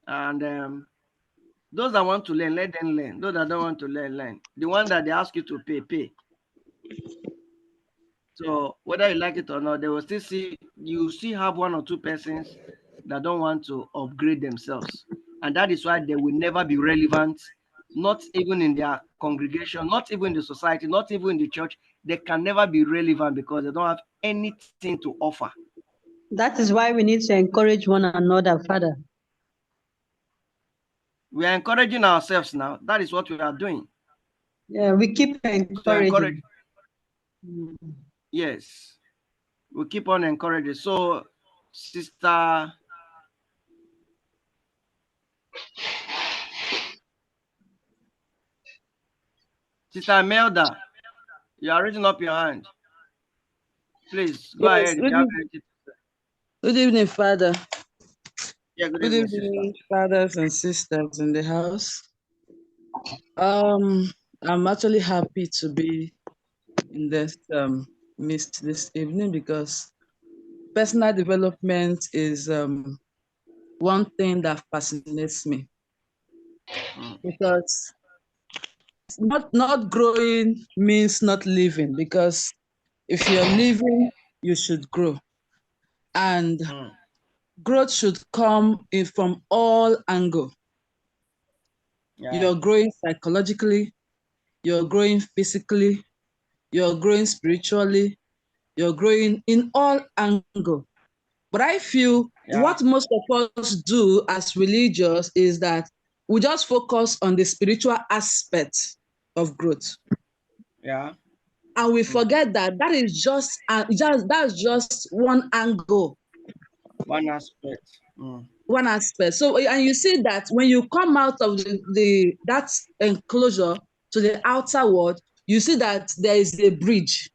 And those that want to learn, let them learn. Those that don't want to learn, learn. The one that they ask you to pay, pay. So whether you like it or not, they will still see, you still have one or two persons that don't want to upgrade themselves. And that is why they will never be relevant, not even in their congregation, not even in the society, not even in the church. They can never be relevant because they don't have anything to offer. That is why we need to encourage one another, Father. We are encouraging ourselves now. That is what we are doing. Yeah, we keep encouraging. Yes, we keep on encouraging. So, Sister Melda, you are raising up your hand. Please go ahead. If you have anything to say. Good evening, Father. Yeah, good Good evening, sister. evening, fathers and sisters in the house. I'm actually happy to be in this midst this evening because personal development is one thing that fascinates me. Because not growing means not living, because if you're living, you should grow. And growth should come in from all angles. Yeah. You're growing psychologically, you're growing physically, you're growing spiritually, you're growing in all angles. But I feel what most of us do as religious is that we just focus on the spiritual aspect of growth. Yeah. And we forget that that is that's just one angle. One aspect. One aspect. So, and you see that when you come out of that enclosure to the outer world, you see that there is a bridge.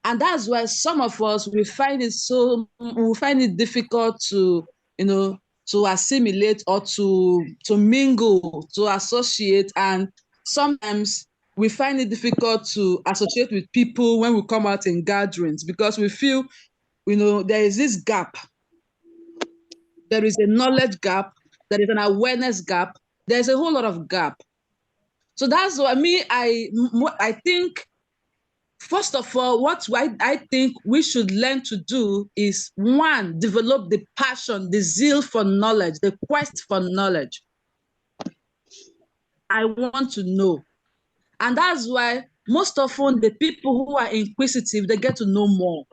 And that's why some of us we find it difficult to, to assimilate or to mingle, to associate. And sometimes we find it difficult to associate with people when we come out in gatherings because we feel, there is this gap. There is a knowledge gap, there is an awareness gap, there's a whole lot of gap. So that's what I think. First of all, what I think we should learn to do is, one, develop the passion, the zeal for knowledge, the quest for knowledge. I want to know. And that's why most often the people who are inquisitive, they get to know more.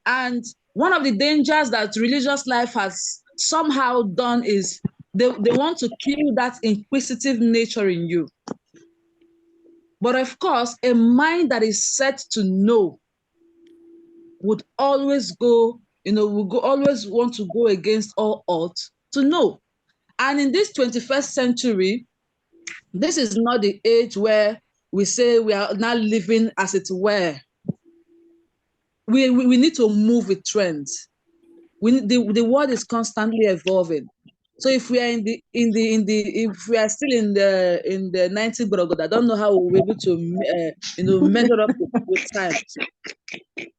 And one of the dangers that religious life has somehow done is they want to kill that inquisitive nature in you. But of course, a mind that is set to know would always go, always want to go against all odds to know. And in this 21st century, this is not the age where we say we are now living as it were. We need to move with trends. The world is constantly evolving. So if we are if we are still in the 90s, I don't know how we'll be able to measure up with times.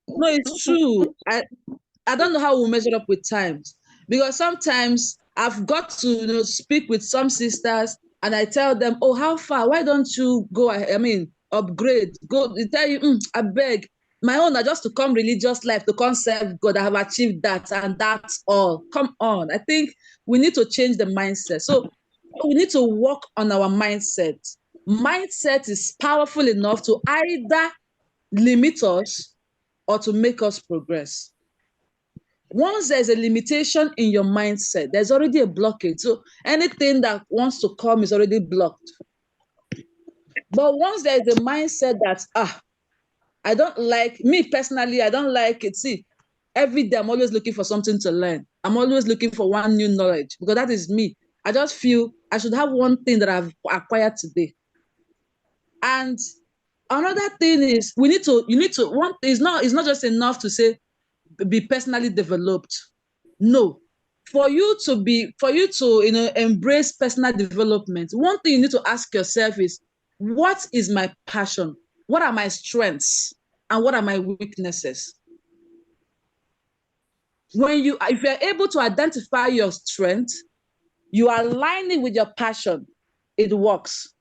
No, it's true. I don't know how we'll measure up with times, because sometimes I've got to speak with some sisters and I tell them, oh, how far? Why don't you go ahead? I mean, upgrade. Go. They tell you, I beg. My own are just to come religious life, to come serve God. I have achieved that, and that's all. Come on. I think we need to change the mindset. So we need to work on our mindset. Mindset is powerful enough to either limit us or to make us progress. Once there's a limitation in your mindset, there's already a blockage. So anything that wants to come is already blocked. But once there's a mindset that, I don't like, me personally, I don't like it. See, every day I'm always looking for something to learn. I'm always looking for one new knowledge, because that is me. I just feel I should have one thing that I've acquired today. And another thing is, it's not just enough to say, be personally developed. No, for you to embrace personal development, one thing you need to ask yourself is, what is my passion? What are my strengths? And what are my weaknesses? If you're able to identify your strength, you are aligning with your passion, it works.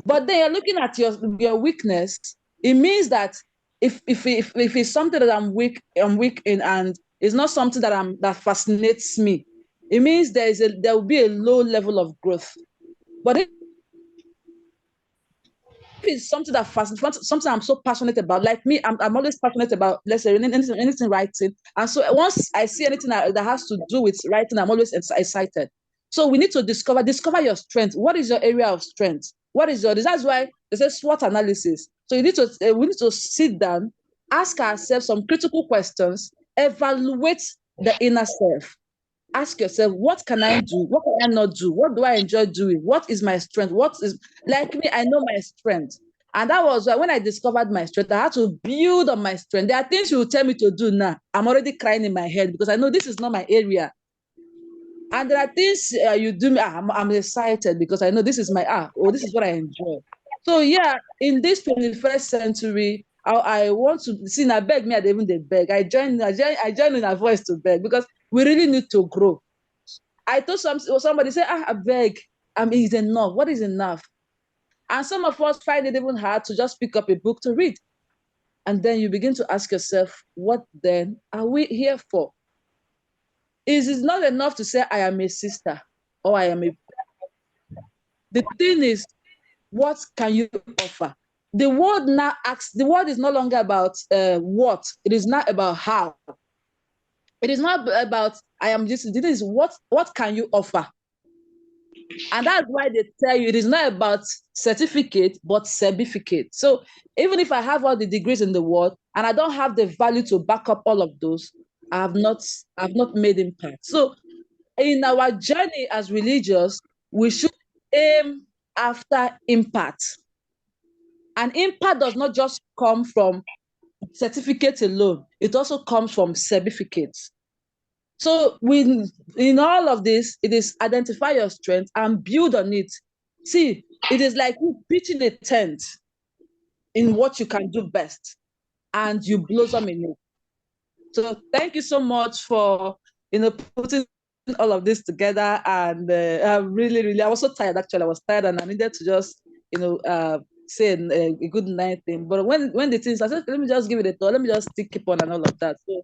But then you're looking at your weakness, it means that if it's something that I'm weak in, and it's not something that fascinates me, it means there will be a low level of growth. But if it's something something I'm so passionate about, like me, I'm always passionate about, let's say, anything writing. And so once I see anything that has to do with writing, I'm always excited. So we need to discover your strength. What is your area of strength? That's why they say SWOT analysis. So we need to sit down, ask ourselves some critical questions, evaluate the inner self. Ask yourself, what can I do? What can I not do? What do I enjoy doing? What is my strength? Like me, I know my strength. And that was why when I discovered my strength, I had to build on my strength. There are things you will tell me to do now. I'm already crying in my head because I know this is not my area. And there are things you do, I'm excited because I know this is this is what I enjoy. So yeah, in this 21st century, I want to see, I beg me, I even they beg. I join in a voice to beg because we really need to grow. I told somebody say, I beg, is enough. What is enough? And some of us find it even hard to just pick up a book to read. And then you begin to ask yourself, what then are we here for? It is not enough to say I am a sister or I am a. The thing is, what can you offer? The world is no longer about what, it is not about how. It is not about I am this. This is what can you offer? And that's why they tell you it is not about certificate, but certificate. So even if I have all the degrees in the world and I don't have the value to back up all of those, I have not made impact. So in our journey as religious, we should aim after impact. And impact does not just come from certificates alone, it also comes from certificates. So in all of this, it is identify your strength and build on it. See, it is like you pitching a tent in what you can do best, and you blossom in it. So thank you so much for putting all of this together. And I was so tired actually. I was tired and I needed to just say a good night thing. But when the things, I said, let me just give it a thought. Let me just keep on and all of that. So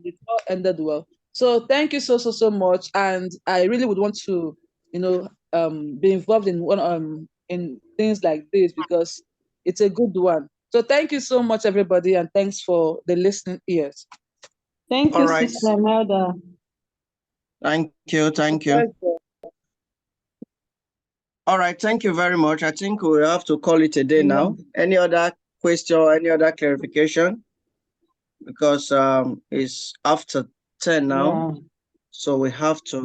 it all ended well. So thank you so much. And I really would want to be involved in things like this because it's a good one. So thank you so much, everybody, and thanks for the listening ears. Thank you, right. Sister Melda. Thank you. All right, thank you very much. I think we have to call it a day now. Any other question, any other clarification? Because it's after 10 now, so we have to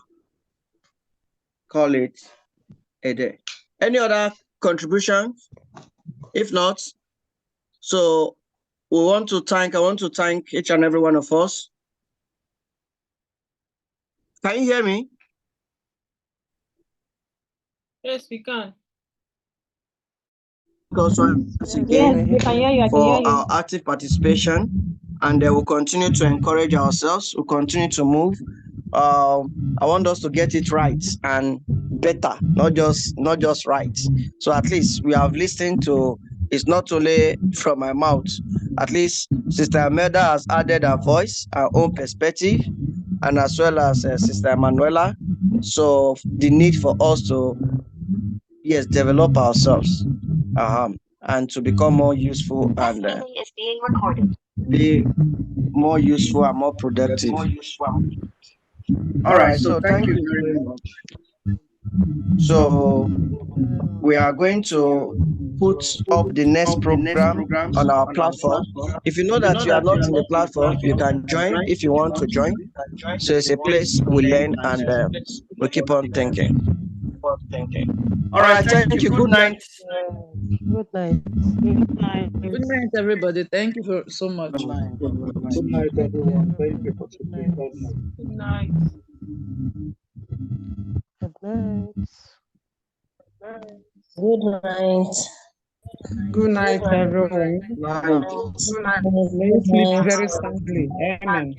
call it a day. Any other contributions? If not, so I want to thank each and every one of us. Can you hear me? Yes, we can. Because once again, for our active participation, and we'll continue to encourage ourselves. We'll continue to move. I want us to get it right and better, not just right. So at least we have listened to. It's not only from my mouth. At least Sister Amelda has added her voice, her own perspective, and as well as Sister Manuela. So the need for us to develop ourselves and to become more useful and is being recorded. Be more useful and more productive. All right, so thank you very much. So we are going to put up the next program on our platform. If you know that you are not in the platform, you can join if you want to join. So it's a place we learn and we keep on thinking. All right, thank you. Good night. Good night. Good night, everybody. Thank you so much. Good night, everyone. Thank you for today. Good night. Good night. Good night. Good night, everyone. Night. May you sleep very soundly. Amen.